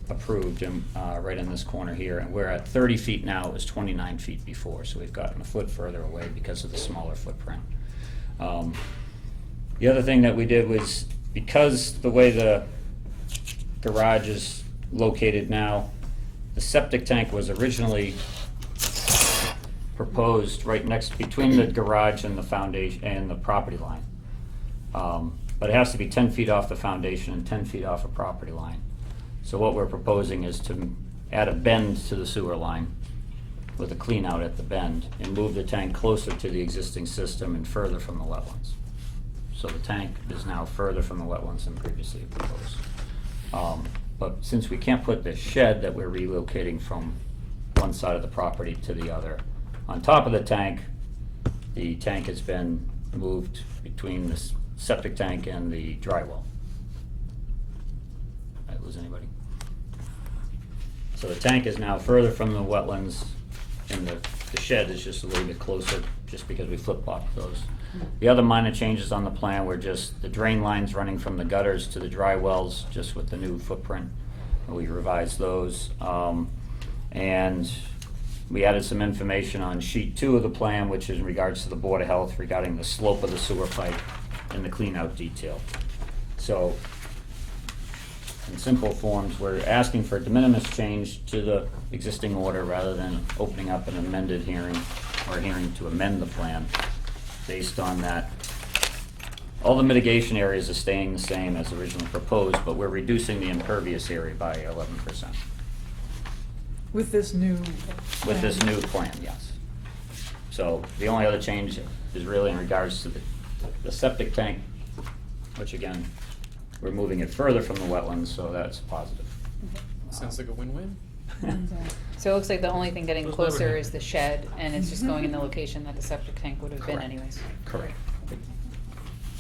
approved right in this corner here, and we're at 30 feet now. It was 29 feet before, so we've gotten a foot further away because of the smaller footprint. The other thing that we did was, because the way the garage is located now, the septic tank was originally proposed right next, between the garage and the foundation and the property line. But it has to be 10 feet off the foundation and 10 feet off a property line. So what we're proposing is to add a bend to the sewer line with a clean out at the bend and move the tank closer to the existing system and further from the wetlands. So the tank is now further from the wetlands than previously proposed. But since we can't put the shed that we're relocating from one side of the property to the other on top of the tank has been moved between the septic tank and the dry well. Did I lose anybody? So the tank is now further from the wetlands, and the shed is just a little bit closer, just because we flip-flopped those. The other minor changes on the plan were just the drain lines running from the gutters to the dry wells, just with the new footprint. We revised those. And we added some information on sheet 2 of the plan, which is in regards to the Board of Health regarding the slope of the sewer pipe and the clean-out detail. So, in simple forms, we're asking for a de minimis change to the existing order rather than opening up an amended hearing or a hearing to amend the plan based on that. All the mitigation areas are staying the same as originally proposed, but we're reducing the impervious area by 11%. With this new. With this new plan, yes. So the only other change is really in regards to the septic tank, which again, we're moving it further from the wetlands, so that's positive. Sounds like a win-win. So it looks like the only thing getting Those closer never is the shed, and it's just going in the location that the septic tank would have been Correct. anyways. Correct.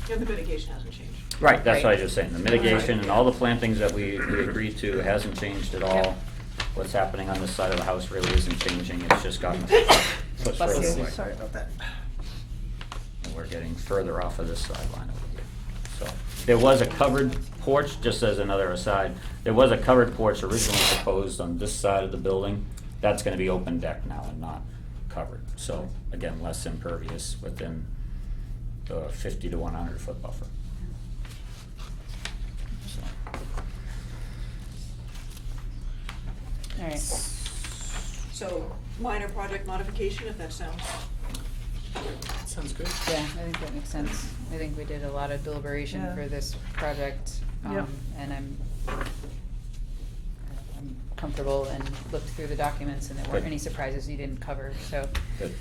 Yeah, the mitigation hasn't changed. Right, that's what I Right. was just saying. The mitigation and all the plantings that we agreed to hasn't changed at all. Yep. What's happening on this side of the house really isn't changing, it's just gotten pushed Bless further you. away. Sorry about that. And we're getting further off of this sideline over here. So, there was a covered porch, just as another aside, there was a covered porch originally proposed on this side of the building. That's gonna be open deck now and not covered. So, again, less impervious within the 50 to 100 foot buffer. So, All right. So, minor project modification, if that sounds. Sounds good. Yeah, I think that makes sense. I think we did a lot of deliberation Yeah. for this project, Yep. and I'm comfortable and looked through the documents, and there weren't Good. any surprises you didn't cover, so. Good.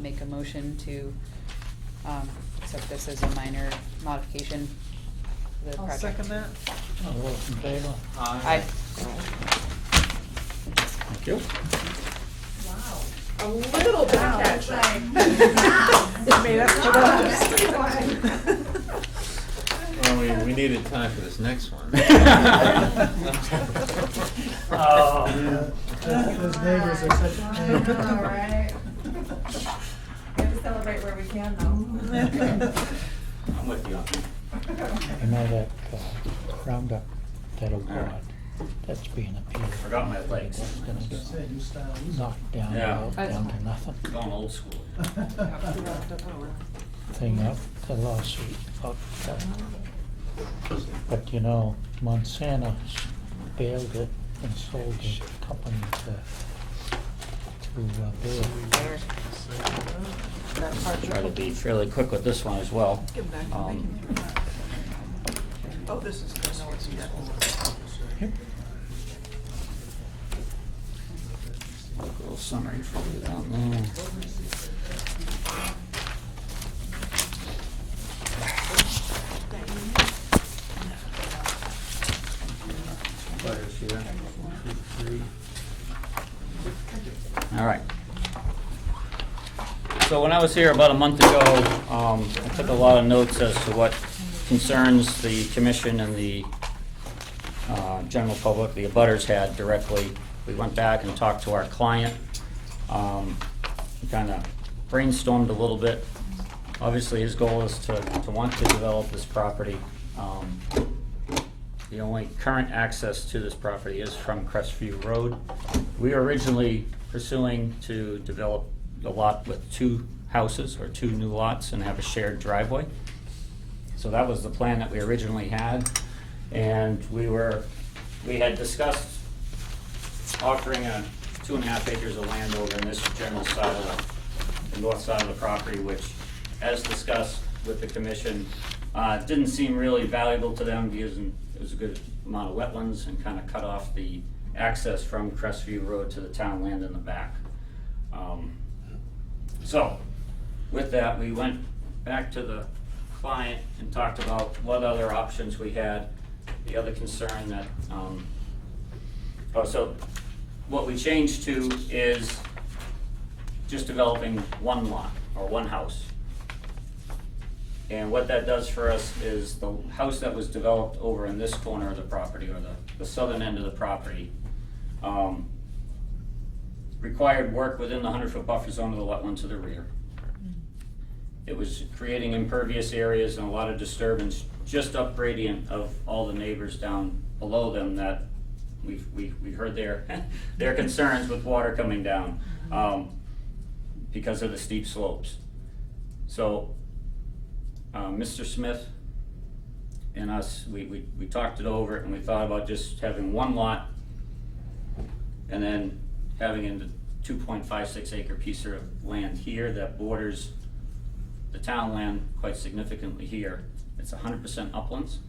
Make a motion to, accept this as a minor modification for the I'll project. second that. All those in favor? Aye. Thank you. A little bit. Made up for that. Well, we needed time for this next one. Oh, man. Those neighbors are such a pain. All right. We have to celebrate where we can, though. I'm with you. You know that Roundup, that award, that's being appealed. Forgot my legs. That's gonna get knocked down, Yeah. down to nothing. Going old school. Thing up, the lawsuit about that. But you know, Monsanto bailed it and sold the company to Bayer. That part. Try to be fairly quick with this one as well. Give them back, make him through that. Oh, this is, I know it's, yeah. Yep. A little summary for you down there. All right. So when I was here about a month ago, I took a lot of notes as to what concerns the commission and the general public, the abutters had directly. We went back and talked to our client. We kind of brainstormed a little bit. Obviously, his goal is to want to develop this property. The only current access to this property is from Crestview Road. We were originally pursuing to develop a lot with 2 houses or 2 new lots and have a shared driveway. So that was the plan that we originally had. And we had discussed offering 2.5 acres of land over in this general side of the north side of the property, which, as discussed with the commission, didn't seem really valuable to them because it was a good amount of wetlands and kind of cut off the access from Crestview Road to the town land in the back. So, with that, we went back to the client and talked about what other options we had The other concern that, so what we changed to is just developing one lot or one house. And what that does for us is the house that was developed over in this corner of the property, or the southern end of the property, required work within the 100-foot buffer zone of the wetland to the rear. It was creating impervious areas and a lot of disturbance just up gradient of all the neighbors down below them that we heard their concerns with water coming down because of the steep slopes. So Mr. Smith and us, we talked it over and we thought about just having one lot and then having a 2.56 acre piece of land here that borders the town land quite significantly here. It's 100% uplands.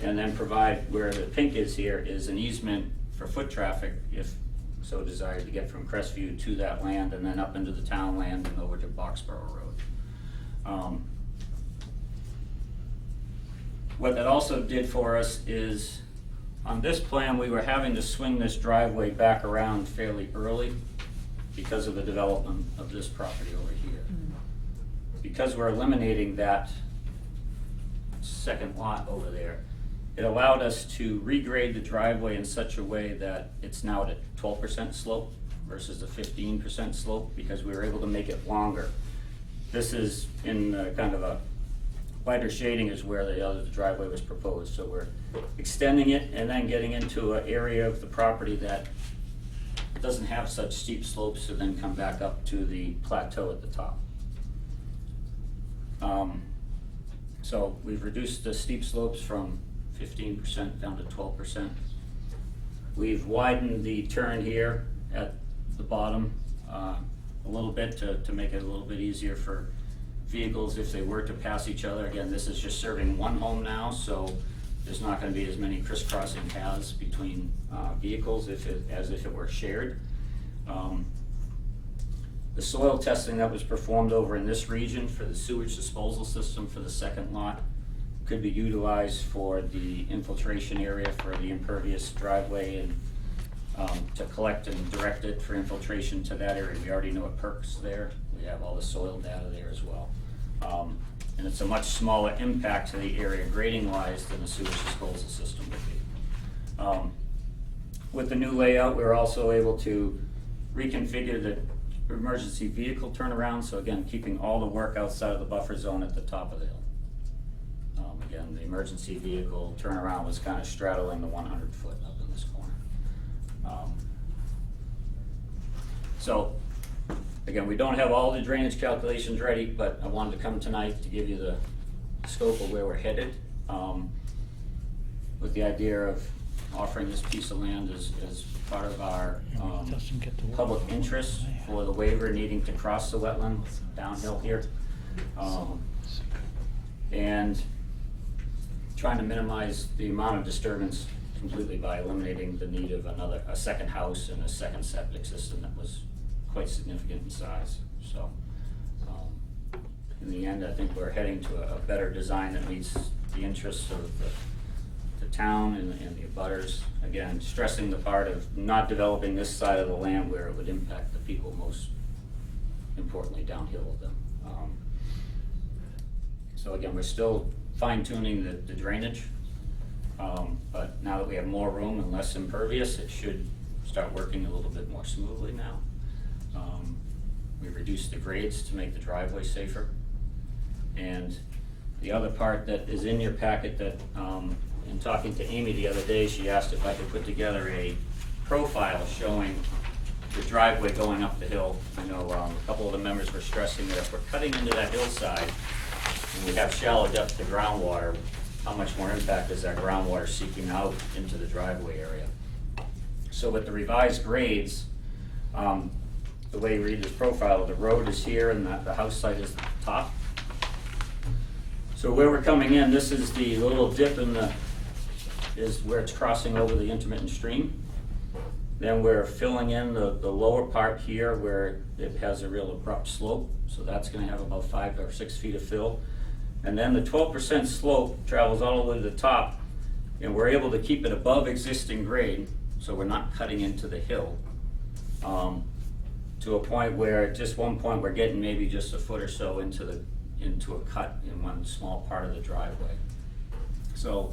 And then provide, where the pink is here, is an easement for foot traffic, if so desired, to get from Crestview to that land and then up into the town land and over to Boxborough Road. What that also did for us is, on this plan, we were having to swing this driveway back around fairly early because of the development of this property over here. Because we're eliminating that second lot over there, it allowed us to regrade the driveway in such a way that it's now at a 12% slope versus the 15% slope, because we were able to make it longer. This is in kind of a lighter shading is where the driveway was proposed. So we're extending it and then getting into an area of the property that doesn't have such steep slopes, and then come back up to the plateau at the top. So we've reduced the steep slopes from 15% down to 12%. We've widened the turn here at the bottom a little bit to make it a little bit easier for vehicles if they were to pass each other. Again, this is just serving one home now, so there's not going to be as many crisscrossing paths between vehicles as if it were shared. The soil testing that was performed over in this region for the sewage disposal system for the second lot could be utilized for the infiltration area for the impervious driveway, and to collect and direct it for infiltration to that area. We already know it perks there. We have all the soil data there as well. And it's a much smaller impact to the area grading wise than the sewage disposal system would be. With the new layout, we were also able to reconfigure the emergency vehicle turnaround. So again, keeping all the work outside of the buffer zone at the top of the hill. Again, the emergency vehicle turnaround was kind of straddling the 100 foot up in this corner. So again, we don't have all the drainage calculations ready, but I wanted to come tonight to give you the scope of where we're headed, with the idea of offering this piece of land as part of our public interest for the waiver needing to cross the wetland downhill here. And trying to minimize the amount of disturbance completely by eliminating the need of a second house and a second septic system that was quite significant in size. So in the end, I think we're heading to a better design that meets the interests of the town and the abutters. Again, stressing the part of not developing this side of the land where it would impact the people most importantly downhill of them. So again, we're still fine-tuning the drainage, but now that we have more room and less impervious, it should start working a little bit more smoothly now. We've reduced the grades to make the driveway safer. And the other part that is in your packet that, in talking to Amy the other day, she asked if I could put together a profile showing the driveway going up the hill. I know a couple of the members were stressing that if we're cutting into that hillside and we have shallow depth to groundwater, how much more impact is that groundwater seeking out into the driveway area? So with the revised grades, the way you read this profile, the road is here and the house site is at the top. So where we're coming in, this is the little dip is where it's crossing over the intermittent stream. Then we're filling in the lower part here where it has a real abrupt slope. So that's gonna have about 5 or 6 feet of fill. And then the 12% slope travels all the way to the top And we're able to keep it above existing grade, so we're not cutting into the hill. To a point where, at just one point, we're getting maybe just a foot or so into a cut in one small part of the driveway. So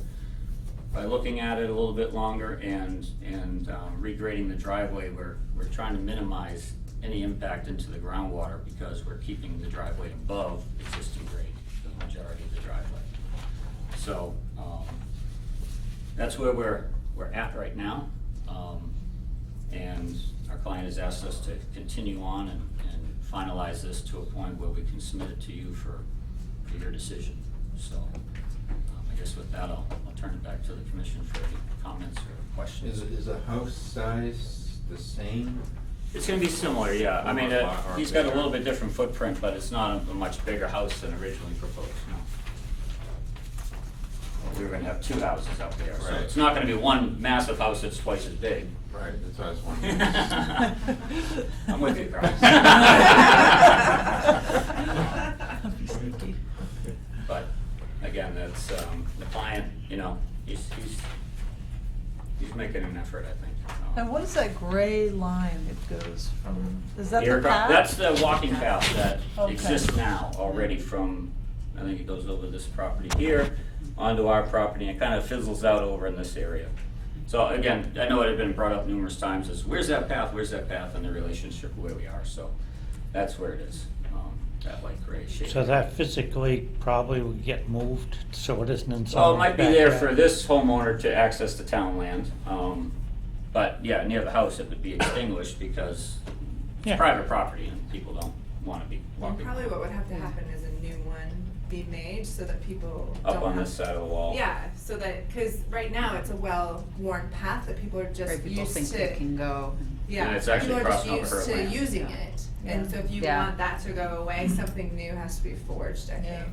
by looking at it a little bit longer and regrading the driveway, we're trying to minimize any impact into the groundwater because we're keeping the driveway above existing grade, the majority of the driveway. So that's where we're at right now. And our client has asked us to continue on and finalize this to a point where we can submit it to you for your decision. So I guess with that, I'll turn it back to the commission for any comments or questions. Is the house size the same? It's gonna be similar, yeah. I mean, he's got a little bit different footprint, but it's not a much bigger house than originally proposed, no. We were gonna have two houses up there, so Right. it's not gonna be one massive house that's twice as big. Right, that's what I was wondering. I'm with you, Carl. But again, that's, the client, you know, he's making an effort, I think. And what is that gray line that goes from, is that Here, the path? that's the walking path that Okay. exists now already from, I think it goes over this property here onto our property and kind of fizzles out over in this area. So again, I know it had been brought up numerous times is where's that path and the relationship where we are. So that's where it is, that light gray shape. So that physically probably would get moved, so it isn't in Well, it someone's might be there backyard. for this homeowner to access the town land. But yeah, near the house, it would be extinguished because it's Yeah. private property and people don't want to be And walking probably what would have to happen is a new one be made so that people up don't on have- this side of the wall. Yeah, so that, cause right now it's a well-worn path that people are just Right, people used think to. they can go. Yeah, And it's actually people are just crossing over used her to land. using it, and so if you Yeah. want that to go away, something new has to be forged, I think.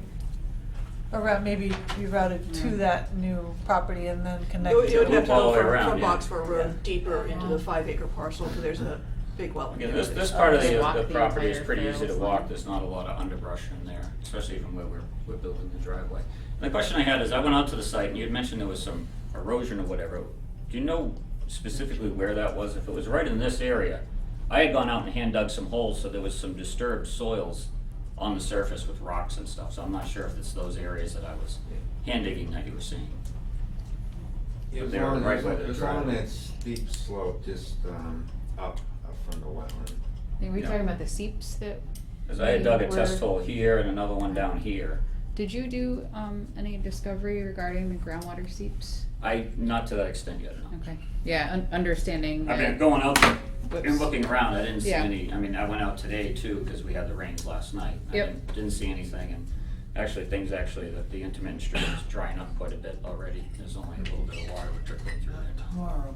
Around, maybe be routed to that new property and then connect It would to have to All go the way from around, yeah. Boxford Road deeper into the 5-acre parcel, because there's a big well. Again, this part of Just walk the the property is entire pretty easy to trails walk, line. there's not a lot of underbrush in there, especially from where we're building the driveway. And the question I had is, I went out to the site and you had mentioned there was some erosion or whatever. Do you know specifically where that was? If it was right in this area, I had gone out and hand dug some holes, so there was some disturbed soils on the surface with rocks and stuff, so I'm not sure if it's those areas that I was hand digging that you were seeing. It was They were on, right by it the was on driveway. that steep slope, just up from the wetland. Are we Yeah. talking about the seeps that? Because I had dug a were- test hole here and another one down here. Did you do any discovery regarding the groundwater seeps? Not to that extent yet, no. Okay, yeah, understanding I that. mean, going out and Whoops. looking around, I didn't see Yeah. any, I mean, I went out today too, because we had the rains last night. I Yep. didn't see anything, and actually, the intermittent stream is drying up quite a bit already. There's only a little bit of water trickling through there now.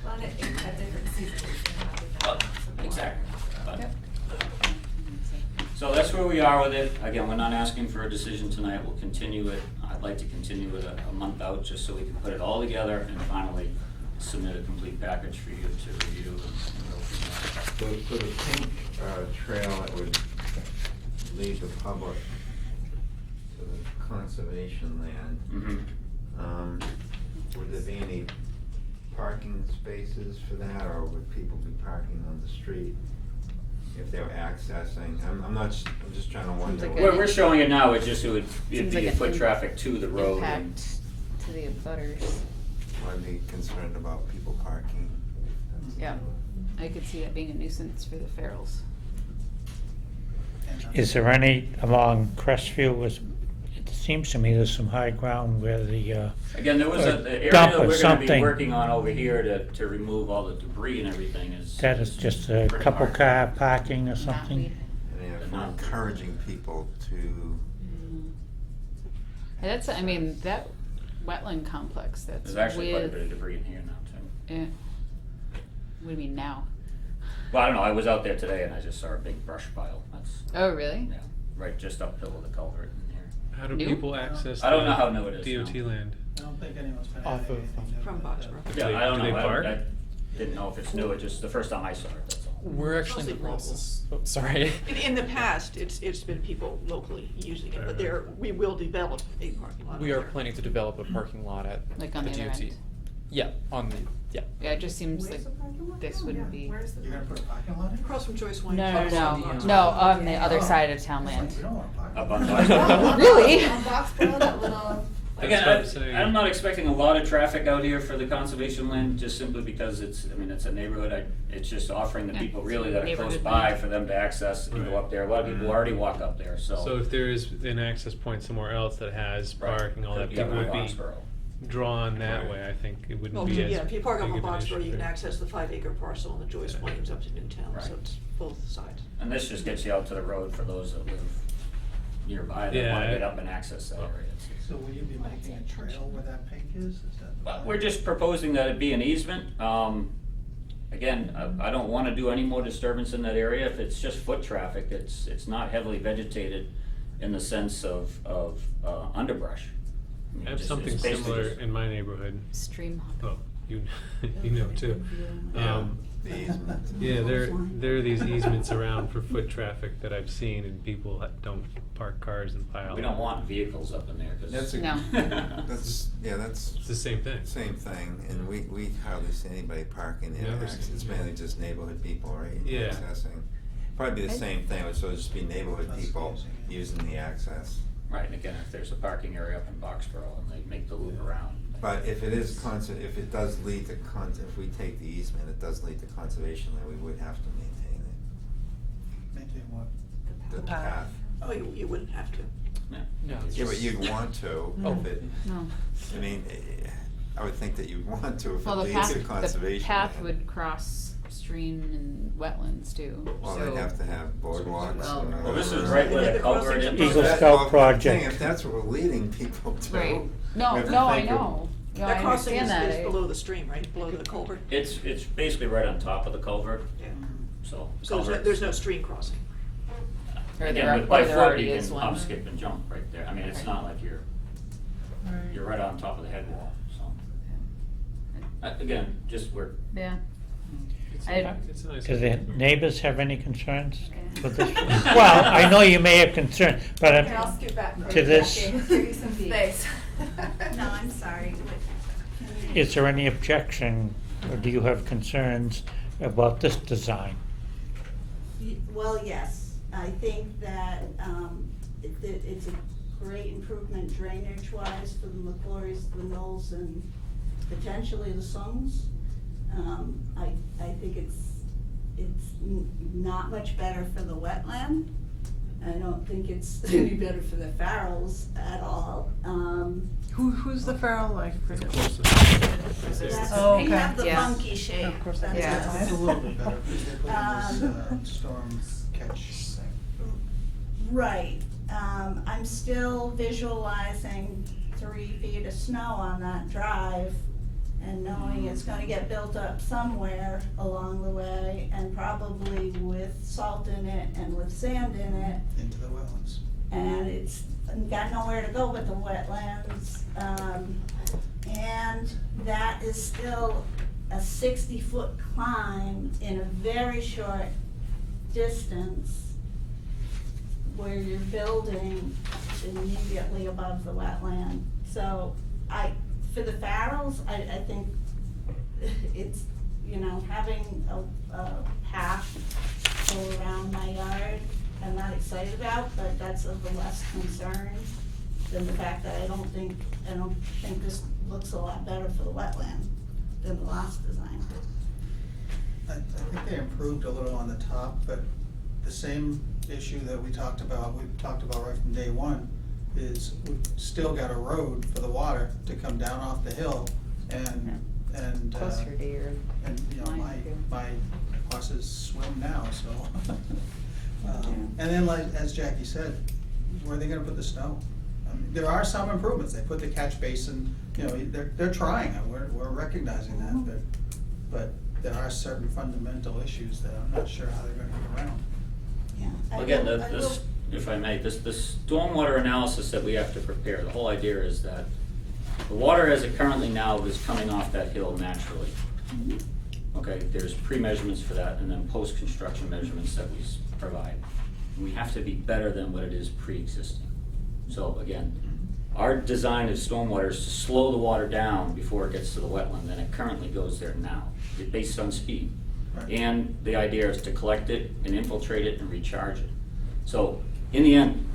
Well, and at different seasons, you can have different. Exactly. But- Yep. So that's where we are with it. Again, we're not asking for a decision tonight. We'll continue it. I'd like to continue it a month out, just so we can put it all together and finally submit a complete package for you to review and go from there. So the pink trail that would lead the public to the conservation land, would there be any parking spaces for that, or would people be parking on the street if they're accessing? I'm just trying to wonder. like Where we're showing it now, it'd Seems be like a an foot traffic to the road. and- Impact to the abutters. I'd be concerned about people parking. Yeah, I could see that being a nuisance for the ferals. Is there any along Crestview, it seems to me there's some high ground where the, Again, there was or the area dump that or we're gonna be something. working on over here to remove all the debris and everything is. that is just a pretty couple hard. car parking or something? And if we're encouraging people to, And that's, I mean, that wetland complex that's There's actually quite a with- bit of debris in here now too. Yeah. What do you mean now? Well, I don't know, I was out there today and I just saw a big brush pile. That's, Oh, really? yeah, right just uphill of the culvert in here. How do New? people access? I don't the know how new it is, DOT no. land. I don't think anyone's been Off of. From Boxborough. Yeah, I don't Do they know, park? I didn't know if it's new, it just, the first time I saw it, that's all. We're actually in the Mostly process. Oh, sorry. In the past, it's been people locally using it, but we will develop a parking lot. We over are there. planning to develop a parking lot at Like on the other DOT. end? Yeah, on the, yeah. Yeah, it just seems like this wouldn't be. Where's the? You're gonna put a parking lot in? Across from Joyce Wayne. No, on the other side of townland. We don't want a parking Up lot. on Boxborough. Really? On Boxborough, that little. Again, That's what I'm saying. I'm not expecting a lot of traffic out here for the conservation land, just simply because it's a neighborhood. It's just offering the Yeah, people it's really that are close neighborhood by land. for them to access and go Right. up there. A lot of people already walk up there, So if there is an access point somewhere else that has Right. parking, all that, Yeah, people would be Boxborough. drawn that Right. way, I think it wouldn't Well, be as yeah, if you park up big on of an Boxborough, issue you can there. access the 5-acre parcel on the Joyce Yeah. Plains up to Newtown, so Right. it's both sides. And this just gets you out to the road for those that live nearby that Yeah, wanna get I- up and access that area. So will you be making a trail where that pink is? Is that the Well, plan? we're just proposing that it be an easement. Again, I don't wanna do any more disturbance in that area. If it's just foot traffic, it's not heavily vegetated in the sense of underbrush. I mean, I have just- something it's basically similar just- in my neighborhood. Stream Oh, you, you know too. Yeah. The easement. Yeah, there are these easements around for foot traffic that I've seen, and people don't park cars and pile. We don't want vehicles up in there, cause. That's a, No. that's, yeah, that's. It's the same thing. Same thing, and we hardly see anybody parking there. Never It's seen- mainly just neighborhood people, right? Yeah. Accessing. Probably be the same thing, it would sort of just be neighborhood people using the access. Right, and again, if there's a parking area up in Boxborough and they make the loop around. But if it is if it does lead to if we take the easement, it does lead to conservation land, we would have to maintain it. Maintain what? The path. path. Oh, you wouldn't have to. Yeah. No, it's Yeah, but just- you'd want to, if it, No. I mean, I would think that you'd want to if it Well, the leads to path, conservation. the path land. would cross stream and wetlands too. Well, so they'd have to have boardwalks. Well- and Well, this is whatever. right where Yeah, the the culvert crossing is. of Eagle That's Scout what I'm project. saying, if that's what we're leading people to. Right. we No, have to no, I think of- know. No, I That crossing understand that. is below the stream, right, below the culvert? It's basically right on top of the culvert, Yeah. so. So there's no stream crossing. Or Again, there, with by or there foot, already you is can one. hop, skip, and jump right there. I mean, it's Okay. not like you're right on top of the head wall, so. Again, just we're, Yeah. It's I- it's a nice. Do the neighbors have any concerns with this? Well, I know you may have concerns, but Here, I'll scoot back for to a this, second. Give you some space. No, I'm sorry. is there any objection, or do you have concerns about this design? Well, yes, I think that it's a great improvement drainage-wise for the McClories, the Knolls, and potentially the Songs. I think it's not much better for the wetland. I don't think it's any better for the Farrells at all. Who's the Farrell? I forget. That's- Oh, They okay. have the Yeah. funky shape. Of course, That's Yeah. it. It's a little bit better because they put in this Um, storm catch thing. Right, I'm still visualizing 3 feet of snow on that drive and knowing it's gonna get built up somewhere along the way and probably with salt in it and with sand in it. Into the wetlands. And it's got nowhere to go but the wetlands. And that is still a 60-foot climb in a very short distance where you're building immediately above the wetland. So for the Farrells, I think it's, having a path go around my yard, I'm not excited about, but that's of the less concern than the fact that I don't think this looks a lot better for the wetland than the last design. I think they improved a little on the top, but the same issue that we've talked about right from day one, is we've still got a road for the water to come down off the hill and. Closer to your And, line, too. my horses swim now, so. And then like, as Jackie said, where are they gonna put the snow? I mean, there are some improvements, they put the catch basin, they're trying, and we're recognizing that, but there are certain fundamental issues that I'm not sure how they're gonna get around. Yeah. again, this, if I may, this stormwater analysis that we have to prepare, the whole idea is that the water as it currently now is coming off that hill naturally. Okay, there's pre-measurements for that, and then post-construction measurements that we provide. And we have to be better than what it is pre-existing. So again, our design of stormwater is to slow the water down before it gets to the wetland, and it currently goes there now, based on speed. And the idea is to collect it and infiltrate it and recharge it. So in the end,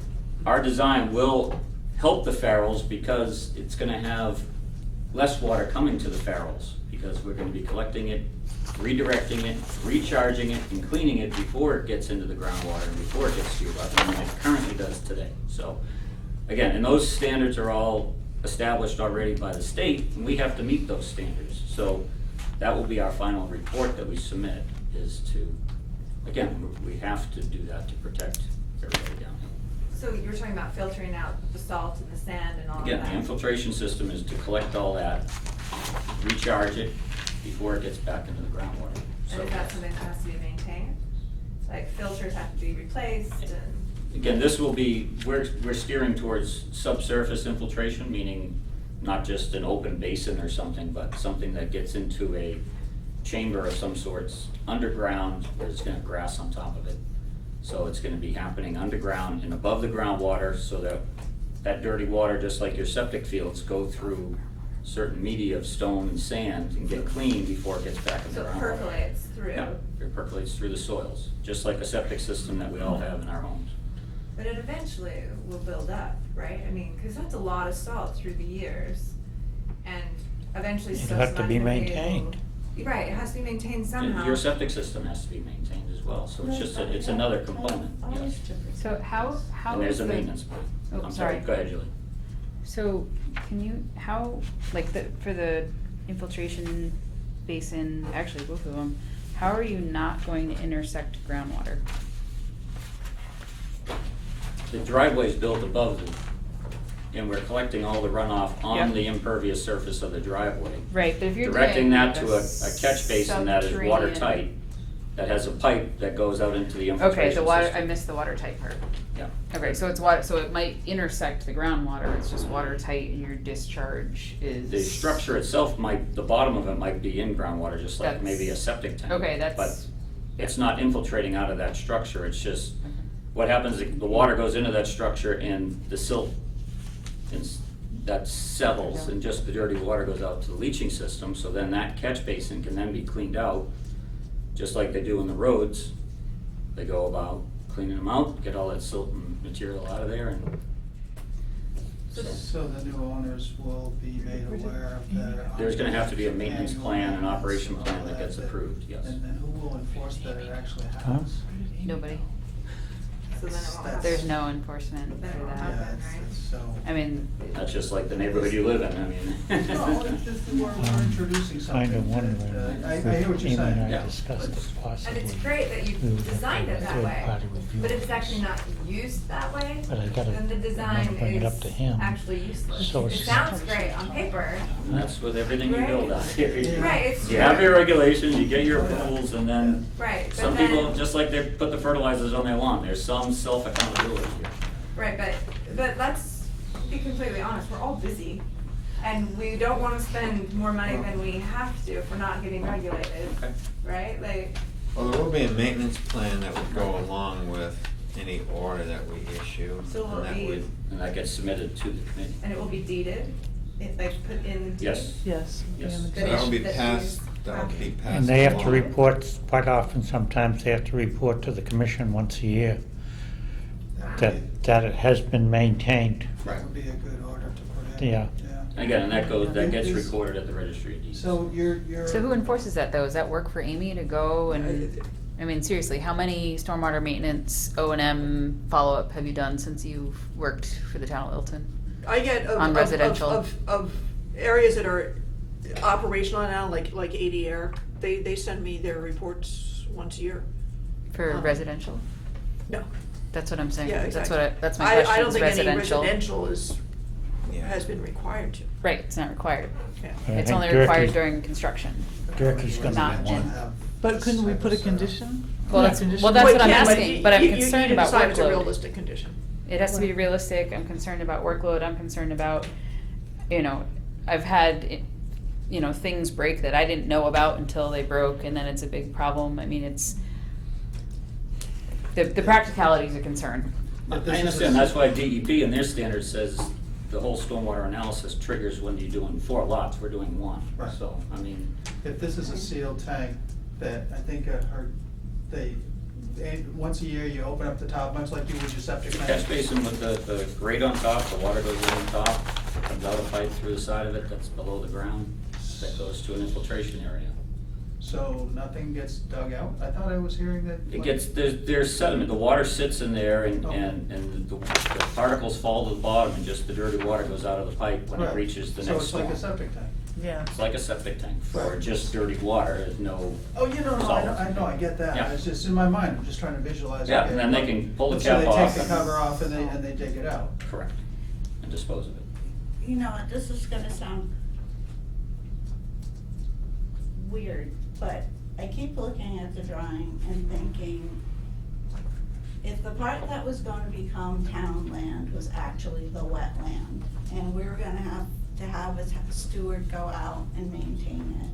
our design will help the Farrells because it's gonna have less water coming to the Farrells, because we're gonna be collecting it, redirecting it, recharging it, and cleaning it before it gets into the groundwater and before it gets to your wetland, than it currently does today. So again, and those standards are all established already by the state, and we have to meet those standards. So that will be our final report that we submit, is to, again, we have to do that to protect everybody downhill. So you're talking about filtering out the salt and the sand and all of that? Again, the infiltration system is to collect all that, recharge it before it gets back into the groundwater. And is that something that has to be maintained? Like filters have to be replaced and? Again, this will be, we're steering towards subsurface infiltration, meaning not just an open basin or something, but something that gets into a chamber of some sorts underground, where it's gonna have grass on top of it. So it's gonna be happening underground and above the groundwater, so that that dirty water, just like your septic fields, go through certain media of stone and sand and get clean before it gets back in the So it groundwater. percolates through? Yeah, it percolates through the soils, just like a septic system that we all have in our homes. But it eventually will build up, right? I mean, because that's a lot of salt through the years. And eventually It'll stuff's have to not be gonna maintained. Right, it has to be maintained somehow. Your septic system has to be maintained as well, so it's just, it's another component, yes. So how And there's is a the- maintenance plan. Oh, I'm sorry, sorry. go ahead, Julie. So can you, how, like for the infiltration basin, actually both of them, how are you not going to intersect groundwater? The driveway is built above the, and we're collecting all the runoff on Yep. the impervious surface of the driveway. Right, but if you're Directing doing that like to a catch basin that is subterranean- watertight, that has a pipe that goes out into the infiltration Okay, the water, system. I missed the watertight part. Yeah. Okay, so it's water, so it might intersect the groundwater, it's just watertight and your discharge is. The structure itself might, the bottom of it might be in groundwater, just like That's- maybe a septic tank. Okay, that's- But it's not infiltrating out of that structure, it's just, what happens, the water goes into that structure and the silt, that settles, and just the dirty water goes out to the leaching system, so then that catch basin can then be cleaned out, just like they do in the roads. They go about cleaning them out, get all that silt and material out of there, and So the new owners will be made aware of that? there's gonna have to be a maintenance plan, an operation plan that gets approved, yes. And then who will enforce that it actually happens? Nobody. So then it won't happen. There's no enforcement Then it for won't that. happen, right? So. I mean. That's just like the neighborhood you live in, I mean. No, it's just we're introducing something. Kind of wondering, that, I hear what you're Amy and saying. I Yeah. discussed it possibly. And it's great that we you would have designed to it have a that way, third-party review but if of it's this. actually not used that way, But I gotta- then the I'm design gonna bring it up to is him. actually useless. So It it's- sounds great on paper. And that's with everything you build out here. Right, it's You have true. your regulations, you get your approvals, and then Right, but some then- people, just like they put the fertilizers on their lawn, there's some self-accountability here. Right, but let's be completely honest, we're all busy. And we don't wanna spend more money than we have to if we're not getting regulated, right? Like, Well, there will be a maintenance plan that would go along with any order that we issue. So will and that it be- would- And that gets submitted to the committee. and it will be deeded, like put in the deed. Yes. Yes. Yes. So that will be passed, that will be passed. And they have to along. report, quite often, sometimes they have to report to the commission once a year that it has been maintained. That would be a good order to put in. Yeah. Again, and that gets recorded at the registry of deeds. So you're. So who enforces that though? Does that work for Amy to go and, I mean, seriously, how many stormwater maintenance O&M follow-up have you done since you've worked for the town of Littleton? I get On residential. of areas that are operational now, like ADR, they send me their reports once a year. For residential? No. That's what I'm saying. Yeah, That's exactly. what that's my I question, don't is think any residential. residential has been required to. Right, it's not required. Yeah. I It's think only required Durkee's- during construction. Durkee's gonna Not be in. one. But couldn't we put a condition? Well, that's, Condition? well, that's Well, what I'm you can, but asking, but I'm you concerned need to about decide it's a workload. realistic condition. It has to be realistic, I'm concerned about workload, I'm concerned about, you know, I've had, you know, things break that I didn't know about until they broke, and then it's a big problem. I mean, it's, the practicality is a concern. I understand, that's why DEP in their standards says the whole stormwater analysis triggers when you're doing 4 lots, we're doing 1. Right. So, I mean, If this is a sealed tank, that I think I heard once a year you open up the top, much like you would your septic tank. catch basin with the grate on top, the water goes in on top, comes out a pipe through the side of it that's below the ground, that goes to an infiltration area. So nothing gets dug out? I thought I was hearing that. It gets, there's sediment, the water sits in there and the particles fall to the bottom and just the dirty water goes out of the pipe when it Right. reaches the So next it's like storm. a septic tank? Yeah. It's like a septic tank for Right. just dirty water, there's no. Oh, you know, solids. I know, I get that. Yeah. It's just in my mind, I'm just trying to visualize. Yeah, okay, and then they can pull the so cap off they take the and- cover off and they take it out. Correct, and dispose of it. You know what, this is gonna sound weird, but I keep looking at the drawing and thinking, if the part that was gonna become town land was actually the wetland, and we were gonna have to have a steward go out and maintain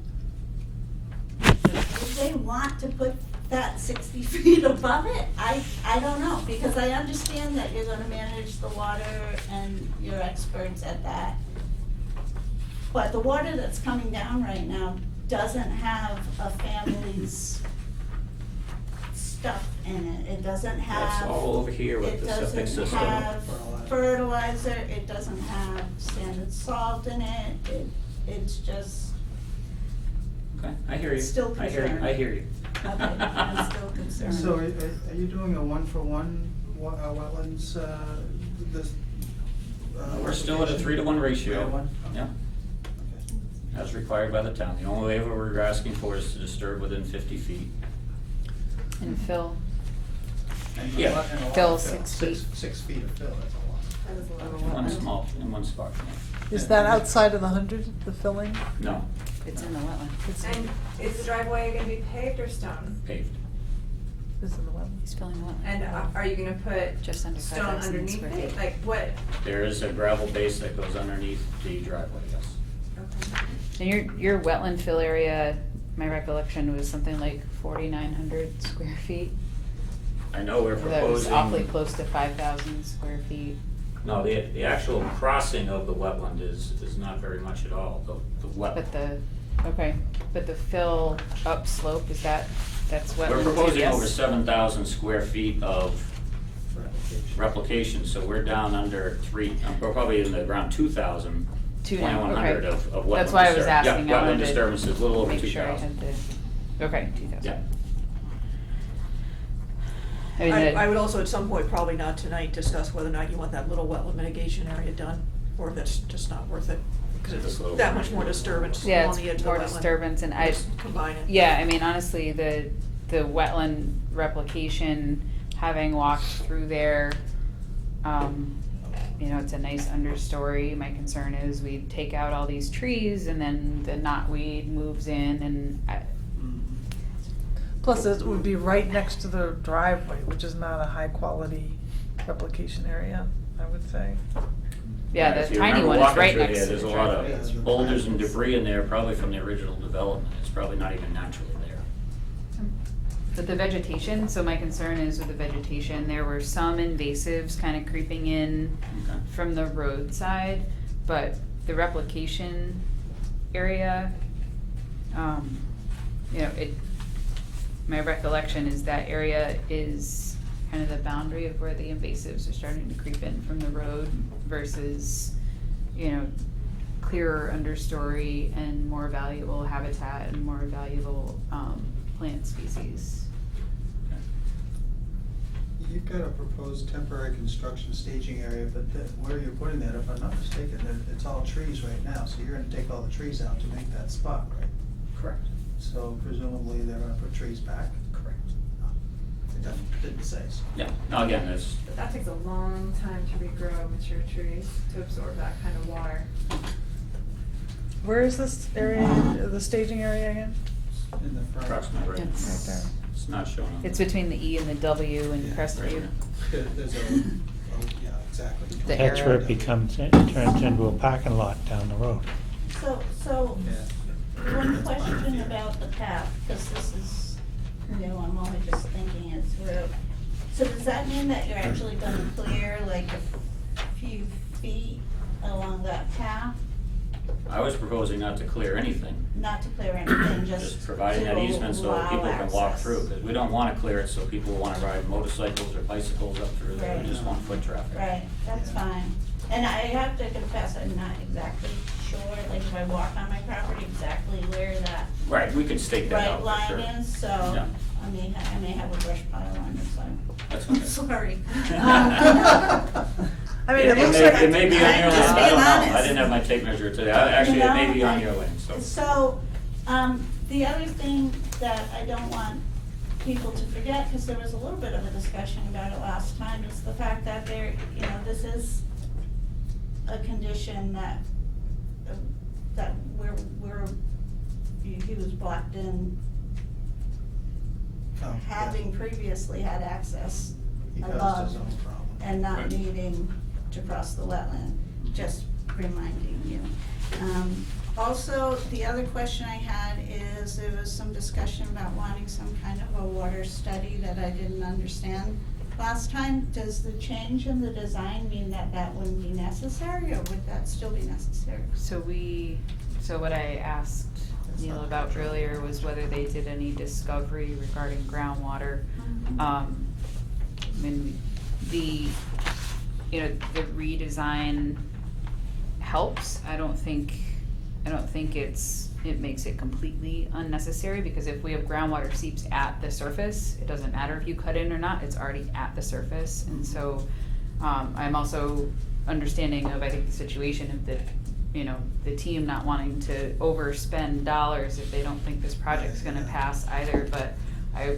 it, would they want to put that 60 feet above it? I don't know, because I understand that you're gonna manage the water and you're experts at that. But the water that's coming down right now doesn't have a family's stuff in it. It doesn't have. That's all over here with the septic system. It doesn't have fertilizer, it doesn't have standard salt in it, it's just, Okay, I hear you. Still I hear you, concerned. I hear you. okay, I'm still concerned. So are you doing a 1-for-1 wetlands, this? We're still at a 3-to-1 ratio. 3-to-1? Yeah. As required by the town. The only waiver we're asking for is to disturb within 50 feet. And fill, And Yeah. a lot of Fill fill. 6 feet. 6 feet of fill, that's a lot. That is a lot of One water. small, in one spot. Is that outside of the 100, the filling? No, it's in the wetland. And is the driveway gonna be paved or stone? paved. Is in the wetland? He's filling the wetland. And are you gonna put Just under stone 5,000 underneath square it? feet. Like what? There is a gravel base that goes underneath the driveway, yes. Okay. And your wetland fill area, my recollection was something like 4,900 square feet. I know we're That was proposing. awfully close to 5,000 square feet. No, the actual crossing of the wetland is not very much at all, the But but the fill upslope, that's wetland We're too, proposing yes? over 7,000 square feet of replication, so we're down under we're probably in the around 2,000, 2,100 okay. of wetland. That's why I was disturb- asking. Yeah, I wanted wetland to disturbances, a little over make sure I 2,000. had the, okay, 2,000. Yeah. I mean, I would also at some point, probably not tonight, discuss whether or not you want that little wetland mitigation area done, or if it's just not worth it, because Just it's a little that bit. much more disturbance Yeah, along it's the edge of the wetland. more disturbance, and I, Just combine it. yeah, I mean, honestly, the wetland replication, having walked through there, you know, it's a nice understory. My concern is we take out all these trees and then the knotweed moves in and Plus, it would be right next to the driveway, which is not a high-quality replication area, I would say. yeah, If the you tiny remember one is walking right through next there, to the there's a lot driveway. of boulders and debris in there, probably from the original development. It's probably not even naturally there. But the vegetation, so my concern is with the vegetation, there were some invasives kind of creeping in Okay. from the roadside, but the replication area, you know, my recollection is that area is kind of the boundary of where the invasives are starting to creep in from the road versus, you know, clearer understory and more valuable habitat and more valuable, plant species. You've got a proposed temporary construction staging area, but where you're putting that, if I'm not mistaken, it's all trees right now, so you're gonna take all the trees out to make that spot, right? Correct. So presumably they're gonna put trees back? Correct. It didn't say so. Yeah, no, again, there's, But that takes a long time to regrow mature trees to absorb that kind of water. Where is this area, the staging area again? In the front. approximately right. It's- Right there. It's not shown on. It's between the E and the W in Yeah, Crestview. There's yeah, exactly. The That's where it turns into a parking lot down the road. So, Yeah. One question about the path, because this is new, I'm only just thinking it through. So does that mean that you're actually gonna clear like a few feet along that path? I was proposing not to clear anything, Not to clear anything, just providing that to easement so allow people can walk access. through, because we don't wanna clear it so people wanna ride motorcycles or bicycles up through there, we Right. just want foot traffic. Right, that's fine. And I have to confess, I'm not exactly sure, like if I walk on my property, exactly where that Right, we could stake that right out for line sure. is, so Yeah. I may have a brush pile on the side. That's okay. Sorry. I mean, it looks may, like. it may be on your I'm lane, just I being don't know, I honest. didn't have my tape measure today, actually, it may be on your lane, so. So, the other thing that I don't want people to forget, because there was a little bit of a discussion about it last time, is the fact that there, you know, this is a condition that, he was blocked in, Oh, yeah. having previously had access He caused above his own problem. and not Right. needing to cross the wetland, just reminding you. Also, the other question I had is, there was some discussion about wanting some kind of a water study that I didn't understand last time. Does the change in the design mean that that wouldn't be necessary, or would that still be necessary? So what I asked Neil about earlier was whether they did any discovery regarding groundwater. I mean, the redesign helps. I don't think it makes it completely unnecessary, because if we have groundwater seeps at the surface, it doesn't matter if you cut in or not, it's already at the surface. And so, I'm also understanding of, I think, the situation of the team not wanting to overspend dollars if they don't think this project's gonna pass either, but I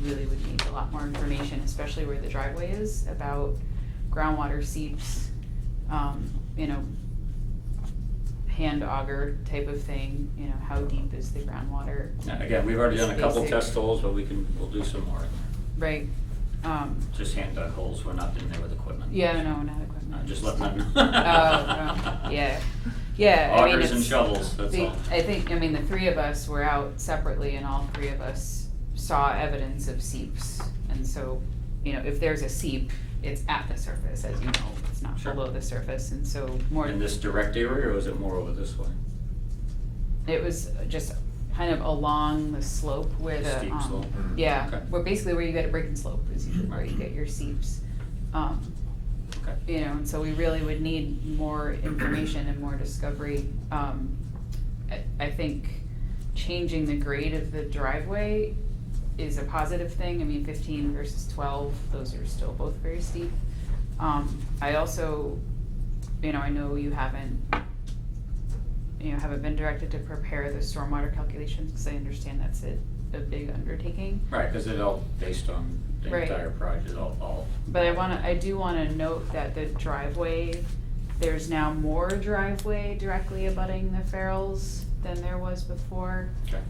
really would need a lot more information, especially where the driveway is, about groundwater seeps, hand auger type of thing, how deep is the groundwater? And again, we've already done a couple Basic. test holes, but we'll do some more. Right, Just hand dug holes, we're not in there with equipment. yeah, no, not equipment. Just letting them know. Oh, yeah, I mean, Augers and it's- shovels, that's all. I think, the three of us were out separately, and all three of us saw evidence of seeps. And so, if there's a seep, it's at the surface, as you know, it's not Sure. below the surface, and so more. In this direct area, or was it more over this way? It was just kind of along the slope where the, Steep slope? yeah, Okay. where basically where you get a break and slope is usually where you get your seeps. Okay. And so we really would need more information and more discovery. I think changing the grade of the driveway is a positive thing. 15 versus 12, those are still both very steep. I also, I know you haven't been directed to prepare the stormwater calculations, because I understand that's a big undertaking. Right, because it's all based on the Right. entire project, all. But I do wanna note that the driveway, there's now more driveway directly abutting the Farrells than there was before. Okay.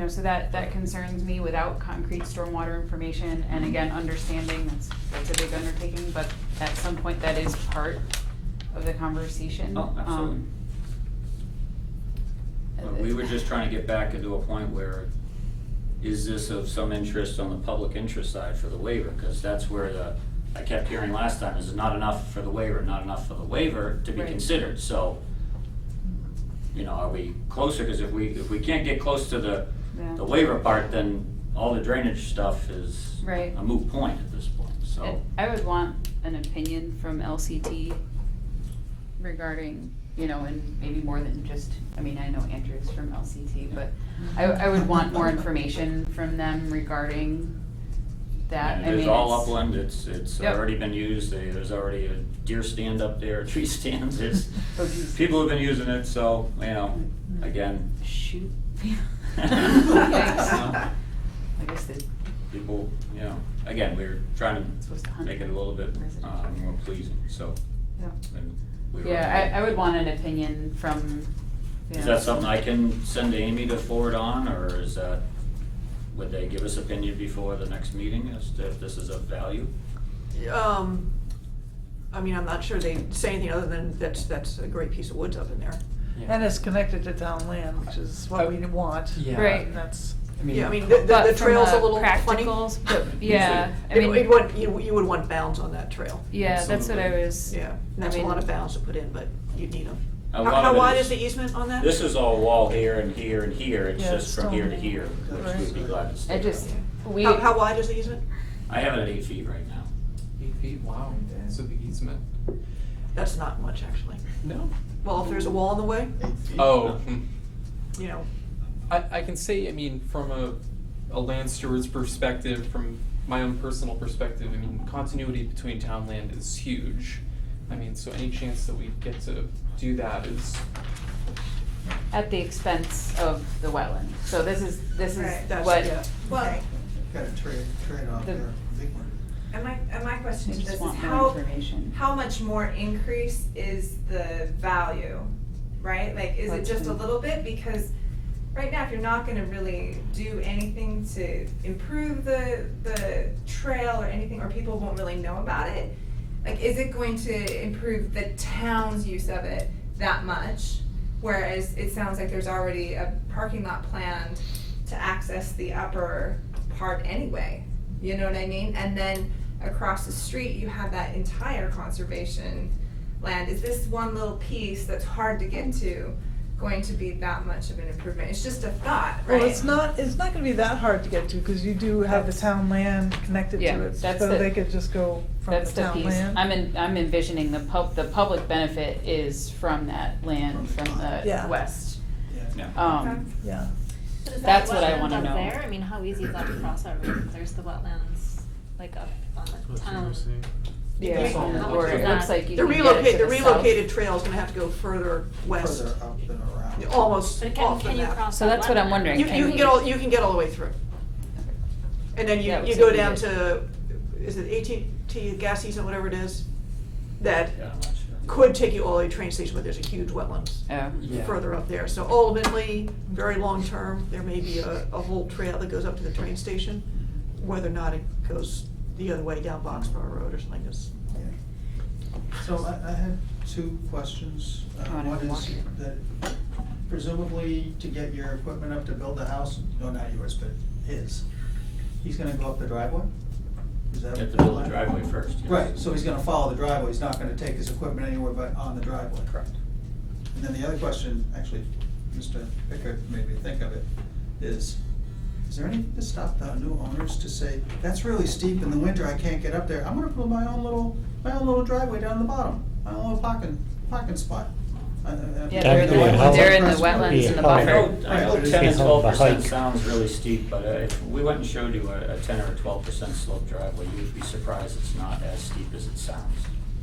So that concerns me without concrete stormwater information, and again, understanding that's a big undertaking, but at some point that is part of the conversation. Oh, absolutely. Well, we were just trying to get back into a point where, is this of some interest on the public interest side for the waiver? Because that's where I kept hearing last time, is not enough for the waiver, not enough for the waiver to be Right. considered, so, are we closer? Because if we can't get close to the waiver part, then all the drainage stuff is Right. a moot point at this point, so. And I would want an opinion from LCT regarding, and maybe more than just, I know Andrew's from LCT, but I would want more information from them regarding that. And it's all it's- upland, it's Yep. already been used, there's already a deer stand up there, tree stands, Oh, geez. people have been using it, so, again. Shoot. Yikes. I guess that. People, again, we're trying Supposed to to hunt make it a little bit more pleasing, so. Yeah. and we were- Yeah, I would want an opinion from, Is that something I can send to Amy to forward on, or would they give us opinion before the next meeting as to if this is of value? I'm not sure they say anything other than that's a great piece of woods up in there. And it's connected to town land, which is what we want. Yeah. Right. And that's. Yeah, I mean, the But trail's a from a little funny. practicals, but yeah, I It- mean- you'd want- You would want bounds on that trail. Yeah, that's what I was. Yeah, and that's a lot of bounds to put in, but you'd need them. A lot How of it wide is the easement on that? This is all wall here and here and here, it's Yeah, just it's from here to stone. here, which we'd be glad to stay. I just, we. How wide is the easement? I have it at 8 feet right now. 8 feet, wow, that's a big easement. That's not much, actually. No. Well, if there's a wall in the way, Oh. you know, I can say, I mean, from a land steward's perspective, from my own personal perspective, I mean, continuity between town land is huge. I mean, so any chance that we get to do that is. At the expense of the wetland. So this is Right. that's, what. yeah. Well, Got a trade off The- there, big one. and my question I to just this is want more how, information. how much more increase is the value, right? Like, is it What's just a in- little bit? Because right now, if you're not gonna really do anything to improve the trail or anything, or people won't really know about it, like, is it going to improve the town's use of it that much? Whereas it sounds like there's already a parking lot planned to access the upper part anyway, you know what I mean? And then across the street, you have that entire conservation land. Is this one little piece that's hard to get to going to be that much of an improvement? It's just a thought, right? Well, it's not gonna be that hard to get to, because you do have the town land connected Yeah, to it, that's so the- they could just go from the That's the town piece. land. I'm envisioning the public benefit is from that land from the Yeah. west. Yeah. Yeah. But is That's that what I wetland wanna up know. there? I mean, how easy is that to cross over? There's the wetlands, like up on the town. Yeah, How much or is it that? looks like you The can get it to relocated, the the relocated trail's gonna have to go further west, Further up and around. almost But off the can you map. cross So that that's what I'm wetland? wondering. You Can can we- get all the way through. And then That you would go be down good. to, is it AT&T gas easement, whatever it is, that Yeah, I'm not sure. could take you all the way to the train station, but there's a huge wetlands Oh. Yeah. further up there. So ultimately, very long term, there may be a whole trail that goes up to the train station, whether or not it goes the other way down Boxborough Road or something. That's So I had two questions. wanna One walk is here. that presumably to get your equipment up to build the house, no, not yours, but his, he's gonna go up the driveway? Is that You have what to build the the plan? driveway first, yes. Right, so he's gonna follow the driveway, he's not gonna take his equipment anywhere but on the driveway? Correct. And then the other question, actually, Mr. Pickard made me think of it, is there anything to stop the new owners to say, that's really steep in the winter, I can't get up there, I'm gonna put my own little driveway down the bottom, my own little parking spot. Yeah, they're in the wetlands. They're in the wetlands and the I buffer. know, I know Right. 10 and It's called the 12% hike. sounds really steep, but if we went and showed you a 10 or a 12% slope driveway, you would be surprised it's not as steep as it sounds.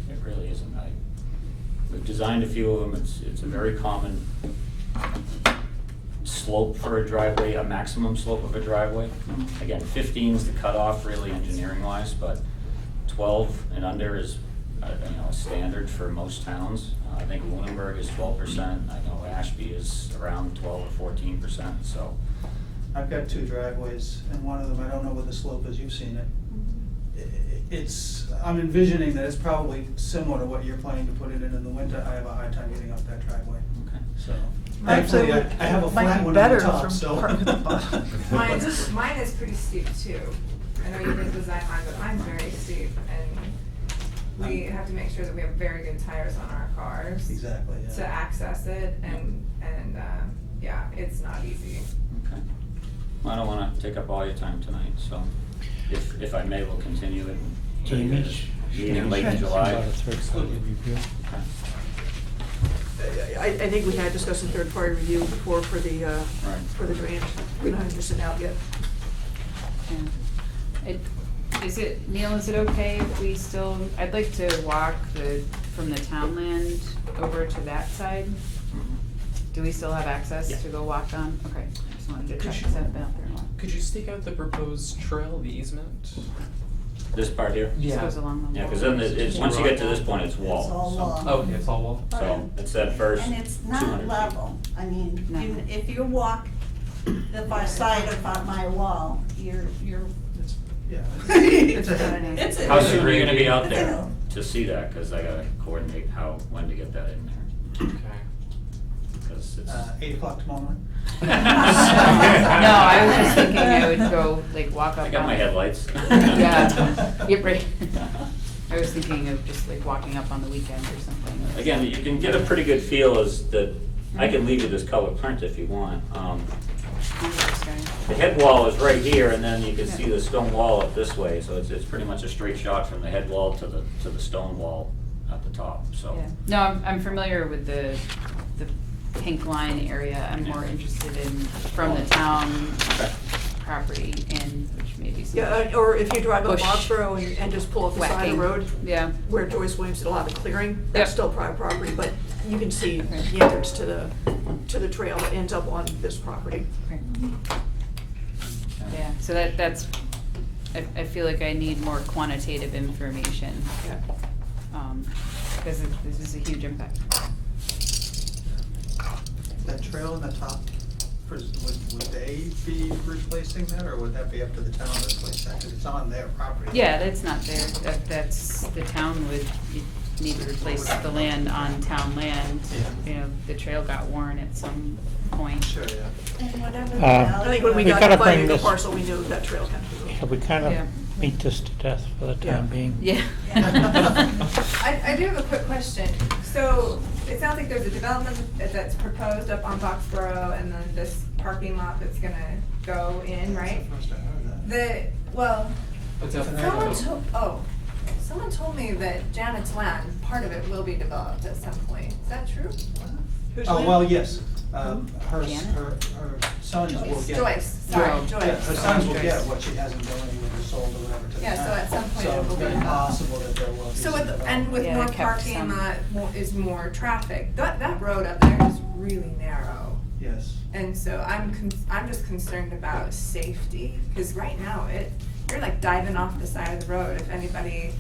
It really isn't. We've designed a few of them, it's a very common slope for a driveway, a maximum slope of a driveway. Again, 15 is the cutoff really engineering wise, but 12 and under is a standard for most towns. I think Lunenburg is 12%, I know Ashby is around 12 or 14%, so. I've got two driveways, and one of them, I don't know what the slope is, you've seen it. I'm envisioning that it's probably similar to what you're planning to put it in the winter. I have a hard time getting up that driveway, Okay. so. Actually, Thankfully, I have a might flat be one on the better top, from so. park at the bottom. Mine is pretty steep too. I know you didn't design mine, but mine's very steep, and we have to make sure that we have very good tires on our cars. Exactly, yeah. To access it, and yeah, it's not easy. Okay. Well, I don't wanna take up all your time tonight, so if I may, we'll continue it. Jamie? Meeting late in July. About a third-party review. I think we had discussed a third-party review before for the drainage. We don't have to sit out yet. Neil, is it okay if we still, I'd like to walk from the town land over to that side? Do we still have access Yeah. to go walk on? Okay, I just wanted to Could check, you- 'cause I haven't been up there in a while. Could you stake out the proposed trail, the easement? This part here? Just goes along the Yeah, wall. cause then once you get to this point, it's wall. It's all so- wall. Oh, okay, it's all wall. So it's that first And it's 200 not feet. level. I mean, No. if you walk the far side of my wall, you're. Yeah. It's It's a- How soon are you gonna be out It's a there hill. to see that? Cause I gotta coordinate when to get that in there. Okay. because it's. 8 o'clock tomorrow morning? No, I was just thinking I would go, like, walk up. I got my on- headlights. Yeah, yep, right. I was thinking of just like walking up on the weekend or something. Again, you can get a pretty good feel as that, I can leave you this color print if you want. The head wall is right here, and then you can see the stone wall up this way, so it's pretty much a straight shot from the head wall to the stone wall at the top, so. Yeah. No, I'm familiar with the pink line area. I'm more interested in from the town property in, which maybe some. Yeah, or if you drive up bush Foxborough and just pull off the side of whacking. the road. Yeah. Where Joyce Williams did a lot of the clearing, Yep. that's still private property, but you can see the entrance to the trail that ends up on this property. Yeah, so that's, I feel like I need more quantitative information. Yeah. Because this is a huge impact. That trail in the top, would they be replacing that, or would that be up to the town to replace that? Because it's on their property. Yeah, that's not there. That's, the town would need to replace the land on town land. You know, the trail got worn at some point. Sure, yeah. And whatever. I think when we got gotta the bring funding of the this- parcel, we knew that trail had to go. Yeah, we kind Yeah. of beat this to death for the time being. Yeah. I do have a quick question. So it sounds like there's a development that's proposed up on Foxborough, and then this parking lot that's gonna go in, right? First I heard that. Someone told me that Janet's land, part of it will be developed at some point. Is that true? Who's Oh, land? well, yes. Her Janet? sons will get. Joyce, sorry, Joyce. Joyce. Yeah, her sons will Joyce. get what she hasn't donated or sold or whatever to the Yeah, so town. at some point So it will it's be very developed. possible that there will be So some with, and with Yeah, more they kept parking some. lot is more traffic. That road up there is really narrow. Yes. And so I'm just concerned about safety, because right now you're like diving off the side of the road if anybody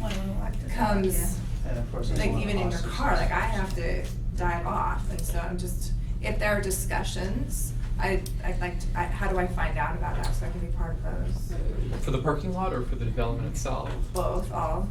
comes, And of course, there's a like lot of even in your horses. car, like I have to dive off, and so I'm just, if there are discussions, I'd like to, how do I find out about that so I can be part of those? For the parking lot or for the development itself? Both, all.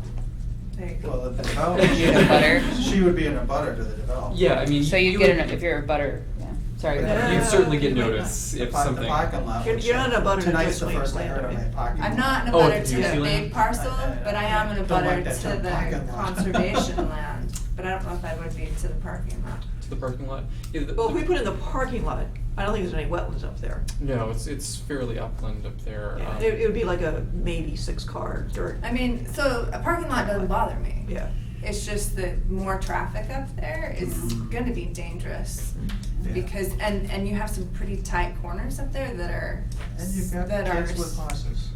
Well, the development, You're a butter? she would be in a butter to the development. Yeah, I mean. So you would- get, if you're a butter, yeah. Sorry, go ahead. You'd certainly get You might notice if The something. parking lot. You're- was you're not shut. a butter to Tonight's Joyce the Williams first I heard land, of are a you? parking lot. I'm not in a Oh, butter at the to the New big Zealand? parcel, but I am in a Don't butter like that to term, the parking lot. conservation land, but I don't know if I would be to the parking lot. To the parking lot. Yeah, Well, if we put in the parking lot, I don't think there's any wetlands up there. No, it's fairly upland up there. Yeah, it would be like a maybe 6-car dirt. I mean, so a parking lot doesn't bother me. Yeah. It's just that more traffic up there is gonna be dangerous. Yeah. Because, and you have some pretty tight corners up there that are. And you've got that are kids with horses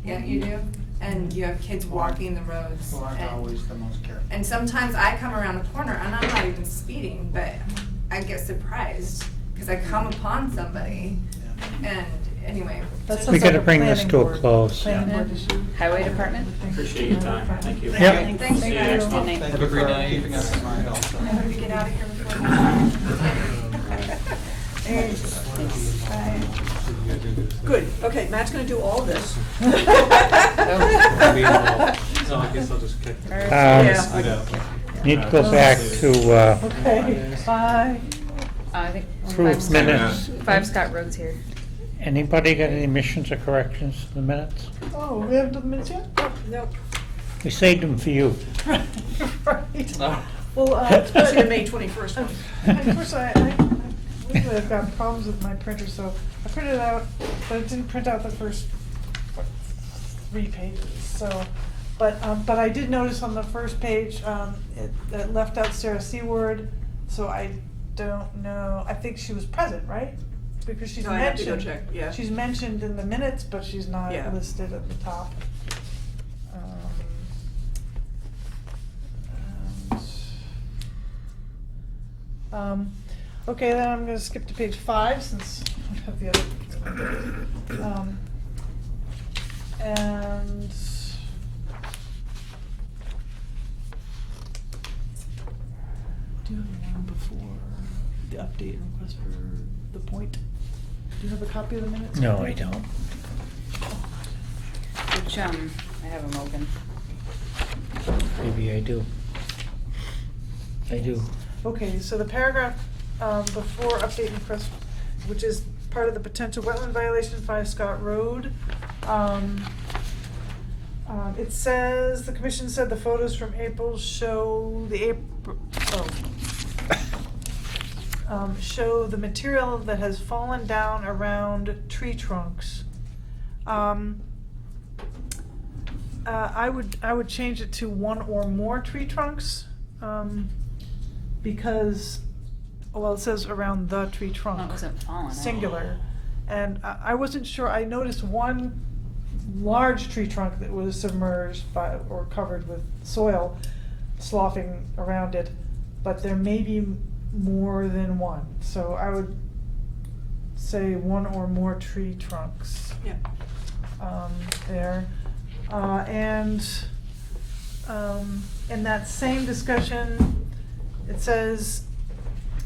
Yeah, you do, and you have kids walking the roads. who aren't and- always the most careful. And sometimes I come around a corner and I'm not even speeding, but I get surprised because I come upon somebody and anyway. That so- sounds We gotta like a bring this planning to a board- close. planning board issue. Highway department? Appreciate your time, thank you. Yep. Thank See you you. next month. Good night. Thank Have you a great for night. keeping us in mind also. I hope you get out of here before. Good, okay, Matt's gonna do all this. So I guess I'll just kick. Yeah. Need to go back to Okay, bye. I think Approved five Scott- minutes. 5 Scott Road's here. Anybody got any omissions or corrections to the minutes? Oh, we haven't done the minutes yet? Nope. We saved them for you. Right. Oh. Well, Especially the May 21st one. Unfortunately, lately I've got problems with my printer, so I printed it out, but it didn't print out the first, 3 pages, so. But I did notice on the first page, it left out Sarah Seward, so I don't know, I think she was present, right? Because she's No, I have to mentioned. go check, yeah. She's mentioned in the minutes, but she's not Yeah. listed at the top. Okay, then I'm gonna skip to page 5 since we have the other. And. Do you have one before the update and request for the point? Do you have a copy of the minutes? No, I don't. Which, I have them open. Maybe I do. I do. Okay, so the paragraph before update request, which is part of the potential wetland violation, 5 Scott Road. It says, the commission said the photos from April show show the material that has fallen down around tree trunks. I would change it to 1 or more tree trunks, because, well, it says around the tree trunk. No, it wasn't fallen. Singular. And I wasn't sure, I noticed one large tree trunk that was submerged by, or covered with soil sloughing around it, but there may be more than one. So I would say 1 or more tree trunks. Yeah. There. And in that same discussion, it says,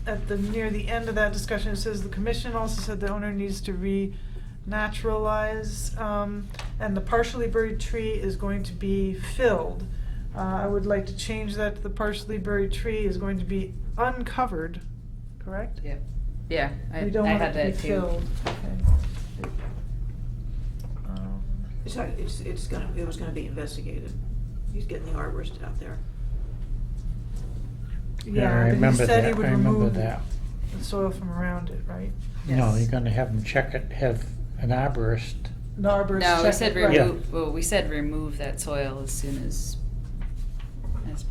near the end of that discussion, it says the commission also said the owner needs to renaturalize, and the partially buried tree is going to be filled. I would like to change that to the partially buried tree is going to be uncovered, correct? Yep. Yeah, We don't I want had it to be that too. filled. Okay. It was gonna be investigated. He's getting the arborist out there. Yeah, I Yeah, but he remember said he that. would I remember remove that. the soil from around it, right? No, Yes. you're gonna have them check it, have an arborist. The arborist No, we check said it, right. remove, well, we said remove that soil as soon as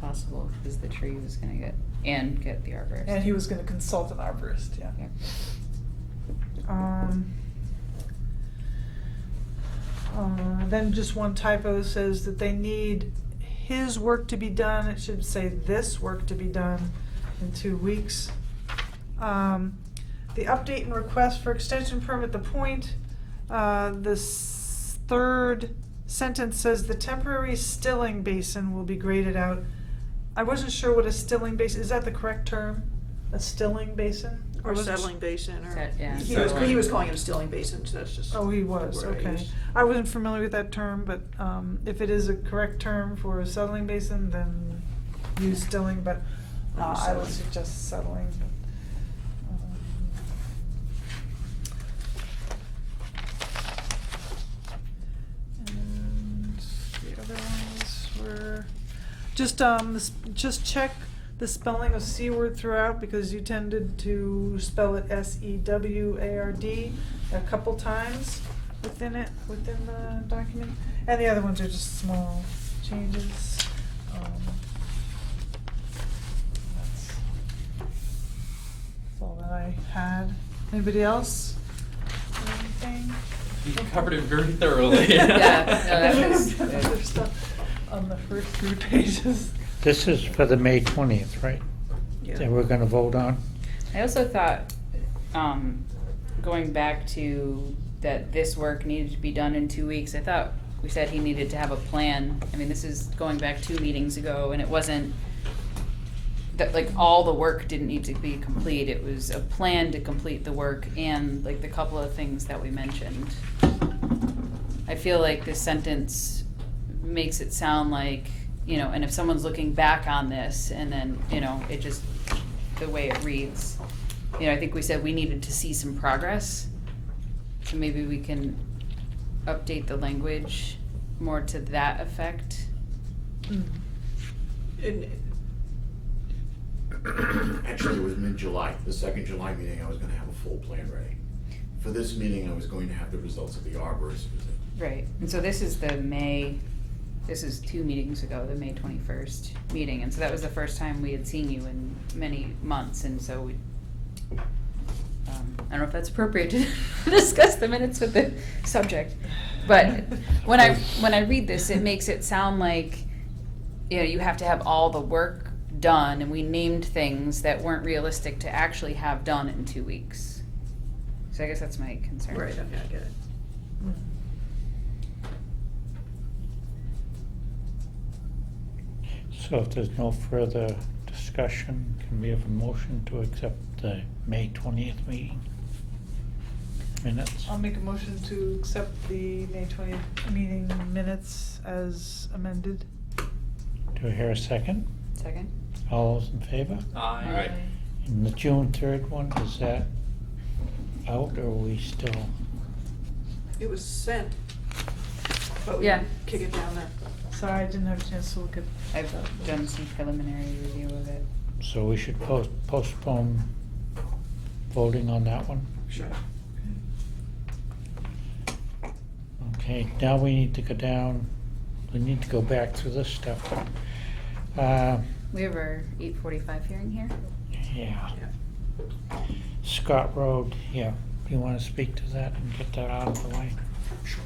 possible, because the tree was gonna get the arborist. And he was gonna consult an arborist, yeah. Yeah. Then just one typo says that they need his work to be done. It should say this work to be done in 2 weeks. The update and request for extension permit, the point, this third sentence says the temporary stilling basin will be graded out. I wasn't sure what a stilling basin, is that the correct term? A stilling basin? Or was it- settling basin, or, Yeah. he was calling it a stilling basin, so that's just. Oh, he the was, word I okay. used. I wasn't familiar with that term, but if it is a correct term for a settling basin, then use stilling, but I would suggest settling. And the other ones were, just check the spelling of C-word throughout, because you tended to spell it S-E-W-A-R-D a couple times within the document. And the other ones are just small changes. That's all that I had. Anybody else? Anything? You covered it very thoroughly. Yeah, no, that was good. Other stuff on the first 3 pages. This is for the May 20th, right? Yeah. That we're gonna vote on? I also thought, going back to that this work needed to be done in 2 weeks, I thought we said he needed to have a plan. I mean, this is going back 2 meetings ago, and it wasn't that, like, all the work didn't need to be complete. It was a plan to complete the work and, like, the couple of things that we mentioned. I feel like this sentence makes it sound like, you know, and if someone's looking back on this and then, you know, it just, the way it reads, you know, I think we said we needed to see some progress. So maybe we can update the language more to that effect. Actually, it was mid-July, the second July meeting, I was gonna have a full plan ready. For this meeting, I was going to have the results of the arborist visit. Right, and so this is this is 2 meetings ago, the May 21st meeting, and so that was the first time we had seen you in many months, and so we, I don't know if that's appropriate to discuss the minutes with the subject, but when I read this, it makes it sound like, you know, you have to have all the work done, and we named things that weren't realistic to actually have done in 2 weeks. So I guess that's my concern. Right, okay, I get it. So if there's no further discussion, can we have a motion to accept the May 20th meeting minutes? I'll make a motion to accept the May 20th meeting minutes as amended. Do I hear a second? Second? All those in favor? Aye. And the June 3rd one, is that out, or are we still? It was sent, but we Yeah. can kick it down there. Sorry, I didn't have a chance to look at. I've done some preliminary review of it. So we should postpone voting on that one? Sure. Okay, now we need to go down, we need to go back through this stuff. We have our 8:45 hearing here. Yeah. Scott Road, yeah. You want to speak to that and get that out of the way? Sure.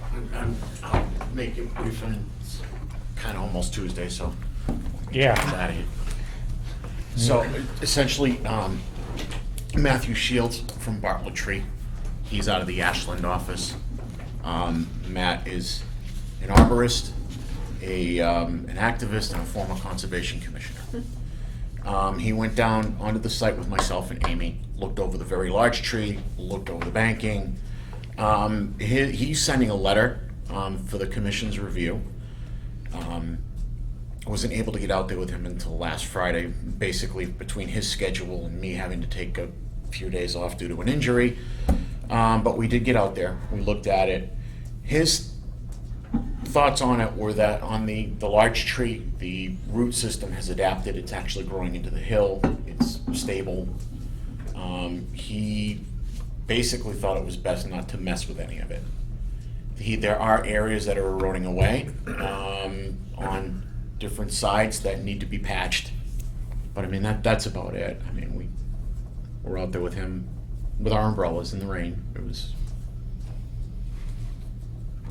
I'll make it brief, and it's kind of almost Tuesday, so. Yeah. Get out of here. So essentially, Matthew Shields from Bartlett Tree, he's out of the Ashland office. Matt is an arborist, an activist, and a former conservation commissioner. He went down onto the site with myself and Amy, looked over the very large tree, looked over the banking. He's sending a letter for the commission's review. I wasn't able to get out there with him until last Friday, basically between his schedule and me having to take a few days off due to an injury. But we did get out there, we looked at it. His thoughts on it were that on the large tree, the root system has adapted, it's actually growing into the hill, it's stable. He basically thought it was best not to mess with any of it. There are areas that are eroding away on different sides that need to be patched. But I mean, that's about it. I mean, we're out there with him with our umbrellas in the rain. It was,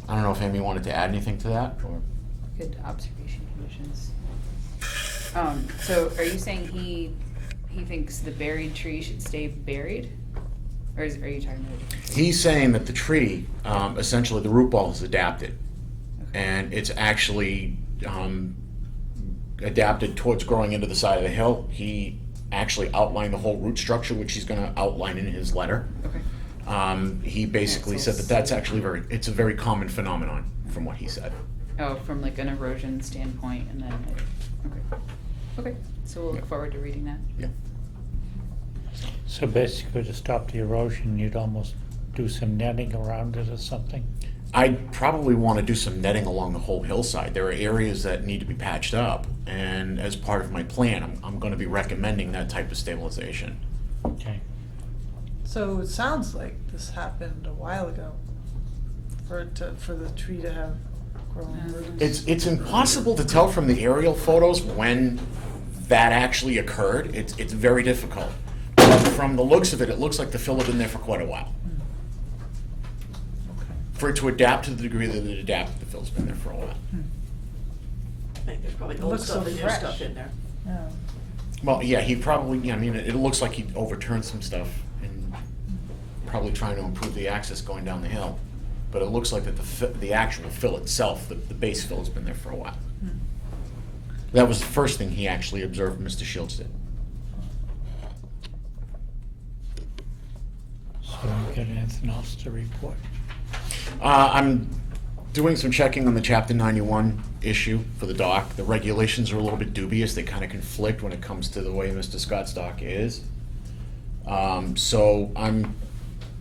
I don't know if Amy wanted to add anything to that, or? Good observation conditions. So are you saying he thinks the buried tree should stay buried? Or are you talking about a different tree? He's saying that the tree, essentially the root ball has adapted. And it's actually adapted towards growing into the side of the hill. He actually outlined the whole root structure, which he's gonna outline in his letter. Okay. He basically said that that's actually it's a very common phenomenon from what he said. Oh, from like an erosion standpoint, and then, okay. Okay, so we'll look forward to reading that. Yeah. So basically, to stop the erosion, you'd almost do some netting around it or something? I'd probably want to do some netting along the whole hillside. There are areas that need to be patched up, and as part of my plan, I'm going to be recommending that type of stabilization. Okay. So it sounds like this happened a while ago, for the tree to have grown roots. It's impossible to tell from the aerial photos when that actually occurred. It's very difficult. But from the looks of it, it looks like the fill had been there for quite a while. For it to adapt to the degree that it adapted, the fill's been there for a while. I think there's probably It old looks stuff so and new fresh. stuff in there. Yeah. Well, yeah, he probably, yeah, I mean, it looks like he overturned some stuff and probably trying to improve the access going down the hill. But it looks like that the actual fill itself, the base fill, has been there for a while. That was the first thing he actually observed Mr. Shields did. So you got anything else to report? I'm doing some checking on the Chapter 91 issue for the dock. The regulations are a little bit dubious. They kind of conflict when it comes to the way Mr. Scott's dock is. So I'm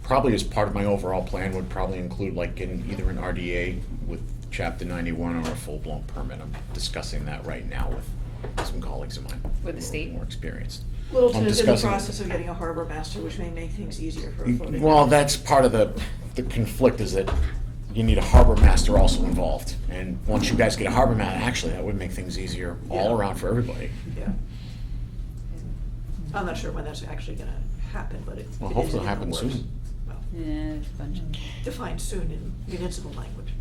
probably, as part of my overall plan, would probably include like getting either an RDA with Chapter 91 or a full-blown permit. I'm discussing that right now with some colleagues of mine. With the state? More experienced. Littleton I'm is in the discussing- process of getting a harbor master, which may make things easier for a floating. Well, that's part of the conflict, is that you need a harbor master also involved. And once you guys get a harbor master, actually, that would make things easier all around for everybody. Yeah. I'm not sure when that's actually gonna happen, but it. Well, it hopefully is it'll in happen the soon. works. Well, Yeah, there's a bunch of. define soon in municipal language.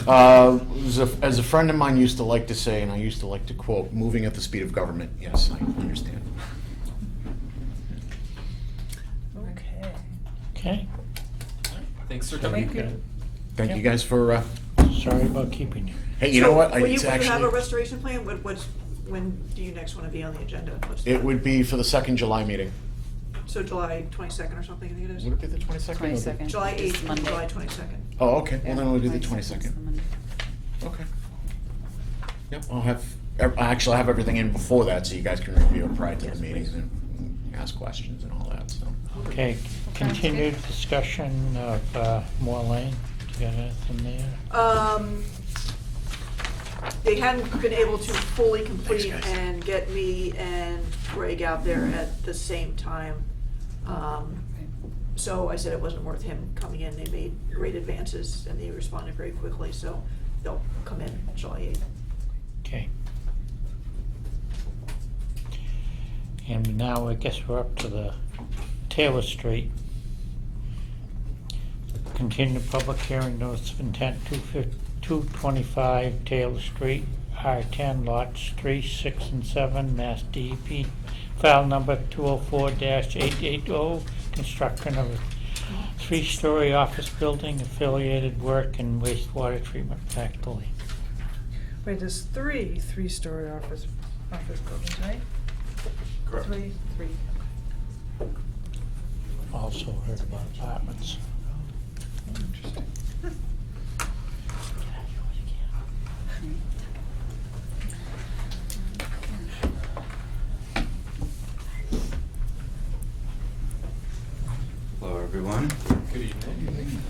As a friend of mine used to like to say, and I used to like to quote, moving at the speed of government. Yes, I understand. Okay. Okay. Thanks for Thank coming. you. Thank you guys for, Sorry about keeping you. hey, you know what? Will you It's have a actually, restoration plan? When do you next wanna be on the agenda? What's it the- would be for the 2nd July meeting. So July 22nd or something, I think it is? Would it be the 22nd? 22nd. July It's 8th and Monday. July 22nd. Oh, okay. Well, then we'll do the 22nd is 22nd. the Monday. Okay. Yep, I'll have everything in before that, so you guys can review it prior to the meetings and ask questions and all that, so. Okay, continued discussion of Moore Lane. You got anything there? They hadn't been able to fully complete and get me and Greg out there at the same time. So I said it wasn't worth him coming in. They made great advances and they responded very quickly, so they'll come in July 8th. Okay. And now I guess we're up to the Taylor Street. Continued public hearing notice of intent 225 Taylor Street, R10 lots 3, 6, and 7, Mass DEP, file number 204-880, construction of a 3-story office building, affiliated work and wastewater treatment facility. Wait, there's three-story office buildings, right? Correct. Three. Also heard about apartments. Interesting. Hello, everyone. Good evening.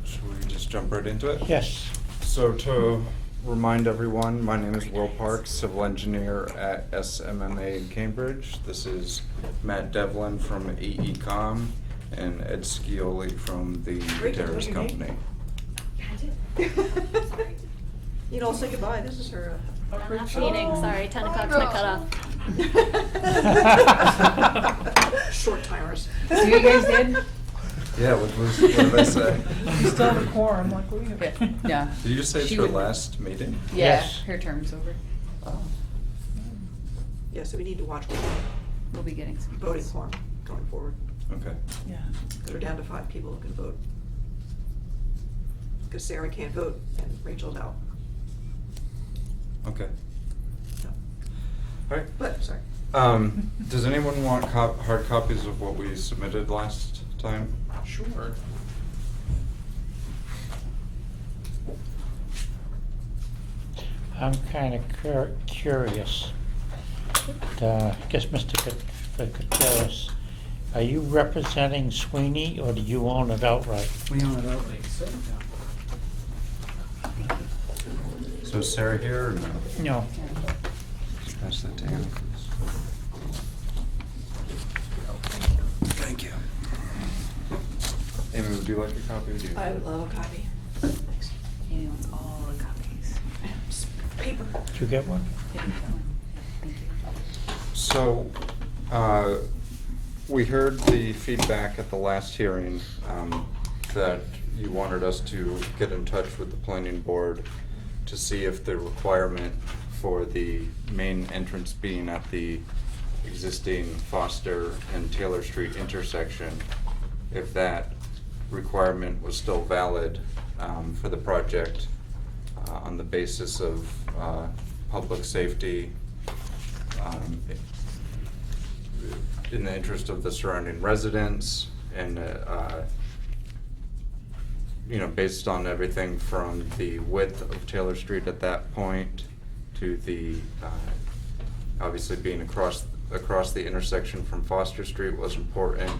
Should we just jump right into it? Yes. So to remind everyone, my name is Will Parks, civil engineer at SMMA in Cambridge. This is Matt Devlin from AECom and Ed Scioli from the Terrace Company. You know, say goodbye. This is her. I'm not meeting, sorry, 10 o'clock's my cutoff. Short timers. So you guys did? Yeah, what did I say? You still have a quorum, like, what do you? Yeah. Did you just say it's She her would- last meeting? Yeah, her term's over. Yeah, so we need to watch We'll be getting some voting form going forward. Okay. Yeah. Because we're down to 5 people who can vote. Because Sarah can't vote and Rachel's out. Okay. So. All right. But, sorry. Does anyone want hard copies of what we submitted last time? Sure. I'm kind of curious. I guess Mr. Gutierrez, are you representing Sweeney or do you own it outright? We own it outright, so, So is Sarah here or no? No. Just pass that to Anna, please. Thank you. Amy, would you like a copy? Or do you? I would love a copy. He wants all the copies. Paper. Did you get one? Thank you. So, we heard the feedback at the last hearing that you wanted us to get in touch with the planning board to see if the requirement for the main entrance being at the existing Foster and Taylor Street intersection, if that requirement was still valid for the project on the basis of public safety, in the interest of the surrounding residents, and based on everything from the width of Taylor Street at that point to the obviously being across the intersection from Foster Street was important,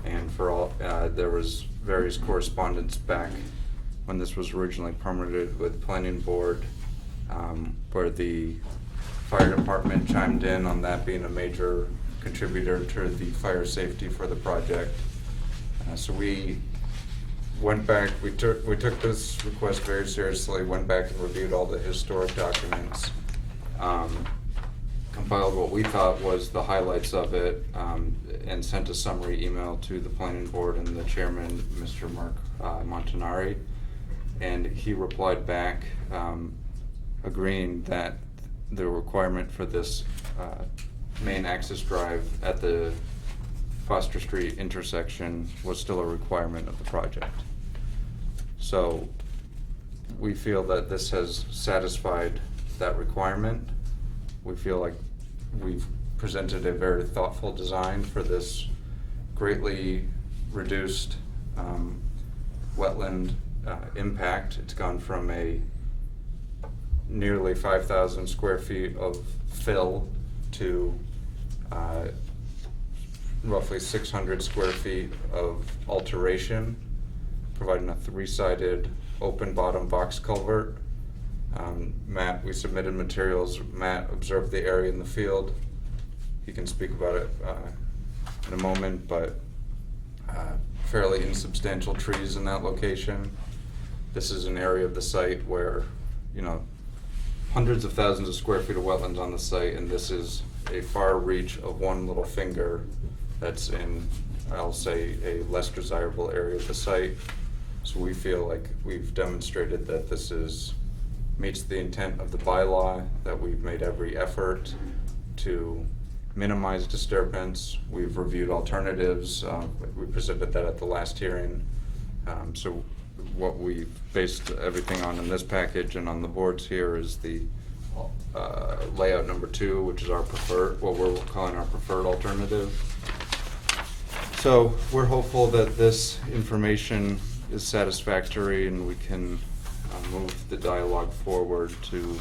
and for all there was various correspondence back when this was originally permitted with planning board, where the fire department chimed in on that being a major contributor to the fire safety for the project. So we went back, we took this request very seriously, went back and reviewed all the historic documents, compiled what we thought was the highlights of it, and sent a summary email to the planning board and the chairman, Mr. Mark Montanari. And he replied back, agreeing that the requirement for this main access drive at the Foster Street intersection was still a requirement of the project. So we feel that this has satisfied that requirement. We feel like we've presented a very thoughtful design for this greatly reduced wetland impact. It's gone from a nearly 5,000 square feet of fill to roughly 600 square feet of alteration, providing a 3-sided open bottom box culvert. Matt, we submitted materials. Matt observed the area in the field. He can speak about it in a moment, but fairly insubstantial trees in that location. This is an area of the site where, hundreds of thousands of square feet of wetlands on the site, and this is a far reach of one little finger that's in, I'll say, a less desirable area of the site. So we feel like we've demonstrated that this meets the intent of the bylaw, that we've made every effort to minimize disturbance. We've reviewed alternatives. We presented that at the last hearing. So what we've based everything on in this package and on the boards here is the layout number 2, which is our preferred, what we're calling our preferred alternative. So we're hopeful that this information is satisfactory and we can move the dialogue forward to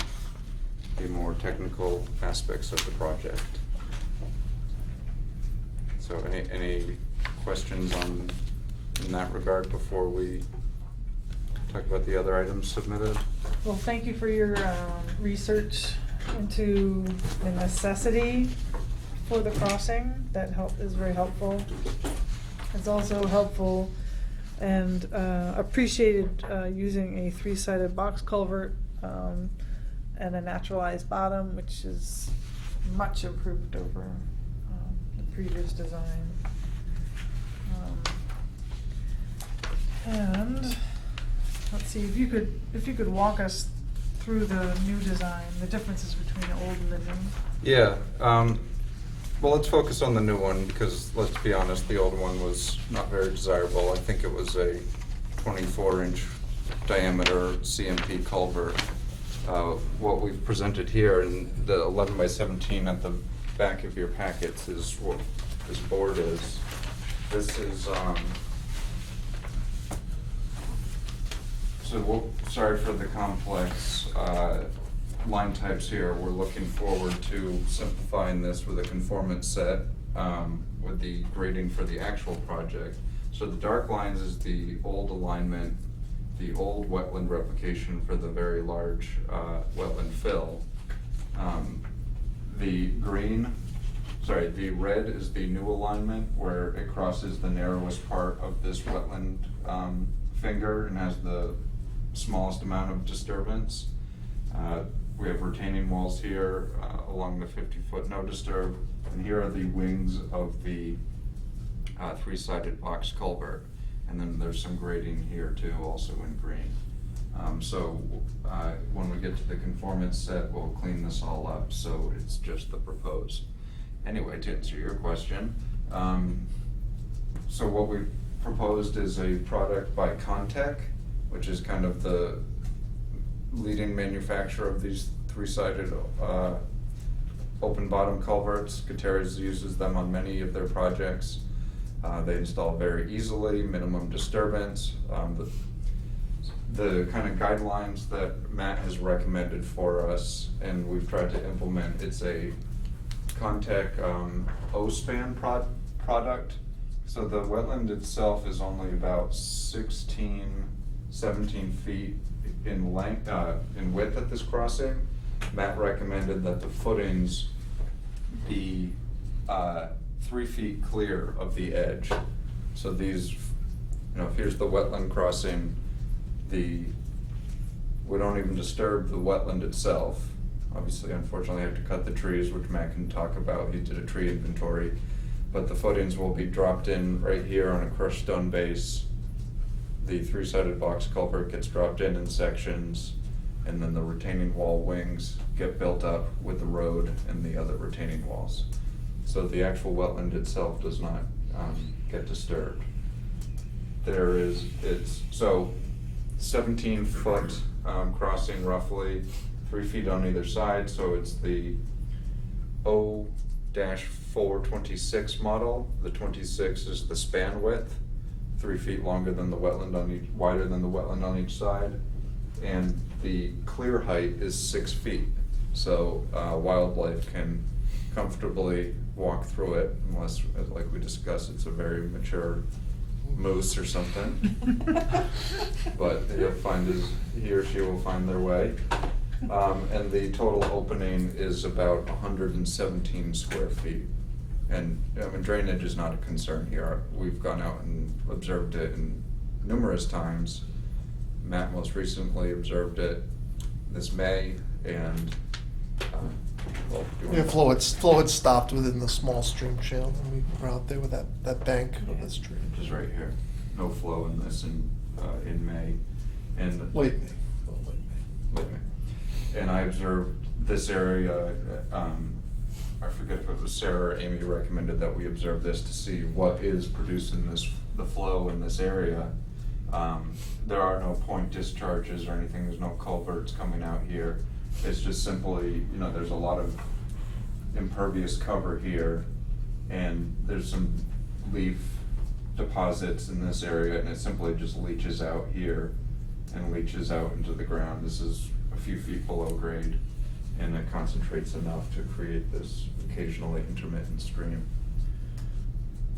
the more technical aspects of the project. So any questions in that regard before we talk about the other items submitted? Well, thank you for your research into the necessity for the crossing. That is very helpful. It's also helpful and appreciated using a 3-sided box culvert and a naturalized bottom, which is much improved over the previous design. And let's see, if you could walk us through the new design, the differences between the old and the new. Yeah. Well, let's focus on the new one because, let's be honest, the old one was not very desirable. I think it was a 24-inch diameter CMP culvert. What we've presented here in the 11 by 17 at the back of your packets is what this board is. This is, sorry for the complex line types here. We're looking forward to simplifying this with a conformance set with the grading for the actual project. So the dark lines is the old alignment, the old wetland replication for the very large wetland fill. The red is the new alignment where it crosses the narrowest part of this wetland finger and has the smallest amount of disturbance. We have retaining walls here along the 50-foot no disturb, and here are the wings of the 3-sided box culvert. And then there's some grading here too, also in green. So when we get to the conformance set, we'll clean this all up so it's just the proposed. Anyway, to answer your question, so what we proposed is a product by Contech, which is kind of the leading manufacturer of these 3-sided open bottom culverts. Gutierrez uses them on many of their projects. They install very easily, minimum disturbance. The kind of guidelines that Matt has recommended for us and we've tried to implement, it's a Contech O-span product. So the wetland itself is only about 16, 17 feet in length, in width at this crossing. Matt recommended that the footings be 3 feet clear of the edge. So these, here's the wetland crossing. We don't even disturb the wetland itself. Obviously, unfortunately, I have to cut the trees, which Matt can talk about. He did a tree inventory. But the footings will be dropped in right here on a crushed stone base. The 3-sided box culvert gets dropped in sections, and then the retaining wall wings get built up with the road and the other retaining walls. So the actual wetland itself does not get disturbed. So 17-foot crossing roughly, 3 feet on either side, so it's the O-426 model. The 26 is the span width, 3 feet longer than the wetland wider than the wetland on each side, and the clear height is 6 feet. So wildlife can comfortably walk through it unless, like we discussed, it's a very mature moose or something. But he or she will find their way. And the total opening is about 117 square feet. And I mean, drainage is not a concern here. We've gone out and observed it numerous times. Matt most recently observed it this May, and well, do you wanna- flow had stopped within the small stream channel, and we were out there with that bank of the stream. Which is right here. No flow in this in May. And Late May. Late May. And I observed this area, I forget if it was Sarah or Amy recommended that we observe this to see what is producing the flow in this area. There are no point discharges or anything, there's no culverts coming out here. It's just simply, there's a lot of impervious cover here, and there's some leaf deposits in this area, and it simply just leaches out here and leaches out into the ground. This is a few feet below grade, and it concentrates enough to create this occasionally intermittent stream.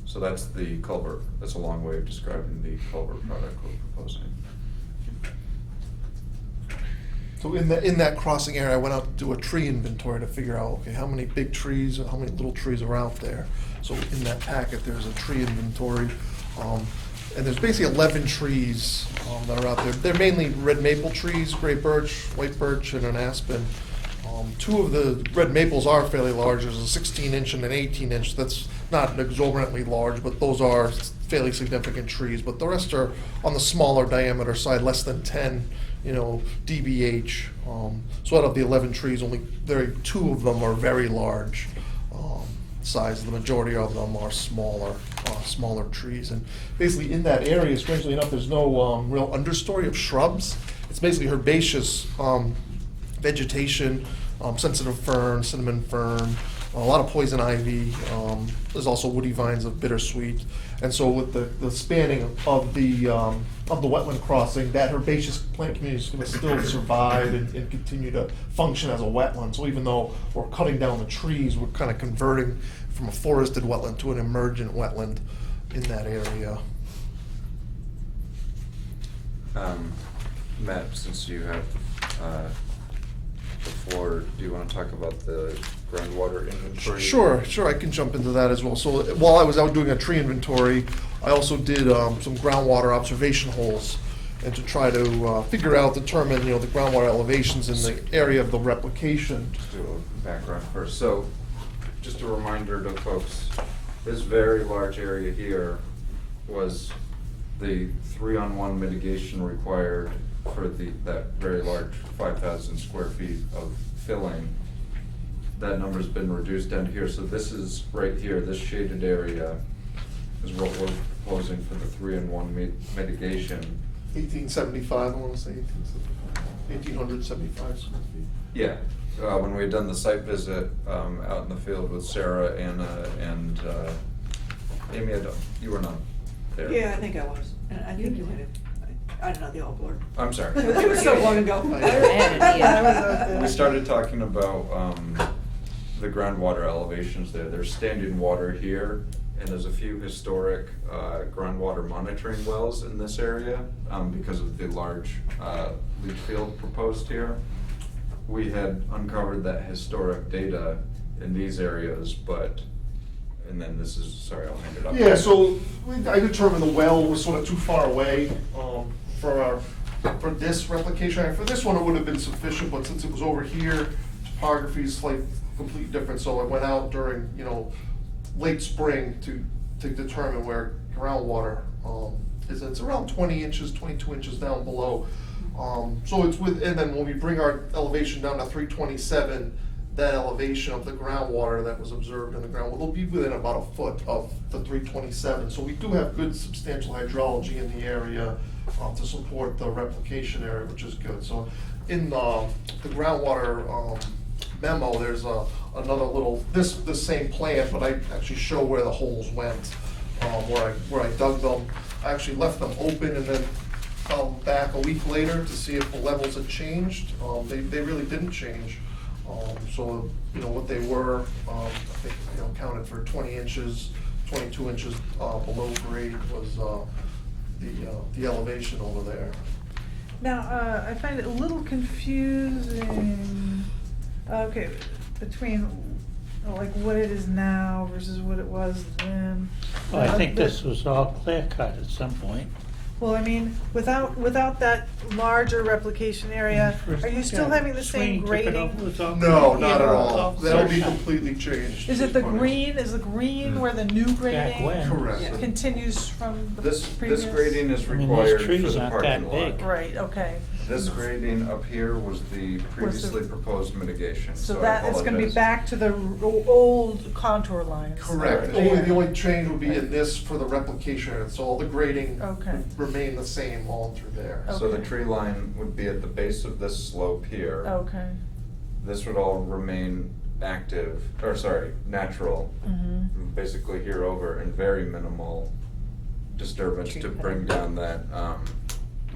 So that's the culvert. That's a long way of describing the culvert product we're proposing. So in that crossing area, I went out to do a tree inventory to figure out, okay, how many big trees and how many little trees are out there. So in that packet, there's a tree inventory, and there's basically 11 trees that are out there. They're mainly red maple trees, gray birch, white birch, and an aspen. Two of the red maples are fairly large. There's a 16-inch and an 18-inch. That's not exorbitantly large, but those are fairly significant trees. But the rest are on the smaller diameter side, less than 10, dBH. So out of the 11 trees, only two of them are very large size. The majority of them are smaller trees. And basically in that area, strangely enough, there's no real understory of shrubs. It's basically herbaceous vegetation, sensitive fern, cinnamon fern, a lot of poison ivy. There's also woody vines of bittersweet. And so with the spanning of the wetland crossing, that herbaceous plant community is going to still survive and continue to function as a wetland. So even though we're cutting down the trees, we're kind of converting from a forested wetland to an emergent wetland in that area. Matt, since you have the floor, do you want to talk about the groundwater inventory? Sure, I can jump into that as well. So while I was out doing a tree inventory, I also did some groundwater observation holes, and to try to determine the groundwater elevations in the area of the replication. Just do a background first. So, just a reminder to folks, this very large area here was the 3-on-1 mitigation required for that very large 5,000 square feet of filling. That number's been reduced down here, so this is right here, this shaded area is what we're proposing for the 3-in-1 mitigation. 1875, I want to say 1875 square feet. Yeah, when we had done the site visit out in the field with Sarah, Anna, and Amy, you were not there. Yeah, I think I was, and I think you might have. I don't know, they all blurred. I'm sorry. It was so long ago. We started talking about the groundwater elevations there. There's standing water here, and there's a few historic groundwater monitoring wells in this area because of the large leach field proposed here. We had uncovered that historic data in these areas, and then this is, sorry, I'll hand it up. Yeah, so I determined the well was sort of too far away for this replication. For this one, it would have been sufficient, but since it was over here, topography is completely different. So I went out during late spring to determine where groundwater is. It's around 20 inches, 22 inches down below. So it's and then when we bring our elevation down to 327. That elevation of the groundwater that was observed in the ground will be within about a foot of the 327. So we do have good substantial hydrology in the area to support the replication area, which is good. So in the groundwater memo, there's another little, this same plan, but I actually show where the holes went, where I dug them. I actually left them open and then come back a week later to see if the levels had changed. They really didn't change. So, what they were, I think, counted for 20 inches, 22 inches below grade was the elevation over there. Now, I find it a little confusing, okay, between, like, what it is now versus what it was then. Well, I think this was all clear cut at some point. Well, I mean, without that larger replication area, are you still having the same grading? No, not at all. Oh, That'll be sorry. completely changed. Is it the green, where the new grading when. Correct. continues from the This previous? grading is I mean, these required for trees the aren't parking that lot. big. Right, okay. This grading up here was the previously proposed mitigation, So so I that, it's gonna be apologize. back to the old contour lines. Correct. The only change would be in this for the replication area, so all the grading Okay. would remain the same all through there. So the Okay. tree line would be at the base of this slope here. Okay. This would all remain active, or sorry, natural, Mhm. basically here over, and very minimal disturbance Tree to cutting. bring down that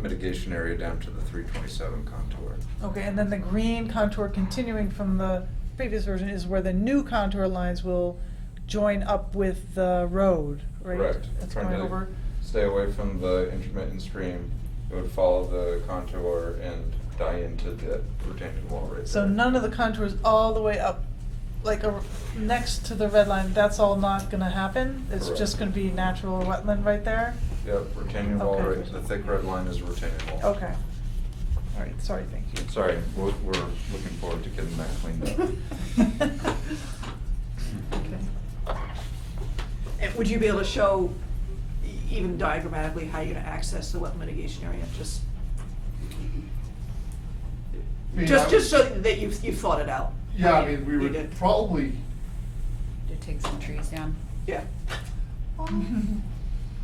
mitigation area down to the 327 contour. Okay, and then the green contour continuing from the previous version is where the new contour lines will join up with the road, right? Correct. It's Trying going to over, stay away from the intermittent stream. It would follow the contour and die into the retaining wall right so there. none of the contours all the way up, like next to the red line, that's all not gonna happen? It's Correct. just gonna be natural wetland right there? Yep, retaining wall, Okay. right, the thick red line is a retaining wall. Okay. All right, sorry, thank you. Sorry, we're looking forward to getting that cleaned up. Okay. And would you be able to show, even diagrammatically, how you're gonna access the wetland mitigation area, just so that you've thought it out? Yeah, How I mean, we you would did. probably, To take some trees down. Yeah.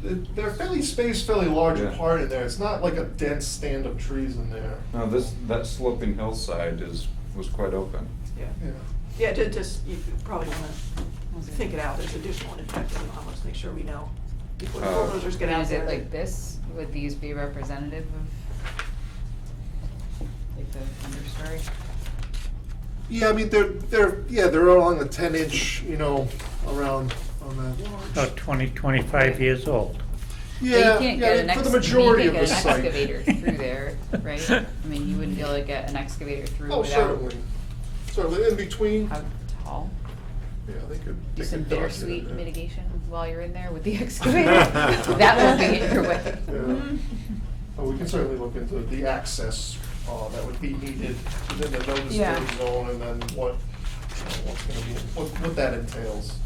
they're fairly spaced, fairly large Yeah. apart in there. It's not like a dense stand of trees in there. No, that sloping hillside was quite open. Yeah. Yeah. Yeah, you probably wanna think it out, there's additional impact on it, let's make sure we know before the bulldozers get And out is there. it like this? Would these be representative of like the understory? Yeah, I mean, they're along the 10-inch, around on that large. About 20, 25 years old. But Yeah, you can't get an for the you majority can't of get the an site. excavator through there, right? I mean, you wouldn't be able to get an excavator through Oh, without. certainly. Certainly, in between, How tall? yeah, they could. Do they some could dodge it, bittersweet yeah. mitigation while you're in there with the excavator. That won't be in your way. Yeah. Well, we can certainly look into the access that would be needed within the no Yeah. disturb zone, and then what's gonna be, what that entails.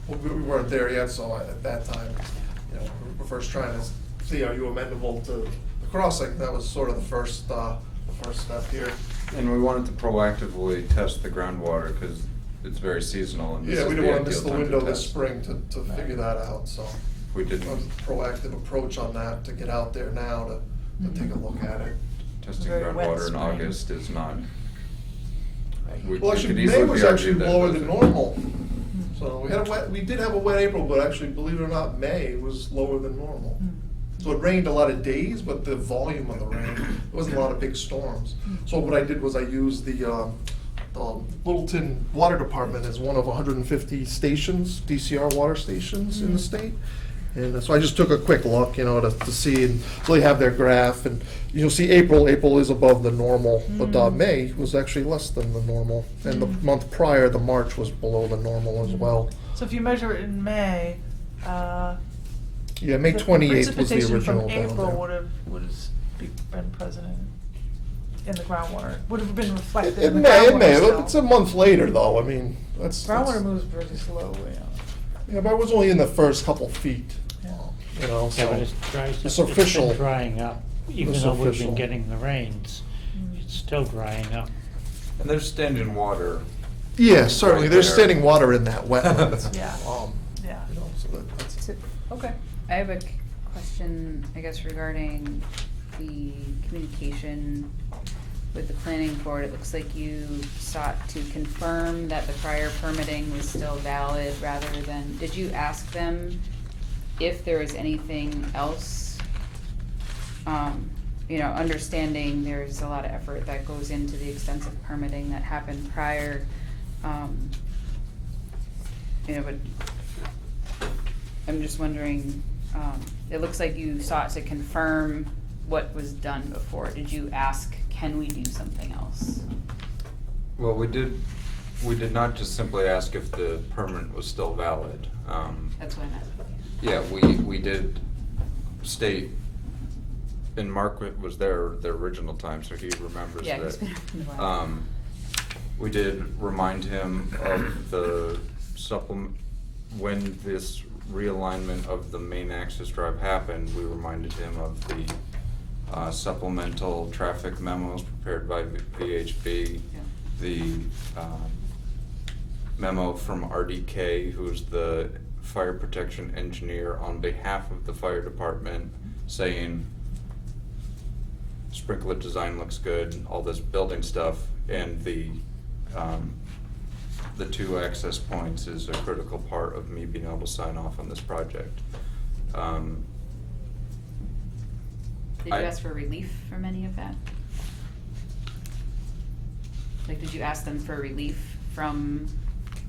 We weren't there yet, so at that time, we were first trying to see, are you amendable to the crossing? That was sort of the first step here. And we wanted to proactively test the groundwater because it's very seasonal and this Yeah, is we the didn't want to ideal miss the time to window this test. spring to figure that out, so. We didn't. A proactive approach on that, to get out there now to take a look at it. Testing Very wet groundwater in spring. August is not. Well, actually, May was actually lower than normal. So we did have a wet April, but actually, believe it or not, May was lower than normal. So it rained a lot of days, but the volume of the rain, there wasn't a lot of big storms. So what I did was I used the Littleton Water Department as one of 150 stations, DCR water stations in the state. And so I just took a quick look, to see, and so they have their graph, and you'll see April is above the normal, but May was actually less than the normal. And the month prior, the March, was below the normal as well. So if you measure it in May, Yeah, May 28th was the precipitation original from down April there. would have been present in the groundwater, would have been reflected in It the may, groundwater still. it's a month later though, I mean, that's. Groundwater moves pretty slowly. Yeah, but I was only in the first couple feet, Yeah, so. but it dries up. It's official. been drying up, even It's though we've official. been getting the rains. It's still drying up. And there's standing water. Yeah, certainly, right there's there. standing water in that wetland. Yeah. Yeah. So that's. Okay. I have a question, I guess, regarding the communication with the planning board. It looks like you sought to confirm that the prior permitting was still valid rather than, did you ask them if there was anything else understanding there's a lot of effort that goes into the extensive permitting that happened prior, but I'm just wondering, it looks like you sought to confirm what was done before. Did you ask, can we do something else? Well, we did not just simply ask if the permit was still valid. That's what I meant. Yeah, we did state, and Mark was there the original time, so he remembers Yeah, that. he's been around a while. We did remind him of the when this realignment of the main access drive happened, we reminded him of the supplemental traffic memos prepared by VHB, the memo from RDK, who's the fire protection engineer on behalf of the fire department, saying sprinkler design looks good, all this building stuff, and the 2 access points is a critical part of me being able to sign off on this project. Did you ask for relief from any of that? Like, did you ask them for relief from,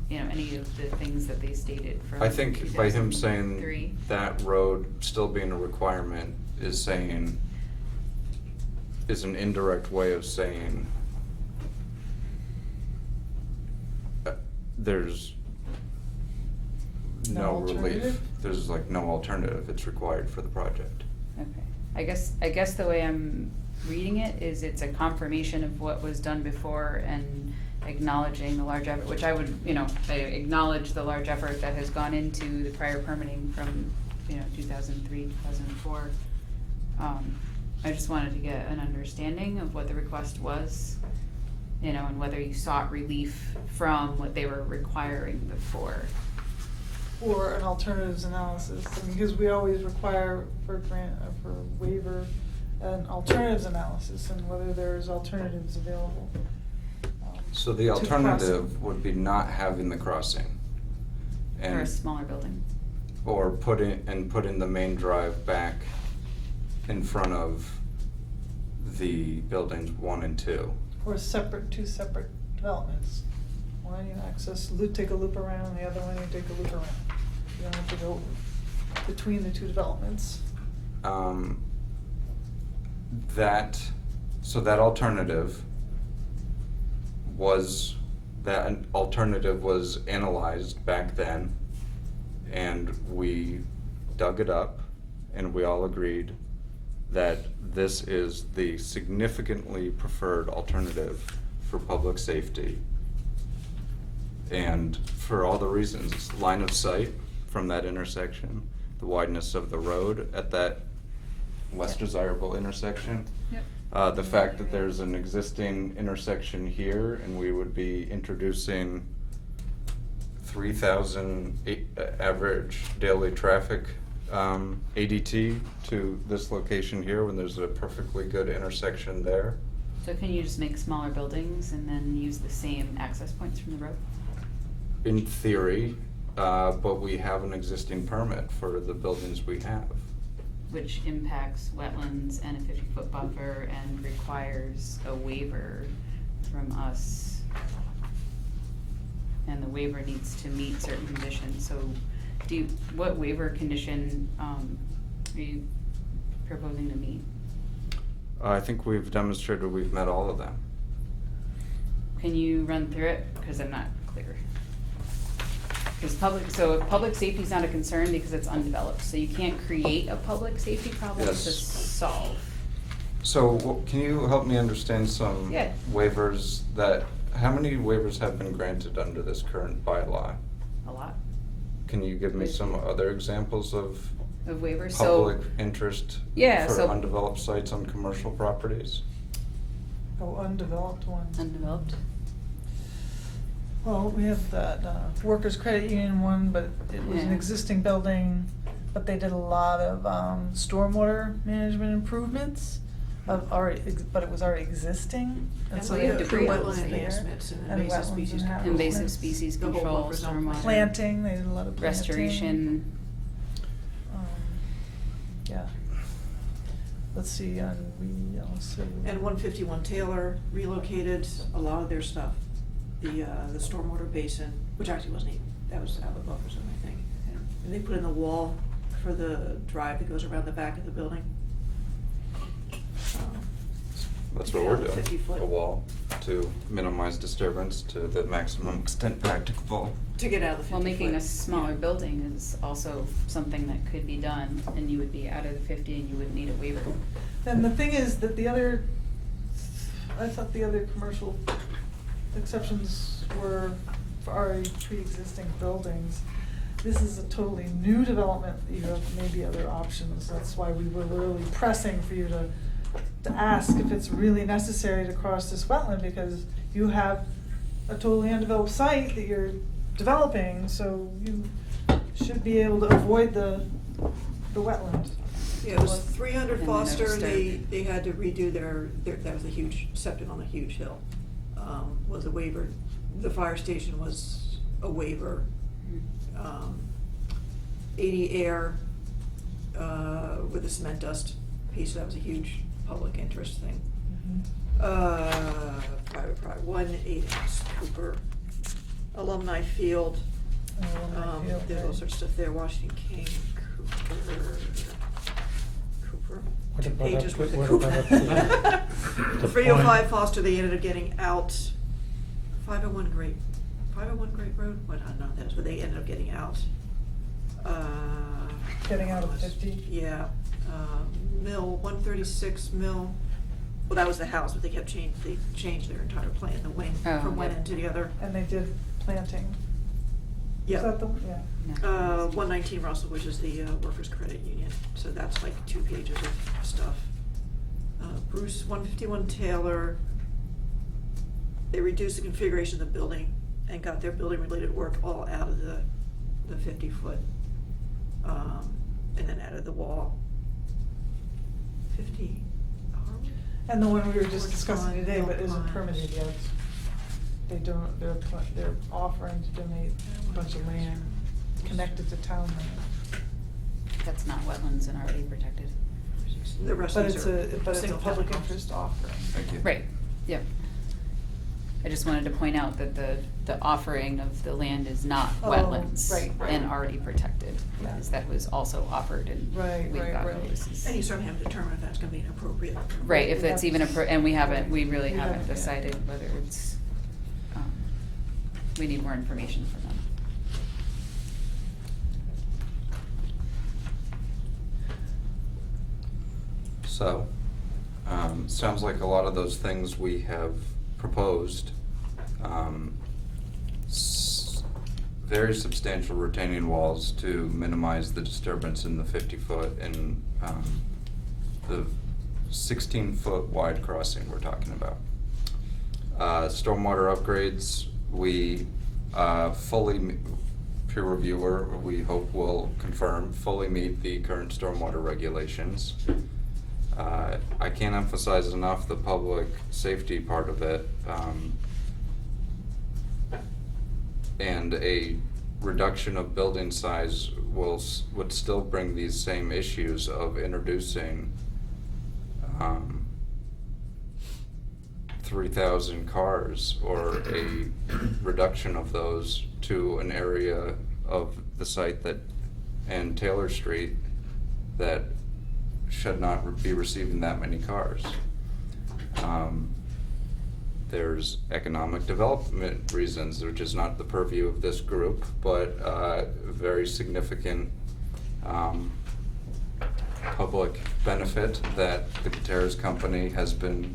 any of the things that they stated from I think by him saying 2003? that road still being a requirement is an indirect way of saying there's no relief. alternative? There's like no alternative. It's required for the project. Okay. I guess the way I'm reading it is it's a confirmation of what was done before and acknowledging the large effort, which I would, I acknowledge the large effort that has gone into the prior permitting from, 2003, 2004. I just wanted to get an understanding of what the request was, and whether you sought relief from what they were requiring before. Or an alternatives analysis, because we always require for waiver, an alternatives analysis and whether there's alternatives available. So the to alternative would be not having the crossing. Or a smaller building. Or putting the main drive back in front of the buildings 1 and 2. Or two separate developments. One you take a loop around, the other one you take a loop around. You don't have to go between the 2 developments. That alternative was analyzed back then, and we dug it up, and we all agreed that this is the significantly preferred alternative for public safety. And for all the reasons, line of sight from that intersection, the wideness of the road at that less desirable intersection. Yep. The fact that there's an existing intersection here and we would be introducing 3,000 average daily traffic ADT to this location here when there's a perfectly good intersection there. So can you just make smaller buildings and then use the same access points from the road? In theory, but we have an existing permit for the buildings we have. Which impacts wetlands and a 50-foot buffer and requires a waiver from us. And the waiver needs to meet certain conditions, so what waiver condition are you proposing to meet? I think we've demonstrated we've met all of them. Can you run through it? Because I'm not clear. Because public safety is not a concern because it's undeveloped, so you can't create a public safety problem to Yes. solve. So can you help me understand some Yeah. waivers how many waivers have been granted under this current bylaw? A lot Can you give me some other examples of of waivers. public interest Yeah, for so- undeveloped sites on commercial properties? Undeveloped ones. Undeveloped. Well, we have that workers' credit union one, but it was an Yeah. existing building, but they did a lot of stormwater management improvements. But it was already existing. And so we they have had debris wetlands wetland there, enhancements and and invasive wetlands species and control. Invasive species The whole control, buffer zone stormwater. planting, they did a lot of planting. Restoration. Yeah. let's see, on, And 151 Taylor relocated a lot of their stuff. The stormwater basin, which actually wasn't even, that was out of the buffer zone, I think. And they put in the wall for the drive that goes around the back of the building. That's what we're Yeah, doing, 50 foot. a wall to minimize disturbance to the maximum extent practicable. To get out of the 50 Well, making a foot. smaller building is also something that could be done, and you would be out of the 50 and you wouldn't need a waiver. and the thing is that I thought the other commercial exceptions were for already pre-existing buildings. This is a totally new development, you have maybe other options, that's why we were really pressing for you to ask if it's really necessary to cross this wetland, because you have a totally undeveloped site that you're developing, so you should be able to avoid the wetland. Yeah, it was 300 And Foster, then there's they had to redo their, that was a huge septic on a huge hill, was a waiver. The fire station was a waiver. 80 Air, with the cement dust piece, that was a huge public interest thing. Private, 186 Cooper, Alumni Field, there's all sorts of stuff there, Washington King, Cooper. What Two about pages up- worth of what Cooper. about up to the 305 point- Foster, they ended up getting out. 501 Great Road, what, I don't know, that's where they ended up getting out. Getting out of 50? Yeah, Mill, 136 Mill, well, that was the house, but they changed their entire plan, the wing, Oh, from one yeah. end to the other. And they did planting. Yeah. Is that the, yeah. 119 Russell, which is the Workers' Credit Union, so that's like 2 pages of stuff. Bruce, 151 Taylor, they reduced the configuration of the building and got their building-related work all out of the 50-foot, and then added the wall. 50. And the one we were just discussing Pine, today, but Hill isn't Pine. permitted yet. They're offering to donate a bunch of land connected to town land. That's not wetlands and already protected. The rest But of it's these are a single public family interest offering. Thank you. Right, yep. I just wanted to point out that the offering of the land is not Oh, wetlands right, right. and already protected, because that was also offered and Right, we've right, got right. releases. And you certainly haven't determined if that's gonna be an appropriate. Right, if We it's have even to- and we haven't, we really We haven't haven't, yeah. decided whether it's, we need more information from them. So, sounds like a lot of those things we have proposed, very substantial retaining walls to minimize the disturbance in the 50-foot and the 16-foot wide crossing we're talking about. Stormwater upgrades, we peer reviewer, we hope will confirm, fully meet the current stormwater regulations. I can't emphasize enough the public safety part of it. And a reduction of building size would still bring these same issues of introducing 3,000 cars or a reduction of those to an area of the site and Taylor Street that should not be receiving that many cars. There's economic development reasons, which is not the purview of this group, but very significant public benefit that the Gutierrez Company has been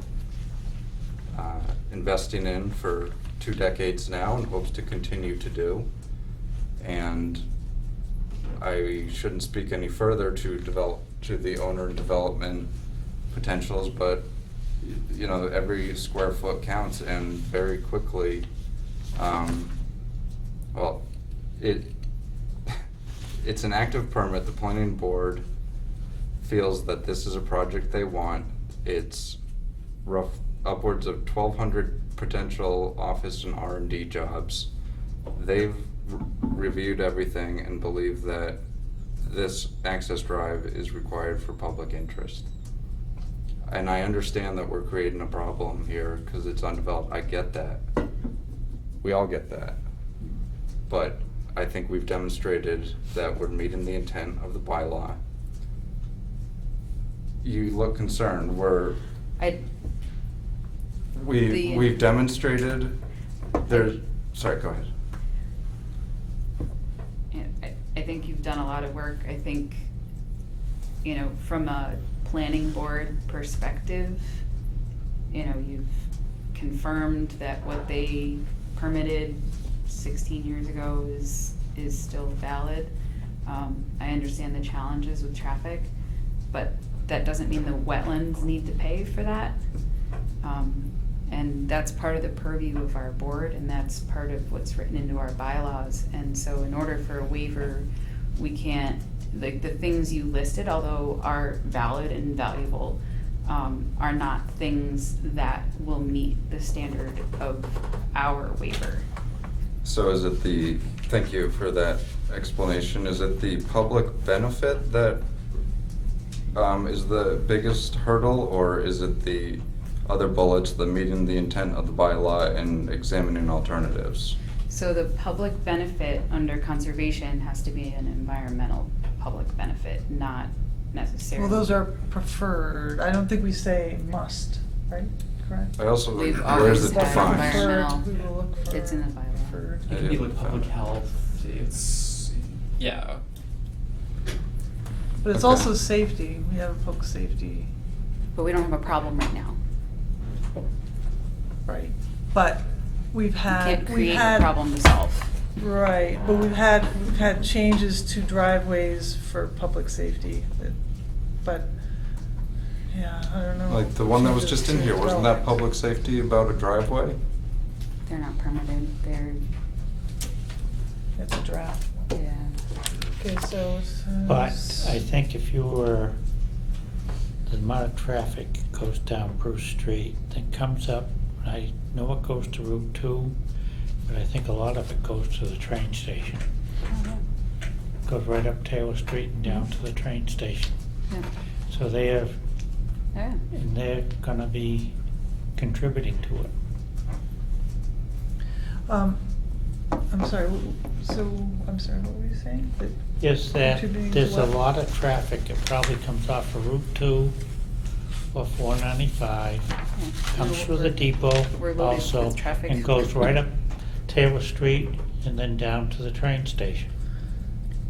investing in for 2 decades now and hopes to continue to do. And I shouldn't speak any further to the owner and development potentials, but you know, every square foot counts, and very quickly, well, it's an active permit. The planning board feels that this is a project they want. It's upwards of 1,200 potential office and R&D jobs. They've reviewed everything and believe that this access drive is required for public interest. And I understand that we're creating a problem here because it's undeveloped. I get that. We all get that. But I think we've demonstrated that we're meeting the intent of the bylaw. You look concerned. We've demonstrated there's, sorry, go ahead. I think you've done a lot of work. I think, you know, from a planning board perspective, you know, you've confirmed that what they permitted 16 years ago is still valid. I understand the challenges with traffic, but that doesn't mean the wetlands need to pay for that. And that's part of the purview of our board, and that's part of what's written into our bylaws. And so in order for a waiver, we can't, like, the things you listed, although are valid and valuable, are not things that will meet the standard of our waiver. So is it the, thank you for that explanation, is it the public benefit that is the biggest hurdle, or is it the other bullets, the meeting the intent of the bylaw and examining alternatives? So the public benefit under conservation has to be an environmental public benefit, not necessarily. Well, those are preferred. I don't think we say must, right? Correct? I also, We've where's always it had defined? environmental. We will look for. It's in the bylaw. It can be like public health, it's, yeah. But it's Okay. also safety. We have a public safety, But we don't have a problem right now. right? But we've You had, can't we've create a had. problem to solve. Right, but we've had changes to driveways for public safety, but, yeah, I don't know. Like the one that was Changes just in to here, wasn't that development. public safety about a driveway? They're not permitted, they're, It's a draft. yeah. Okay, so it says. But I think if you were, the amount of traffic goes down Bruce Street, then comes up, I know it goes to Route 2, but I think a lot of it goes to the train station. Goes right up Taylor Street and down to the train station. Yeah. So they have, Yeah. and they're gonna be contributing to it. I'm sorry, what were you saying? That Is that contributing to there's a what? lot of traffic, it probably comes off of Route 2 or 495, comes through the depot We're loaded also, with traffic. and goes right up Taylor Street and then down to the train station.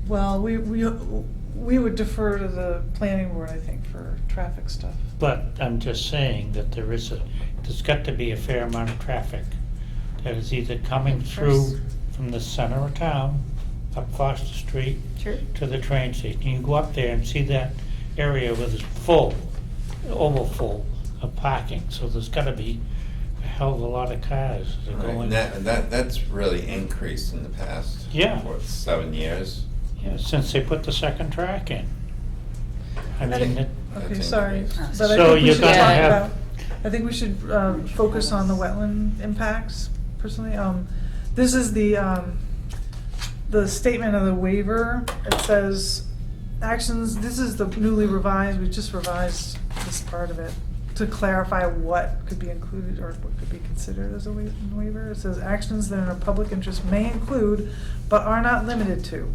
Well, we would defer to the planning board, I think, for traffic stuff. But I'm just saying that there's got to be a fair amount of traffic that is either coming through from the center of town, up Foster Street, Sure. to the train station. You go up there and see that area where it's full, over full of parking, so there's gotta be a hell of a lot of cars that are Right, going. and that's really increased in the past. Yeah. What, 7 years? Yeah, since they put the second track in. I mean, Okay, That's sorry, increased. but I So think we you're should gonna talk have- about, I think we should focus on the wetland impacts personally. This is the statement of the waiver. It says, actions, this is the newly revised, we just revised this part of it to clarify what could be included or what could be considered as a waiver. It says, actions that are in a public interest may include, but are not limited to,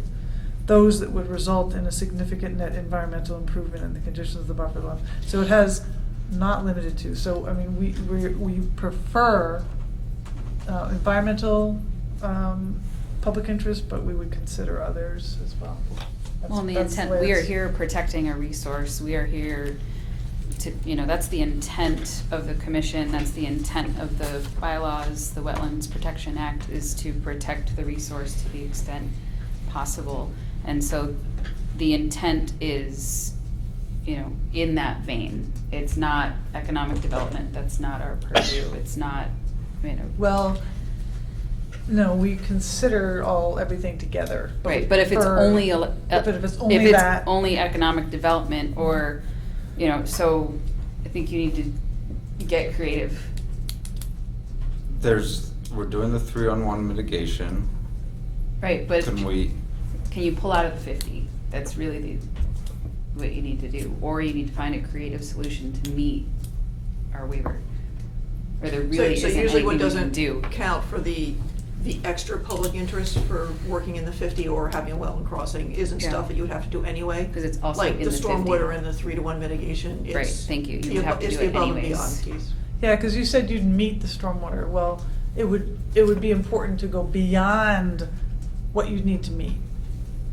those that would result in a significant net environmental improvement in the conditions of the buffer zone. So it has not limited to, so, I mean, we prefer environmental, public interest, but we would consider others as well. Well, and the That's intent, way we are it's- here protecting a resource, we are here to, you know, that's the intent of the commission, that's the intent of the bylaws, the Wetlands Protection Act is to protect the resource to the extent possible. And so the intent is, you know, in that vein. It's not economic development, that's not our purview, it's not, you know. Well, no, we consider everything together. Right, but if it's prefer- only, But if it's only that. only economic development, or, you know, so I think you need to get creative. We're doing the 3-on-1 mitigation. Right, but Can you pull out of the 50? That's really what you need to do, or you need to find a creative solution to meet our waiver. Or there really So isn't usually anything what we can doesn't do. count for the extra public interest for working in the 50 or having a wetland crossing isn't Yeah. stuff that you would have to do anyway. Because it's also Like in the the 50. stormwater and the 3-to-1 mitigation, it's. Right, thank you. You would have to it's do the it above and anyways. beyond piece. Yeah, because you said you'd meet the stormwater. Well, it would be important to go beyond what you'd need to meet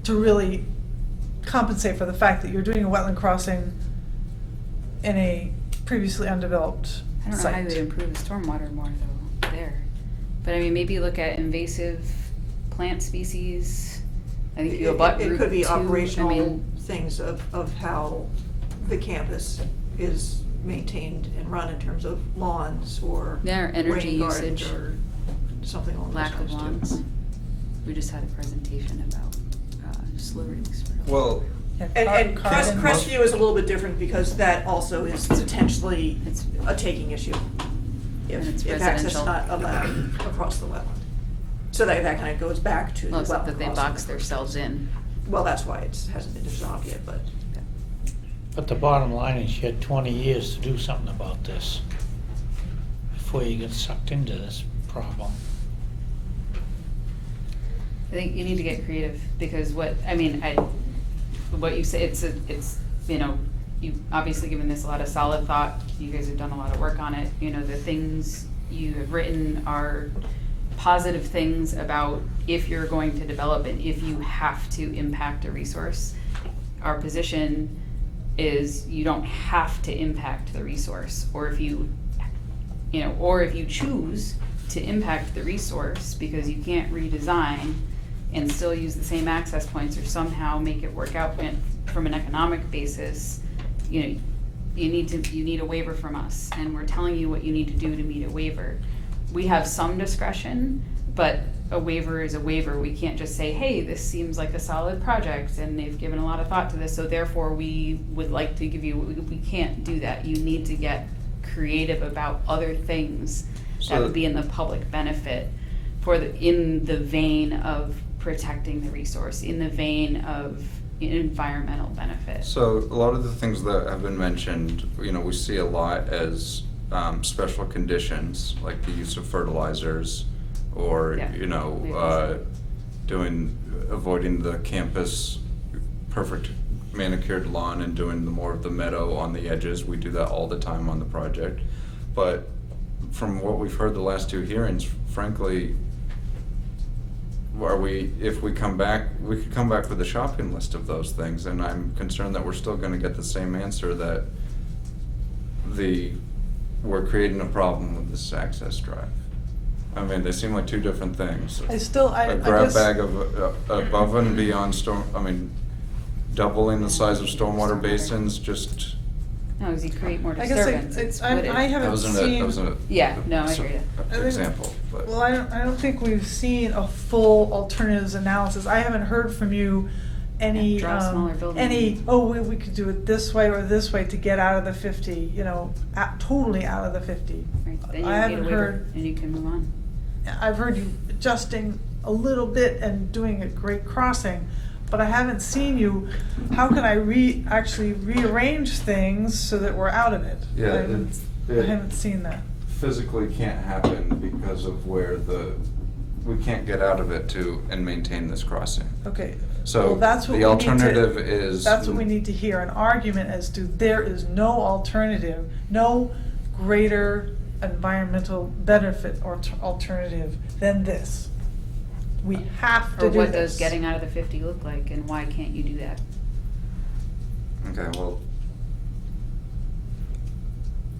to really compensate for the fact that you're doing a wetland crossing in a previously undeveloped I don't know site. how you would improve the stormwater more though, there. But I mean, maybe look at invasive plant species. I think you abut It Route could be 2. I operational mean, things of how the campus is maintained and run in terms of lawns or Yeah, or energy rain gardens usage. or something along those lack of lines too. lawns. We just had a presentation about slurries. Well, And Carbon. Crestview is a little bit different because that also is potentially a taking issue. And it's If access is residential. not allowed across the wetland. So that kind of goes back to the Well, wetland except that they crossing. box themselves in. Well, that's why it hasn't been dissolved yet, but. But the bottom line is you had 20 years to do something about this before you get sucked into this problem. I think you need to get creative because what you say, it's you know, you've obviously given this a lot of solid thought. You guys have done a lot of work on it. You know, the things you have written are positive things about if you're going to develop and if you have to impact a resource. Our position is you don't have to impact the resource, or if you choose to impact the resource because you can't redesign and still use the same access points or somehow make it work out from an economic basis, you know, you need a waiver from us, and we're telling you what you need to do to meet a waiver. We have some discretion, but a waiver is a waiver. We can't just say, hey, this seems like a solid project and they've given a lot of thought to this, so therefore we would like to give you, we can't do that. You need to get creative about other things that would be in the public benefit in the vein of protecting the resource, in the vein of environmental benefit. So a lot of the things that have been mentioned, you know, we see a lot as special conditions, like the use of fertilizers, or Yeah. you know, avoiding the campus perfect manicured lawn and doing more of the meadow on the edges. We do that all the time on the project. But from what we've heard the last two hearings, frankly, if we come back, we could come back with a shopping list of those things, and I'm concerned that we're still gonna get the same answer, that we're creating a problem with this access drive. I mean, they seem like two different things. A grab bag of above and beyond doubling the size of stormwater basins, just. No, because you create more I guess disturbance. I haven't seen. Yeah, no, I hear you. Example, but. Well, I don't think we've seen a full alternatives analysis. I haven't heard from you any, Draw a smaller building. we could do it this way or this way to get out of the 50, you know, totally out of the 50. Right, then you I get a haven't waiver heard, and you can move on. I've heard you adjusting a little bit and doing a great crossing, but I haven't seen you, how can I actually rearrange things so that we're out of it? Yeah, I haven't seen that. Physically can't happen because of where we can't get out of it and maintain this crossing. Okay. So Well, that's what the we need to- alternative is. That's what we need to hear, an argument as to there is no alternative, no greater environmental benefit or alternative than this. We have to Or do what this. does getting out of the 50 look like, and why can't you do that? Okay, well,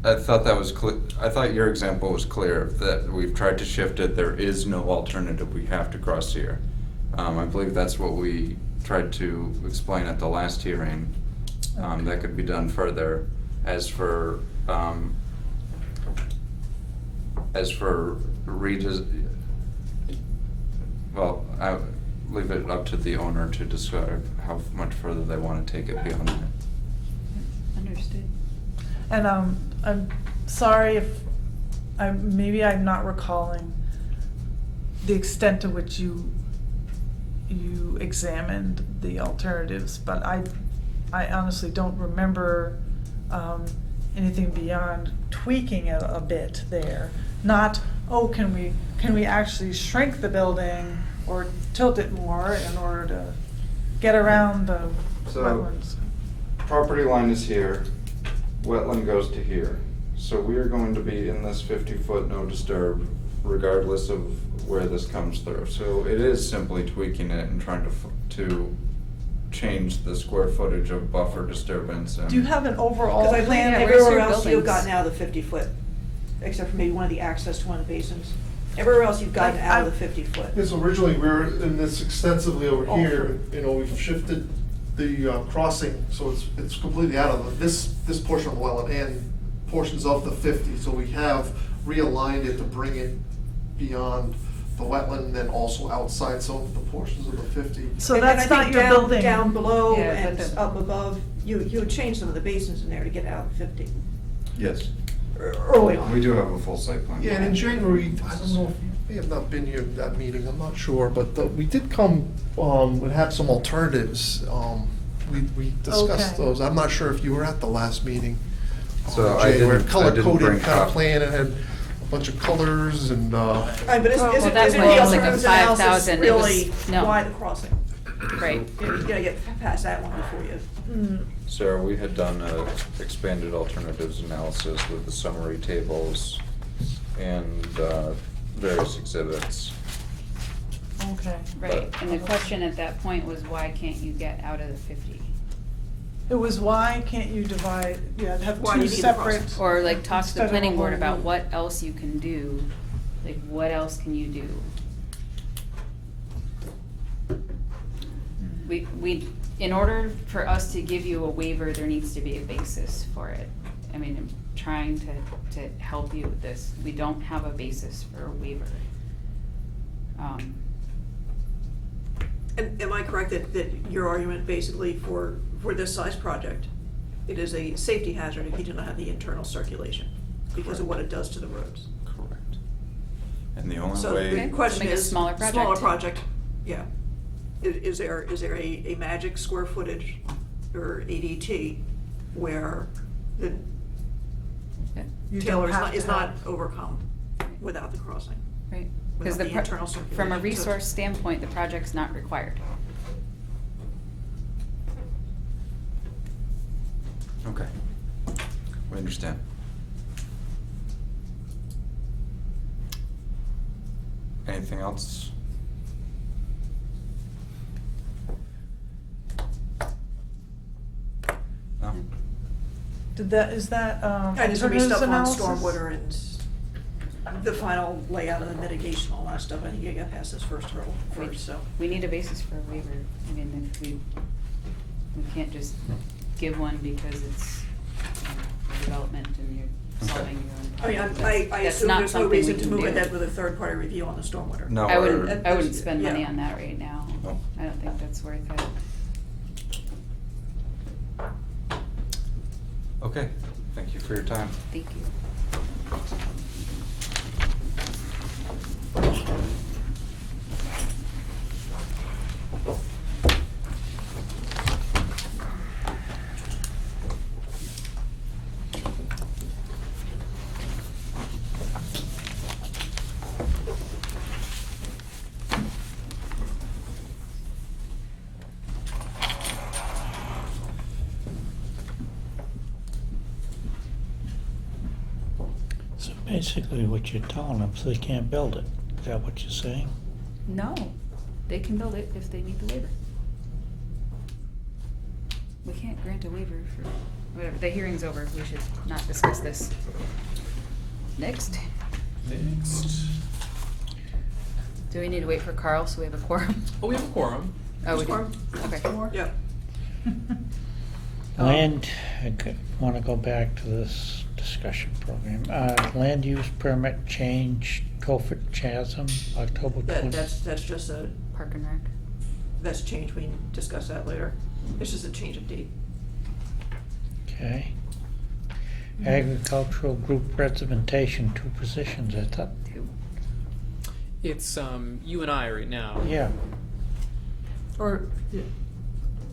I thought that was clear. I thought your example was clear, that we've tried to shift it. There is no alternative. We have to cross here. I believe that's what we tried to explain at the last hearing. That could be done further. As for well, I leave it up to the owner to describe how much further they want to take it beyond that. Understood. And I'm sorry if maybe I'm not recalling the extent to which you examined the alternatives, but I honestly don't remember anything beyond tweaking it a bit there. Not, oh, can we actually shrink the building or tilt it more in order to get around the So- wetlands? Property line is here, wetland goes to here. So we are going to be in this 50-foot no disturb regardless of where this comes through. So it is simply tweaking it and trying to change the square footage of buffer disturbance. And Do you have an overall Because I believe plan? everywhere else you've gotten out of the 50-foot, except for maybe one of the access to one of the basins. Everywhere else you've gotten out of the 50-foot. Yes, originally, we were in this extensively over here, you know, we've shifted the crossing, so it's completely out of this portion of the wetland and portions of the 50, so we have realigned it to bring it beyond the wetland and then also outside some of the portions of the 50. So And that's I think not your down- building. Down below Yeah, and but the- up above, you would change some of the basins in there to get out of 50, yes, early on. we do have a full site plan. Yeah, and in January, I don't know, if you may have not been here at that meeting, I'm not sure, but we did come, and have some alternatives. We discussed Okay. those. I'm not sure if you were at the last meeting. So I January, didn't color bring coded kind cop- of plan, and had a bunch of colors and, Right, but isn't Well, isn't that the one was like a alternatives analysis 5,000, it was- really no. why the crossing? Right. You gotta get past that one before you. Sarah, we had done a expanded alternatives analysis with the summary tables and various exhibits. Okay. Right, and the question at that point was, why can't you get out of the 50? It was why can't you divide, have Why do two you need the separate. crossing? Or like talk to instead the of a planning board whole about loop. what else you can do, like what else can you do? We, in order for us to give you a waiver, there needs to be a basis for it. I mean, I'm trying to help you with this. We don't have a basis for a waiver. And am I correct that your argument basically for this size project, it is a safety hazard if you do not have the internal circulation because of what it does to the roads? Correct. And the only So way. the question Make a is. smaller project. Smaller project, yeah. Is there a magic square footage or ADT where the You Taylor don't have is to not have- overcome without the crossing? Right, because Without the internal from a circulation. resource standpoint, the project's not required. Okay. We understand. Anything else? No? Is that, And there's gonna be alternatives stuff on analysis? stormwater and the final layout of the mitigation, all that stuff. I think you gotta pass this first hurdle first, so. We need a basis for a waiver. I mean, if we can't just give one because it's development and you're solving your own I mean, problem. I That's assume not there's no something we reason to can move do. ahead with a third-party review on the stormwater. No. I we're- wouldn't spend money Yeah. on that right now. No. I don't think that's worth it. Okay, thank you for your time. Thank you. So basically what you're telling them, so they can't build it. Is that what you're saying? No, they can build it if they need the waiver. We can't grant a waiver for, whatever, the hearing's over, we should not discuss this. Next. Next. Do we need to wait for Carl so we have a quorum? Oh, we have a quorum. Oh, we do? Quorum? Okay. Yeah. Land, want to go back to this discussion program. Land use permit change, Tophet Chasm, October 20. That's just a, Park and Rec. that's a change, we can discuss that later. It's just a change of date. Okay. Agricultural group representation, 2 positions, I thought. 2. It's you and I right now. Yeah. Or,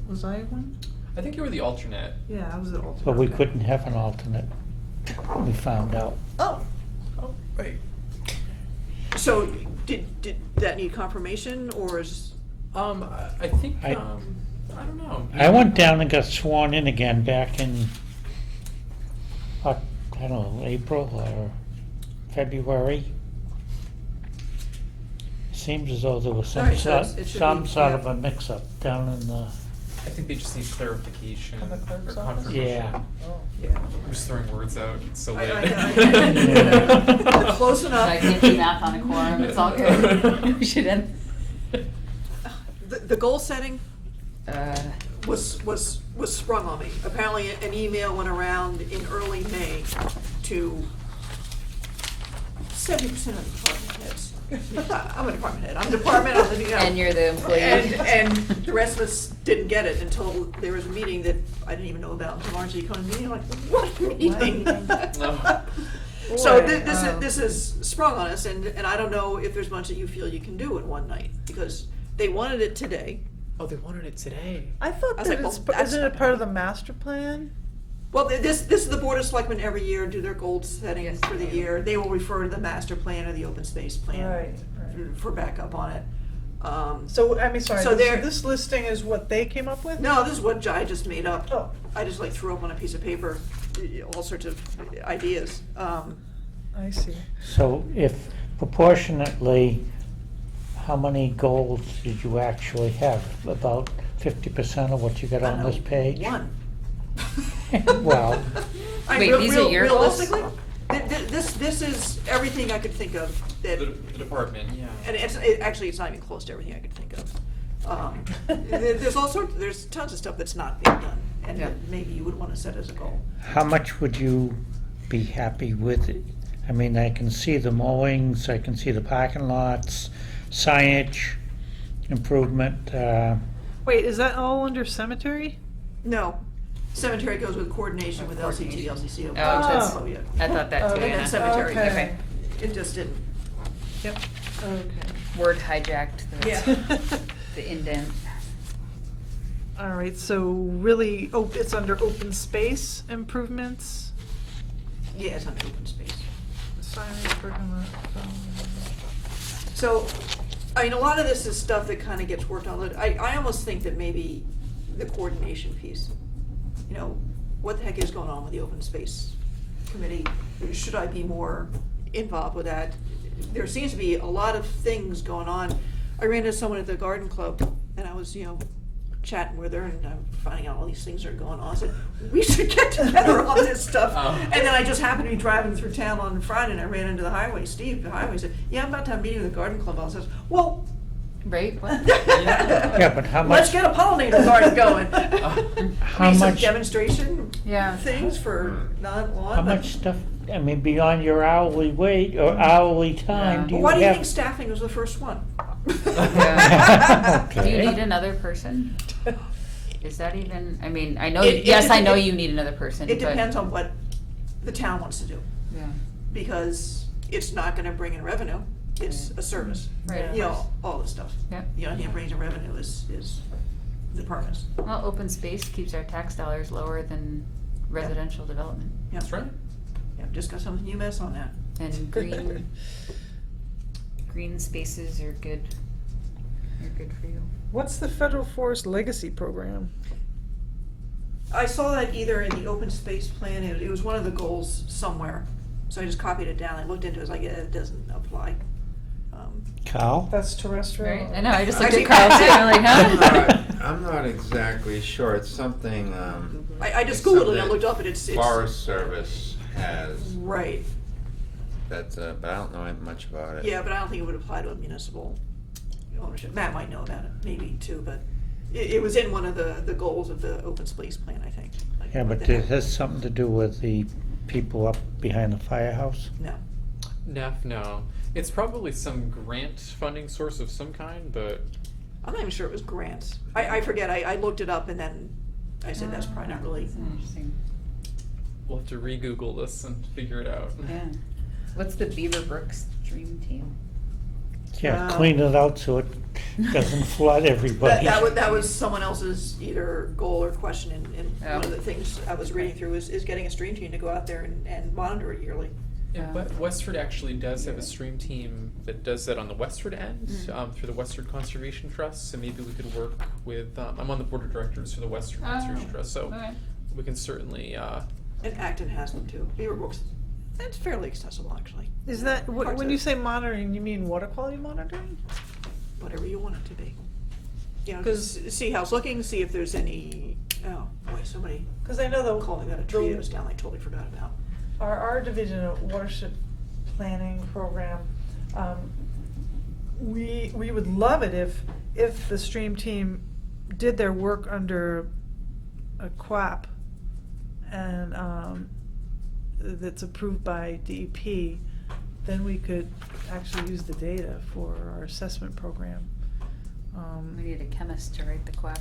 was I one? I think you were the alternate. Yeah, I was the alternate. But we Okay. couldn't have an alternate. we found out. Oh, Right. so did that need confirmation, or is? I think, I- I don't know. I went down and got sworn in again back in, I don't know, April or February. Seems as though there was some Alright, so sort, it should some be- sort yeah. of a mix-up down in the, I think they just need clarification On the or clerk's office? confirmation. yeah. Yeah. I'm just throwing words out, it's so I- late. I- Close enough. I can't do math on a quorum, it's all good. We should end. The goal setting Uh, was sprung on me. Apparently, an email went around in early May to 70% of the department heads. I'm a department head. I'm department. I'm the, And you're the employee. And the rest of us didn't get it until there was a meeting that I didn't even know about. Until Margie come to me, I'm like, what meeting? So this is sprung on us, and I don't know if there's much that you feel you can do in one night, because they wanted it today. Oh, they wanted it today. I thought I was that like, it's, well, that's isn't it not part of the master plan? Well, this is the Board of Selectmen every year do their goal setting Yes, for the they do. year. They will refer to the master plan or the open space plan Right. for backup on it. So, I mean, sorry, So so there- this listing is what they came up with? No, this is what I just made up. Oh. I just like threw up on a piece of paper, all sorts of ideas. I see. So if proportionately, how many goals did you actually have? About 50% of what you got on this page? One. Well, I Wait, these are your goals? realistically, this is everything I could think of that. The department, yeah. And actually, it's not even close to everything I could think of. There's tons of stuff that's not being done, and Yeah. that maybe you would want to set as a goal. how much would you be happy with it? I mean, I can see the mowings, I can see the parking lots, signage, improvement, Wait, is that all under cemetery? No, cemetery goes with coordination with LCT, LCC. Oh, that's- Oh, yeah. I thought that too, And then Anna. cemetery, Okay. it just didn't. Yep. Okay. Word hijacked the, Yeah. the indent. All right, so really, it's under open space improvements? Yeah, it's under open space. Signage, pergola, So, I mean, a lot of this is stuff that kind of gets worked on. I almost think that maybe the coordination piece, you know, what the heck is going on with the open space committee? Should I be more involved with that? There seems to be a lot of things going on. I ran into someone at the garden club, and I was, chatting with her, and I'm finding out all these things are going on. I said, we should get together on this stuff. And then I just happened to be driving through town on Friday, and I ran into the highway. Steve, the highway, said, yeah, I'm about to have a meeting with the garden club. I said, well, Right? What? yeah, but how let's much, get a pollinator garden going. how Maybe some much, demonstration Yeah. things for non-lawn. how much stuff, I mean, beyond your hourly wage or hourly time, do Well, you why do you think have? staffing was the first one? Yeah. Do you Okay. need another person? Is that even, I mean, I know, It- yes, I know it- you need another person, It but- depends on what the town wants to do, Yeah. because it's not gonna bring in revenue, it's a service. Right. You know, all this stuff. Yep. The only thing that brings in revenue is the permits. Well, open space keeps our tax dollars lower than residential development. Yeah. That's right. Yeah, just got some UMass on that. And green spaces are good for you. What's the Federal Forest Legacy Program? I saw that either in the open space plan, it was one of the goals somewhere, so I just copied it down, I looked into it, I was like, yeah, it doesn't apply. Carl? That's terrestrial. Right? I know, I just looked Actually- at Carl too, I'm like, huh? I'm not exactly sure, it's something, I just it's Googled it something and looked up and it's. Forest Service has, Right, that's, but I don't know much about it. yeah, but I don't think it would apply to a municipal ownership. Matt might know about it, maybe too, but it was in one of the goals of the open space plan, I think. Like, Yeah, what but the it heck? has something to do with the people up behind the firehouse? No. No. It's probably some grant funding source of some kind, but I'm not even sure it was grants. I forget, I looked it up and then I said, that's probably not really. That's interesting. we'll have to re-Google this and figure it out. Yeah. What's the Beaver Brook Stream Team? Yeah, clean it out so it doesn't flood everybody. That was someone else's either goal or question, and Yeah. one of the things I was reading through is getting a stream team to go out there and monitor it yearly. Yeah, Westford actually does have a stream team that does that on the Westford end, through the Westford Conservation Trust, so maybe we could work with, I'm on the board of directors for the Western Conservation Trust, so okay. we can certainly, And Acton has them too. Beaverbrook's, it's fairly accessible, actually. Is that, Hard when to- you say monitoring, you mean water quality monitoring? Whatever you want it to be. You know, see how it's looking, see if there's any, oh, boy, somebody Because I know calling out a tree that was down, I totally forgot about. our division of watershed planning program, we would love it if the stream team did their work under a QAP and that's approved by DEP, then we could actually use the data for our assessment program. We need a chemist to write the quack.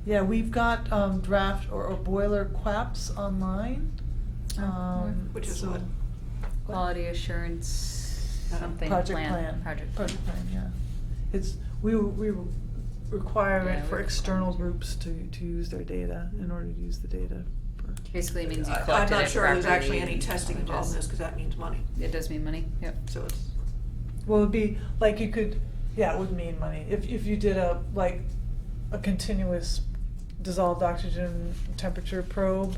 Yeah, we've got draft or boiler QAPs online. Which is so- what? Quality assurance, something Project plan. Project plan, yeah. We require Yeah, it for we external groups to use their data, in order to use the data. Basically it means you I'm collected not it sure there's actually properly. any testing involved in this, because that means money. It does mean money, yep. So it's, Well, it'd be, like, you could, yeah, it would mean money. If you did a continuous dissolved oxygen temperature probe,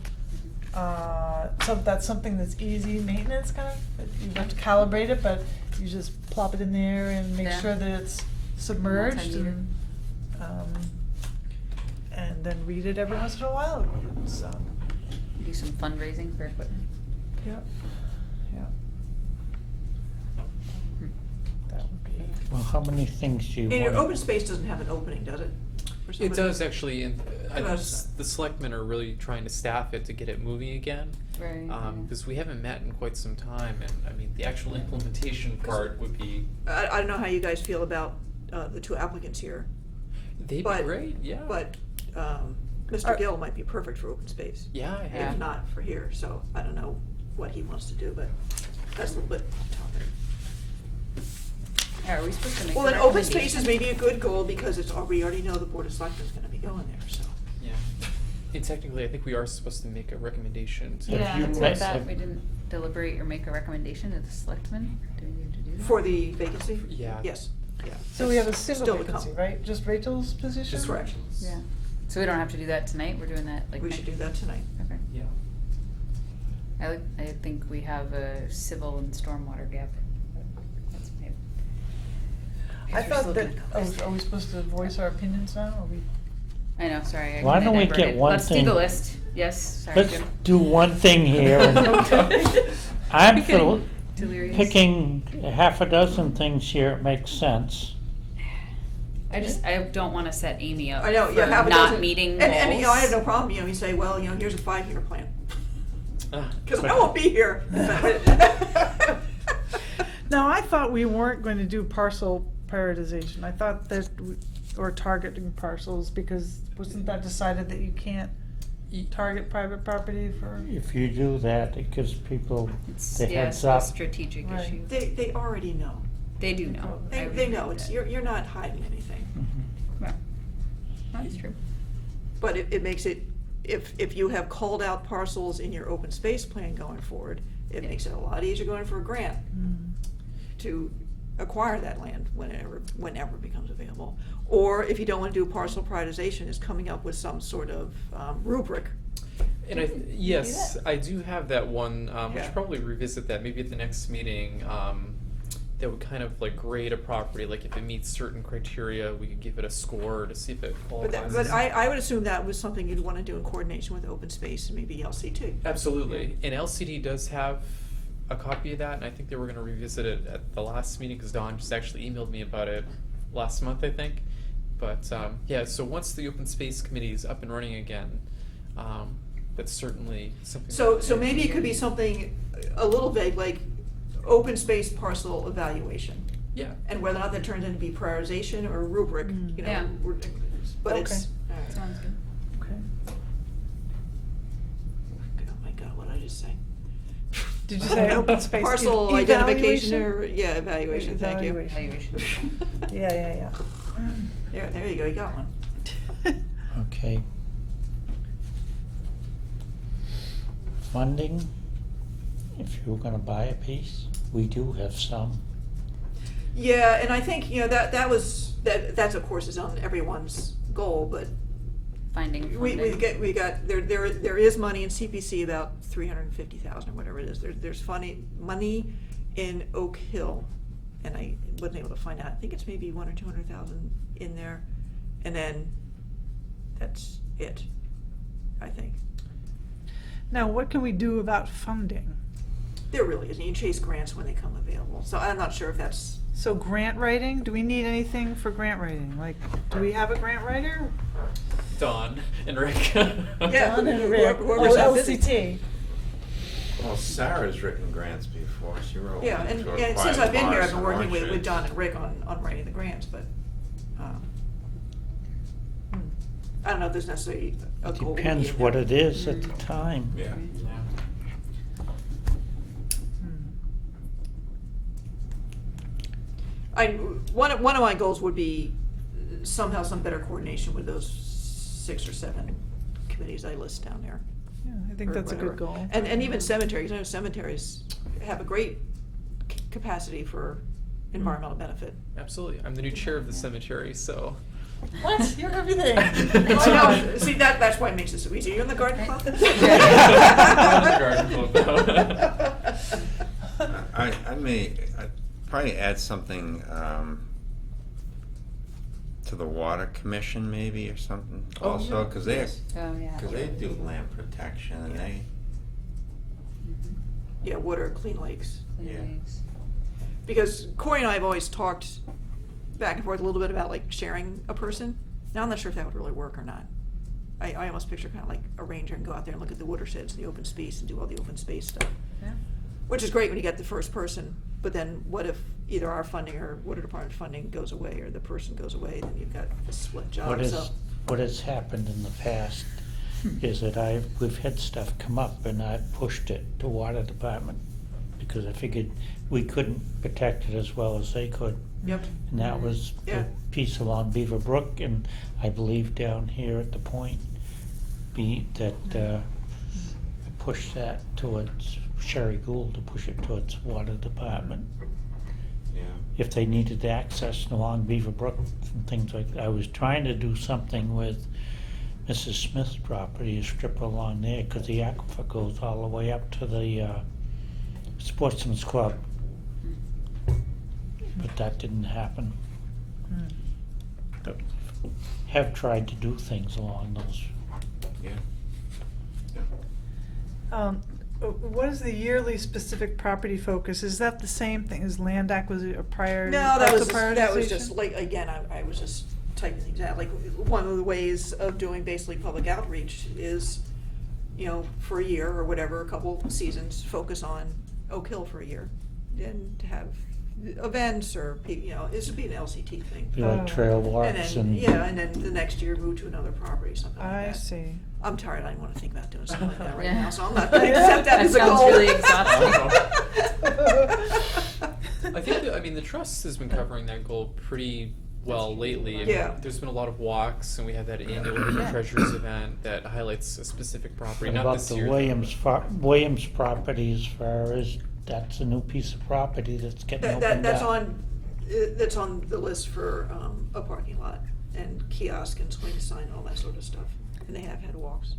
that's something that's easy maintenance, kind of. You have to calibrate it, but you just plop it in there and make Yeah. sure that it's submerged Multimeter. and then read it every once in a while. It's, Do some fundraising for equipment. yeah. That would be. Well, how many things do you and your want? open space doesn't have an opening, does it? For it somebody? does actually, and I It know does. the selectmen are really trying to staff it to get it moving again. Right. Because we haven't met in quite some time, and I mean, the actual implementation part would be, I don't know how you guys feel about the two applicants here. they'd be But- great, yeah. But Mr. Gill might be perfect for open space. Yeah, Yeah. If not for here, so I don't know what he wants to do, but that's a little bit tougher. Are we supposed to make a Well, then open space recommendation? is maybe a good goal, because we already know the Board of Selectmen is gonna be going there, so. Yeah. And technically, I think we are supposed to make a recommendation to. Yeah, you that's met- what I thought, we didn't deliberate or make a recommendation to the selectmen, do we need to do that? For the vacancy? Yeah. Yes, yeah. So we have a It's single still to vacancy, come. right? Just Rachel's position? Just correct. Yeah, so we don't have to do that tonight, we're doing that like We next? should do that tonight. Okay. Yeah. I think we have a civil and stormwater gap. That's maybe. I We're thought still that, gonna go. are we supposed to voice our opinions now, or we? I know, sorry. Why don't we get diverted. one Let's do thing- the list, yes, sorry, Let's Jim. do one thing here. I'm You're for getting delirious. picking half a dozen things here, it makes sense. I don't wanna set Amy up I know, yeah, for have a not dozen. meeting And, you know, I have no goals. problem, you know, you say, well, you know, here's a 5-year plan. Ah, Because I won't be here. No, I thought we weren't going to do parcel prioritization. I thought that, or targeting parcels, because wasn't that decided that you can't target private property for? If you do that, it gives people It's, the yeah, heads it's a up. strategic Right. issue. They already know. They do know. I They would know, agree it's, with that. you're not hiding anything. Well, that's true. But it makes it, if you have called out parcels in your open space plan going forward, it makes it a lot easier going for a grant to acquire that land whenever it becomes available. Or if you don't want to do parcel prioritization, is coming up with some sort of rubric. And yes, I do have that one, we Yeah. should probably revisit that, maybe at the next meeting, that would kind of like grade a property, like if it meets certain criteria, we could give it a score to see if it qualifies. But I would assume that was something you'd want to do in coordination with open space and maybe LCT. Absolutely, and LCD does have a copy of that, and I think they were gonna revisit it at the last meeting, cause Dawn just actually emailed me about it last month, I think. But, yeah, so once the open space committee is up and running again, that's certainly something. So maybe it could be something a little vague, like open space parcel evaluation. Yeah. And whether or not that turns into be prioritization or rubric, you know, Yeah. but Okay. it's. alright. Sounds good. Okay. Oh my God, what did I just say? Did you say open space? Parcel identification or, yeah, evaluation, thank you. Evaluation. Yeah. There you go, you got one. Okay. Funding, if you were gonna buy a piece, we do have some. Yeah, and I think, that's of course is on everyone's goal, but Finding we funding. there is money in CPC, about 350,000 or whatever it is. There's money in Oak Hill, and I wasn't able to find out. I think it's maybe 100,000 or 200,000 in there, and then that's it, I think. Now, what can we do about funding? There really isn't. You chase grants when they come available. So I'm not sure if that's. So grant writing, do we need anything for grant writing? Like, do we have a grant writer? Dawn and Rick. Yeah, Dawn and Rick. whoever's Oh, busy. LCT. Well, Sarah's written grants before. She wrote Yeah, one and to since acquire I've been here, I've Mars been and working with Orchard. John and Rick on writing the grants, but I don't know if there's necessarily a goal. Depends what it is at the time. Yeah. One of my goals would be somehow some better coordination with those 6 or 7 committees I list down there. Yeah, I think or that's a whatever. good goal. And even cemeteries. I know cemeteries have a great capacity for environmental benefit. Absolutely. I'm the new chair of the cemetery, so. What? You're everything. I know. See, that's why it makes it so easy. You're in the garden club? I'd probably add something to the water commission maybe or something Oh, also, yeah. because they, Oh, yeah. because they do land protection and they, Yeah, water, clean lakes. Clean Yeah. lakes. Because Corey and I have always talked back and forth a little bit about like sharing a person. Now I'm not sure if that would really work or not. I almost picture kind of like a ranger and go out there and look at the watersheds and the open space and do all the open space stuff. Yeah. Which is great when you get the first person, but then what if either our funding or water department funding goes away or the person goes away, then you've got a split job, What has happened in the past is that we've had stuff come up and I've pushed it to water department because I figured we couldn't protect it as well as they could. Yep. And that was Yeah. the piece along Beaver Brook and I believe down here at the point, push that towards Sherry Gould to push it towards water department. yeah. If they needed access along Beaver Brook and things like that. I was trying to do something with Mrs. Smith's property, a strip along there, because the aquifer goes all the way up to the Sportsman's Club. But that didn't happen. But have tried to do things along those. Yeah. What is the yearly specific property focus? Is that the same thing as land acquisition or prior? No, that was prioritization? just like, again, I was just typing things out. Like, one of the ways of doing basically public outreach is, for a year or whatever, a couple seasons, focus on Oak Hill for a year. And to have events or, this would be an LCT thing. Be like trail walks and. And then the next year move to another property, something like that. I see. I'm tired, I don't wanna think about doing something like that right Yeah. now, so I'm not gonna accept that as a goal. sounds really exhausting. I think the trust has been covering that goal pretty well lately. I mean, Yeah. there's been a lot of walks, and we had that annual Hidden Treasures event that highlights a specific property. What Not about this the year, though. Williams property as far as, that's a new piece of property that's getting opened That's up. that's on the list for, a parking lot and kiosk and swing sign and all that sort of stuff, and they have had walks.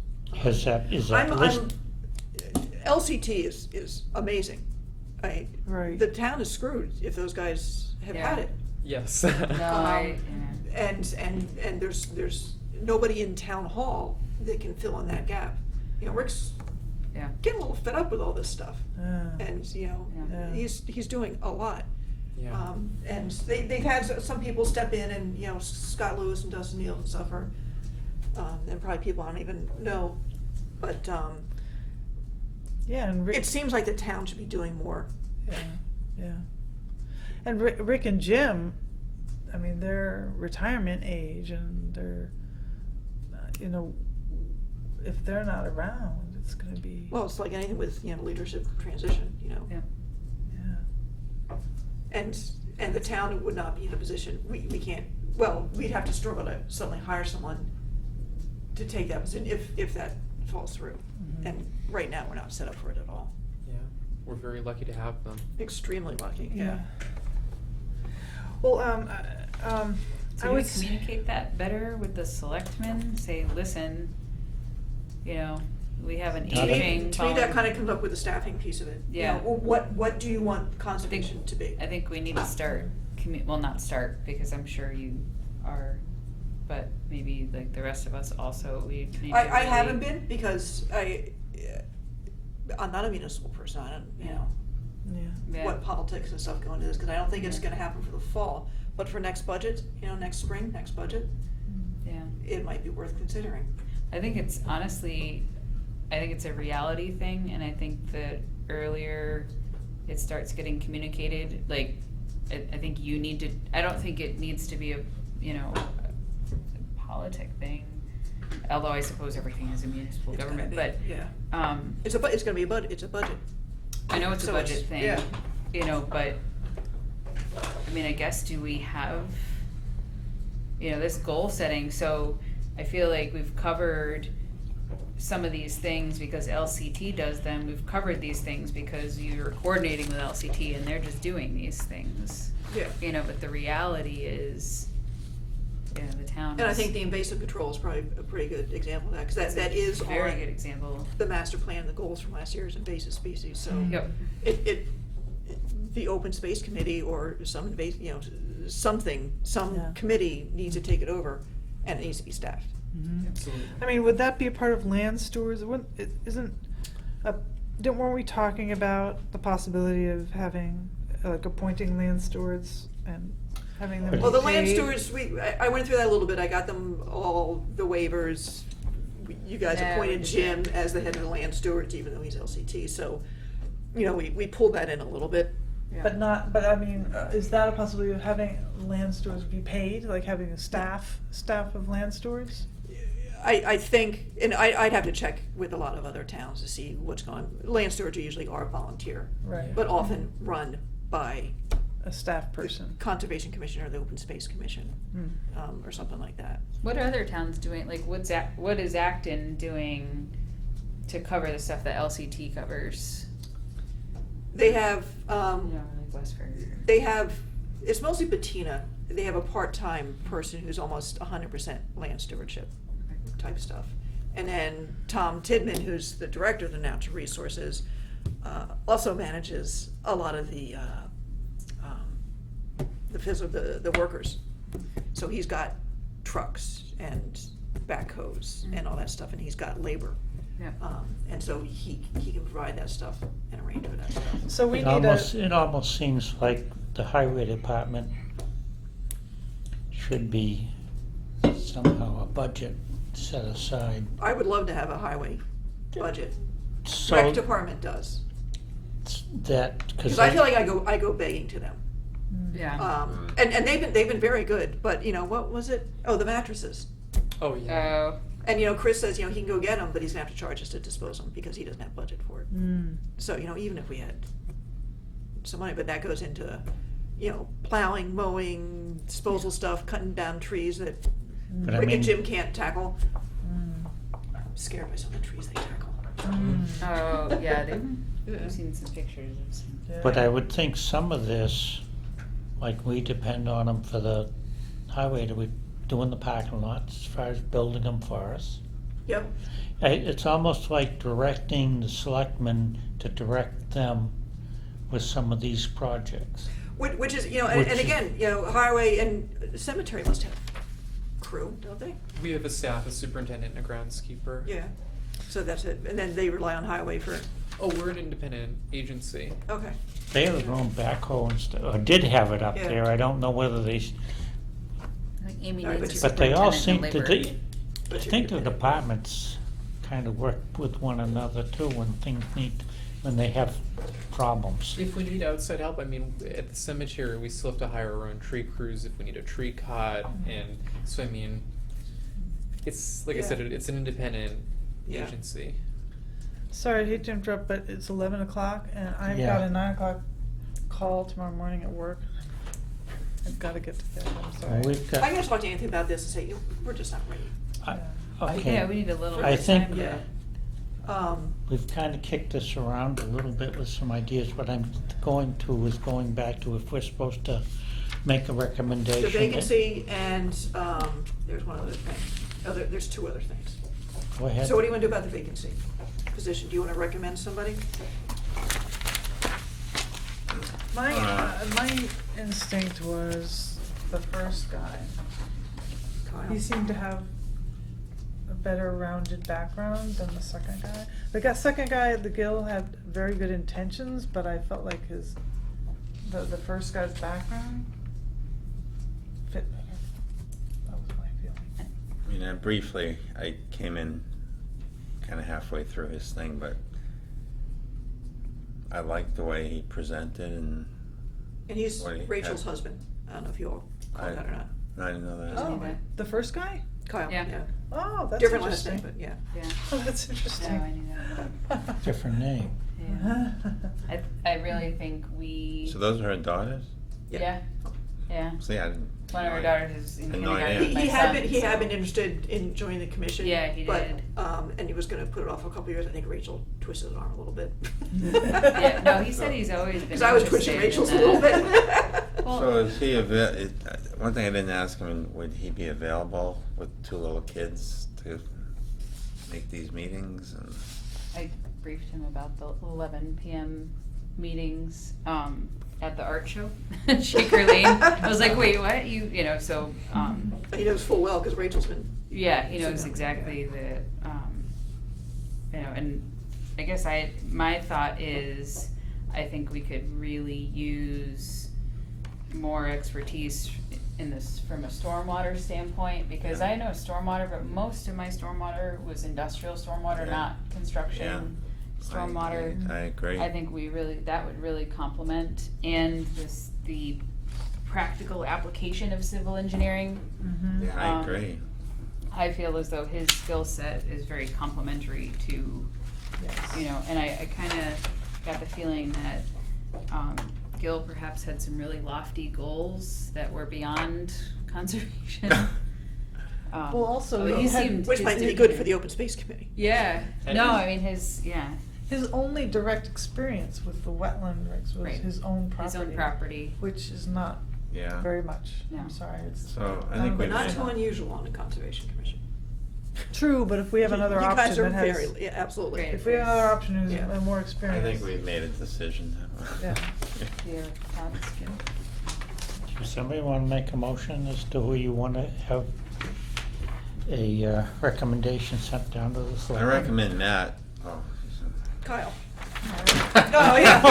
Is that list? LCT is amazing. Right. The town is screwed if those guys have had Yeah. it. Yes. And there's nobody in town hall that can fill in that gap. Rick's getting a little fed up with all this stuff, and Yeah. he's doing a lot. Yeah. And they've had some people step in, and Scott Lewis and Dustin Neal and stuff are, and probably people I don't even know, but Yeah, and it seems like the town should be doing more. Yeah. And Rick and Jim, I mean, they're retirement age and they're, if they're not around, it's gonna be. Well, it's like anything with, leadership transition, Yeah. Yeah. And the town would not be in a position, we can't, well, we'd have to struggle to suddenly hire someone to take that position if that falls through. Mhm. And right now, we're not set up for it at all. Yeah, we're very lucky to have them. Extremely lucky, yeah. Well, So I do we would communicate that better with the selectmen? Say, listen, we have an To me, aging. to me, that kind of comes up with the staffing piece of it. Yeah. Well, what do you want conservation to be? I think we need to start, well, not start, because I'm sure you are, but maybe like the rest of us also, we need to I really- haven't been, because I'm not a municipal person, I don't, Yeah. what politics and stuff go into this, because I don't think it's gonna happen for the fall. But for next budget, next spring, next budget, Yeah. it might be worth considering. I think it's honestly, I think it's a reality thing, and I think that earlier it starts getting communicated, like, I think you need to, I don't think it needs to be a politic thing, although I suppose everything is a municipal It's gonna government, be, but, yeah. It's gonna be a budget, it's a budget. I know it's a So budget thing, yeah. But, I guess, do we have, this goal setting, so I feel like we've covered some of these things because LCT does them, we've covered these things because you're coordinating with LCT and they're just doing these things. Yeah. But the reality is, the town And I is- think the invasive control is probably a pretty good example of that, because that is very on good example. the master plan, the goals from last year is invasive species, so. Yep. The open space committee or some something, Yeah. committee needs to take it over, and it needs to be staffed. Absolutely. Would that be a part of land stewards? Weren't we talking about the possibility of having, appointing land stewards and having them Well, the land paid? stewards, I went through that a little bit, I got them all the waivers. You guys Yeah, appointed we did. Jim as the head of the land stewards, even though he's LCT, so, we pulled that in a little bit. But is that a possibility of having land stewards be paid, like having a staff of land stewards? I think, and I'd have to check with a lot of other towns to see what's going on. Land stewards usually are volunteer. Right. But often run by A staff person. Conservation Commission or the Open Space Commission, or something like that. What are other towns doing, like, what is Acton doing to cover the stuff that LCT covers? They have, Like Westford. they have, it's mostly Bettina, they have a part-time person who's almost 100% land stewardship type stuff. And then Tom Tidman, who's the director of the Natural Resources, also manages a lot of the workers. So he's got trucks and backhoes and all that stuff, and he's got labor. Yeah. And so he can provide that stuff and arrange for that stuff. So we It need It almost seems like the highway department should be somehow a budget set aside. I would love to have a highway budget. So Rec department does. Because I feel like I go begging to them. Yeah. And they've been very good, but what was it? Oh, the mattresses. Oh, yeah. And Chris says, he can go get them, but he's gonna have to charge us to dispose them because he doesn't have budget for it. So, even if we had some money, but that goes into, plowing, mowing, disposal stuff, cutting down trees that But I Rick mean- and Jim can't tackle. I'm scared by some of the trees they tackle. Oh, yeah, I've seen some pictures of some. But I would think some of this, like we depend on them for the highway to be doing the parking lots as far as building them for us. Yep. It's almost like directing the selectmen to direct them with some of these projects. Which is, Which and is- again, highway and cemetery must have crew, don't they? We have a staff, a superintendent, and a groundskeeper. Yeah. So that's it. And then they rely on highway for, Oh, we're an independent agency. okay. They have their own backhoe and stuff, or did have it up Yeah. there. I don't know whether they, I think Amy All right, needs a but but they all seem superintendent to, and labor. I think the departments kind of work with one another too when they have problems. If we need outside help, at the cemetery, we still have to hire our own tree crews if we need a tree cut, and so it's like I said, it's an independent Yeah. agency. Sorry, I hate to interrupt, but it's 11 o'clock and I've Yeah. got a 9 o'clock call tomorrow morning at work. I've gotta get to bed, I'm sorry. Well, we've got. I can talk to Anthony about this and say, we're just not ready. Okay. Yeah, we need a little I bit of think time to- we've kind of kicked this around a little bit with some ideas. What I'm going to is going back to if we're supposed to make a recommendation. The vacancy and, there's one other thing. There's two other things. Go ahead. So what do you want to do about the vacancy position? Do you want to recommend somebody? My instinct was the first guy. Kyle? He seemed to have a better rounded background than the second guy. The second guy at the Gill had very good intentions, but I felt like the first guy's background fit better. That was my feeling. I mean, briefly, I came in kind of halfway through his thing, but I liked the way he presented and he's what he Rachel's had. husband. I don't know if you all caught that or not. I didn't know that. Oh, the first guy? Kyle, yeah. Oh, that's Different last interesting. name, but yeah. Yeah. Oh, that's interesting. No, I knew that. Different name. Yeah. I really think we. So those are her daughters? Yeah. Yeah. See, I didn't. One of our daughters is in had no kindergarten idea. with my He had son, been, he had so- been interested in joining the commission. Yeah, he but, did. and he was gonna put it off for a couple of years. I think Rachel twisted his arm a little bit. Yeah, no, he said he's always been Because I was twitching interested Rachel's in a little that. bit. Well, So is he one thing I didn't ask him, would he be available with two little kids to make these meetings? And I briefed him about the 11 p.m. meetings at the art show, Shaker Lane. I was like, wait, what? You know, so. He knows full well because Rachel's been. Yeah, he knows exactly the, you know, and I guess my thought is, I think we could really use more expertise in this from a stormwater standpoint, because I know stormwater, but most of my stormwater was industrial stormwater, Yeah. not construction stormwater. I agree. I think that would really complement, and the practical application of civil engineering. Yeah, I agree. I feel as though his skill set is very complementary to, you know, and I kind of got the feeling that Gill perhaps had some really lofty goals that were beyond conservation. Well, also, he he had- seemed Which might be good for the open space committee. Yeah. And No, his- I mean His only direct experience with the wetland regs was Right. his own property. His own property. Which is not Yeah. very much. No. I'm sorry. It's So I think But we not too unusual on the conservation commission. true, but if we have another You option guys are that has, very, yeah, absolutely. if we have another option who's Yeah. more I experienced. think we've made a decision. Yeah. Your thoughts, Jim? Does somebody want to make a motion as to who you want to have a recommendation sent down to the I select? recommend Matt. Oh, Kyle. Oh, yeah.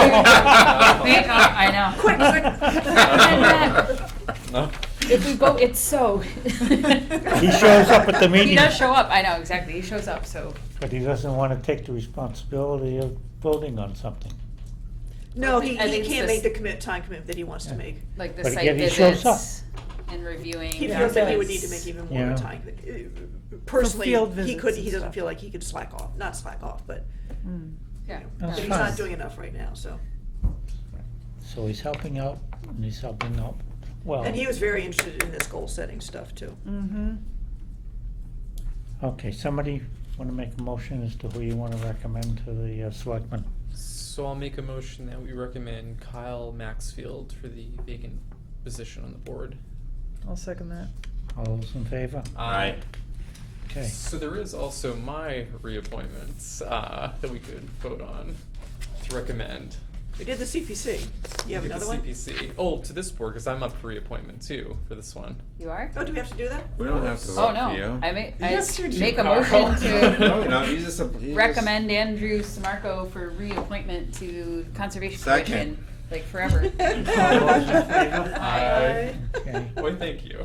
I know. Quick, No. If we vote, it's so. He shows up at the meeting. He does show up, I know, exactly, he shows up, so. But he doesn't want to take the responsibility of voting on something. No, he I think can't it's make the time commitment that he wants to make. Like the But site again, he shows visits and reviewing. He feels that he would need to make even more Yeah. time. Personally, field he visits could, and he doesn't stuff. feel like he could slack off, not slack off, but, Yeah. That's but he's fine. not doing enough right now, so. So he's helping out, and he's helping out well. And he was very interested in this goal-setting stuff, too. Mm-hmm. Okay, somebody want to make a motion as to who you want to recommend to the selectmen? So I'll make a motion that we recommend Kyle Maxfield for the vacant position on the board. I'll second that. All those in favor? Aye. Okay. So there is also my reappointments that we could vote on to recommend. We did the CPC. You have We did another the one? CPC. Oh, to this board, because I'm up for reappointment too for this one. You are? Oh, do we have to do that? We don't have to Oh, vote no, for you. I make Yes, you do, a Carl. motion No, to no, you just recommend Andrew Samarco for reappointment to Conservation Second. Commission, like forever. All those in favor? Aye. Okay. Boy, thank you.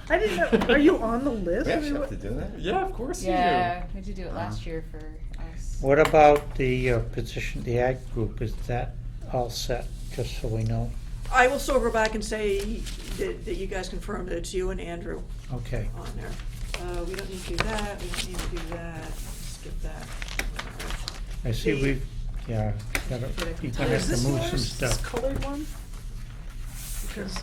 I didn't know, are you on the list? We I actually mean, have to do that? Yeah, of course Yeah, we did do it last year for us. What about the position, the ag group? Is that all set, just so we know? I will circle back and say that you guys confirm that it's you and Andrew Okay. on there. We don't need to do that, we don't need to do that, skip that. I see The- we've, yeah, you're gonna have to move some This stuff. colored one? Because,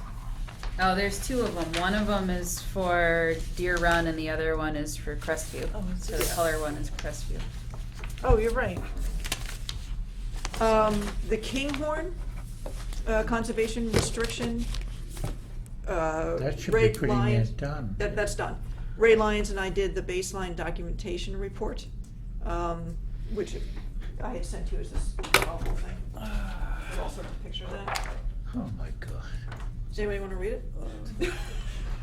Oh, there's two of them. One of them is for Deer Run and the other one is for Crestview. Oh, it's- So the yeah. color one is Crestview. oh, you're right. The Kinghorn, conservation restriction, That should be Ray pretty Lyon- near done. That's done. Ray Lyons and I did the baseline documentation report, which I had sent you as this awful thing. There's all sorts of pictures in it. Oh, my God. Does anybody want to read it?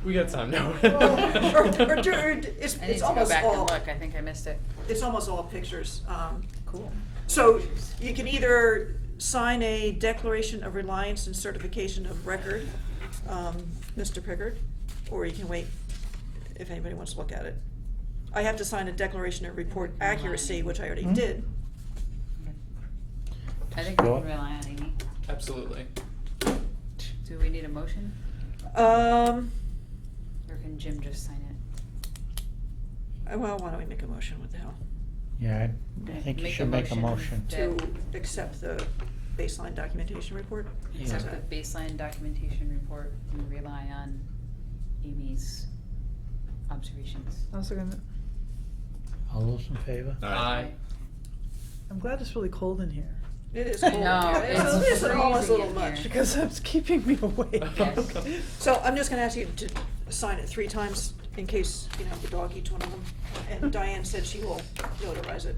We got time now. It's I need to go almost back and all, look. I think I missed it. it's almost all pictures. Cool. So you can either sign a declaration of reliance and certification of record, Mr. Pickard, or you can wait if anybody wants to look at it. I have to sign a declaration of report accuracy, which I already did. I think we Go can on. rely on Amy. Absolutely. Do we need a motion? Um, Or can Jim just sign it? well, why don't we make a motion? What the hell? Yeah, I think you Make a should make a motion. motion. To accept the baseline documentation report? Accept the baseline documentation report and rely on Amy's observations. Also gonna, All those in favor? Aye. I'm glad it's really cold in here. It is cold. No, It's almost a freezing little in much. here. Because it's keeping me awake. Yes. So I'm just gonna ask you to sign it 3 times in case, the dog eats one of them. And Diane said she will notarize it.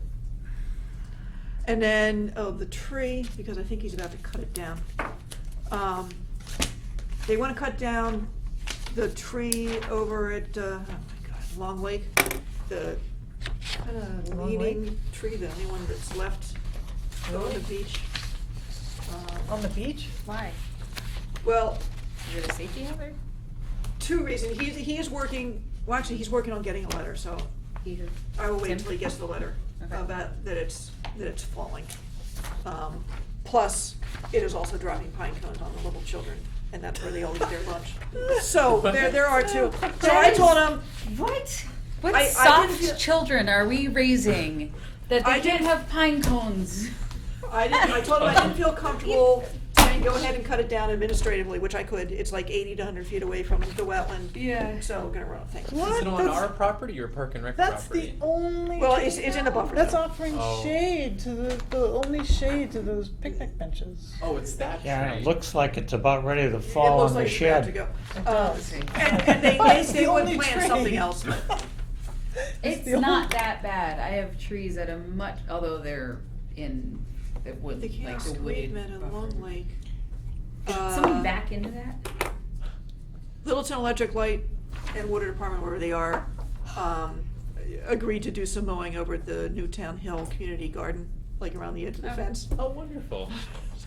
And then, the tree, because I think he's about to cut it down. They wanna cut down the tree over at, oh my God, Long Lake. The kinda Long leading tree, the only one that's left on the beach. On the beach? Why? Well, Is it a safety hazard? 2 reasons. He is working, well, actually, he's working on getting a letter, so I will wait Tim? until he gets the letter Okay. about that it's falling. Plus, it is also dropping pine cones on the little children, and that's where they all eat their lunch. So there are 2. So I told him, What? What I didn't soft feel- children are we raising that they I can't didn't- have pine cones? I told him I didn't feel comfortable saying go ahead and cut it down administratively, which I could. It's like 80 to 100 feet away from the wetland. Yeah. So we're gonna run a thing. What? Is it on That's- our property or Park and Rec That's property? the only. Well, it's in the buffer That's zone. offering Oh. shade to the only shade to those picnic benches. Oh, it's that Yeah, tree. it looks like it's about ready to It fall looks on the like it's about to shed. go. It does. And But it's they the would only plant tree. something else, but. It's the not only- that bad. I have trees that are much, although they're in the wood, The like Chaos the Weed wooded Meadow, buffer. Long Lake. Someone back into that? Littleton Electric Light and Water Department, wherever they are, agreed to do some mowing over at the Newtown Hill Community Garden, like around the edge of the fence. Oh, wonderful.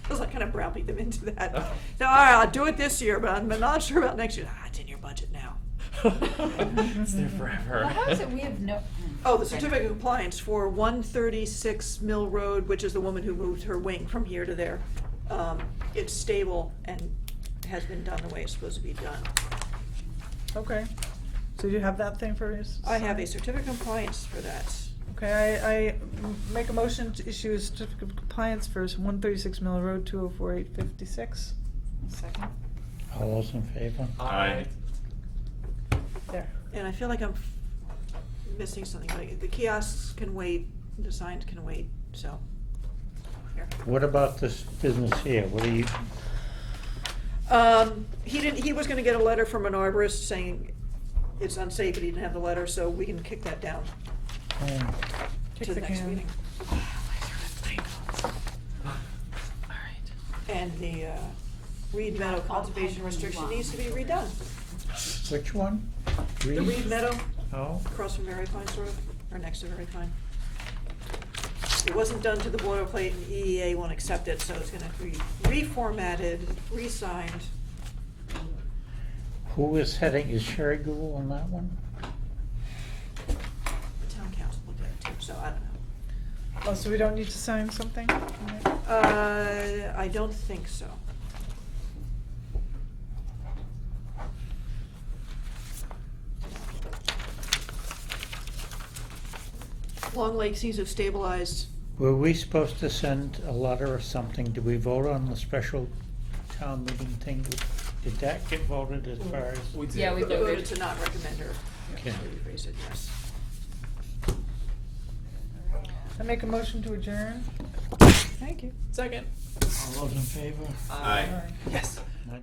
I was like, kind of browbeat them into that. No, all right, I'll do it this year, but I'm not sure about next year. It's in your budget now. It's there forever. Well, how is it we have no? Oh, the certificate of compliance for 136 Mill Road, which is the woman who moved her wing from here to there. It's stable and has been done the way it's supposed to be done. Okay. So you have that thing for us? I have a certificate of compliance for that. Okay, I make a motion to issue a certificate of compliance for 136 Mill Road, 204-856. Second. All those in favor? Aye. There. And I feel like I'm missing something, like the kiosks can wait, the signs can wait, so. Here. What about this business here? What do you, He was gonna get a letter from an arborist saying it's unsafe, but he didn't have the letter, so we can kick that down Kick to the the next can. meeting. And the Reed Meadow Conservation Restriction needs to be redone. which one? The Reed Meadow, Oh, across from Very Fine, sort of, or next to Very Fine. It wasn't done to the boilerplate, and EEA won't accept it, so it's gonna be reformatted, re-signed. who is heading, is Sherry Gould on that one? The town council looked at it too, so I don't know. Oh, so we don't need to sign something? I don't think so. Long Lake seems to have stabilized. Were we supposed to send a letter or something? Did we vote on the special town meeting thing? Did that get voted as far as? We did. Yeah, we They voted voted. to not recommend her. Okay. We rephrased it, yes. I make a motion to adjourn. Thank you. Second. All those in favor? Aye. Yes. Not-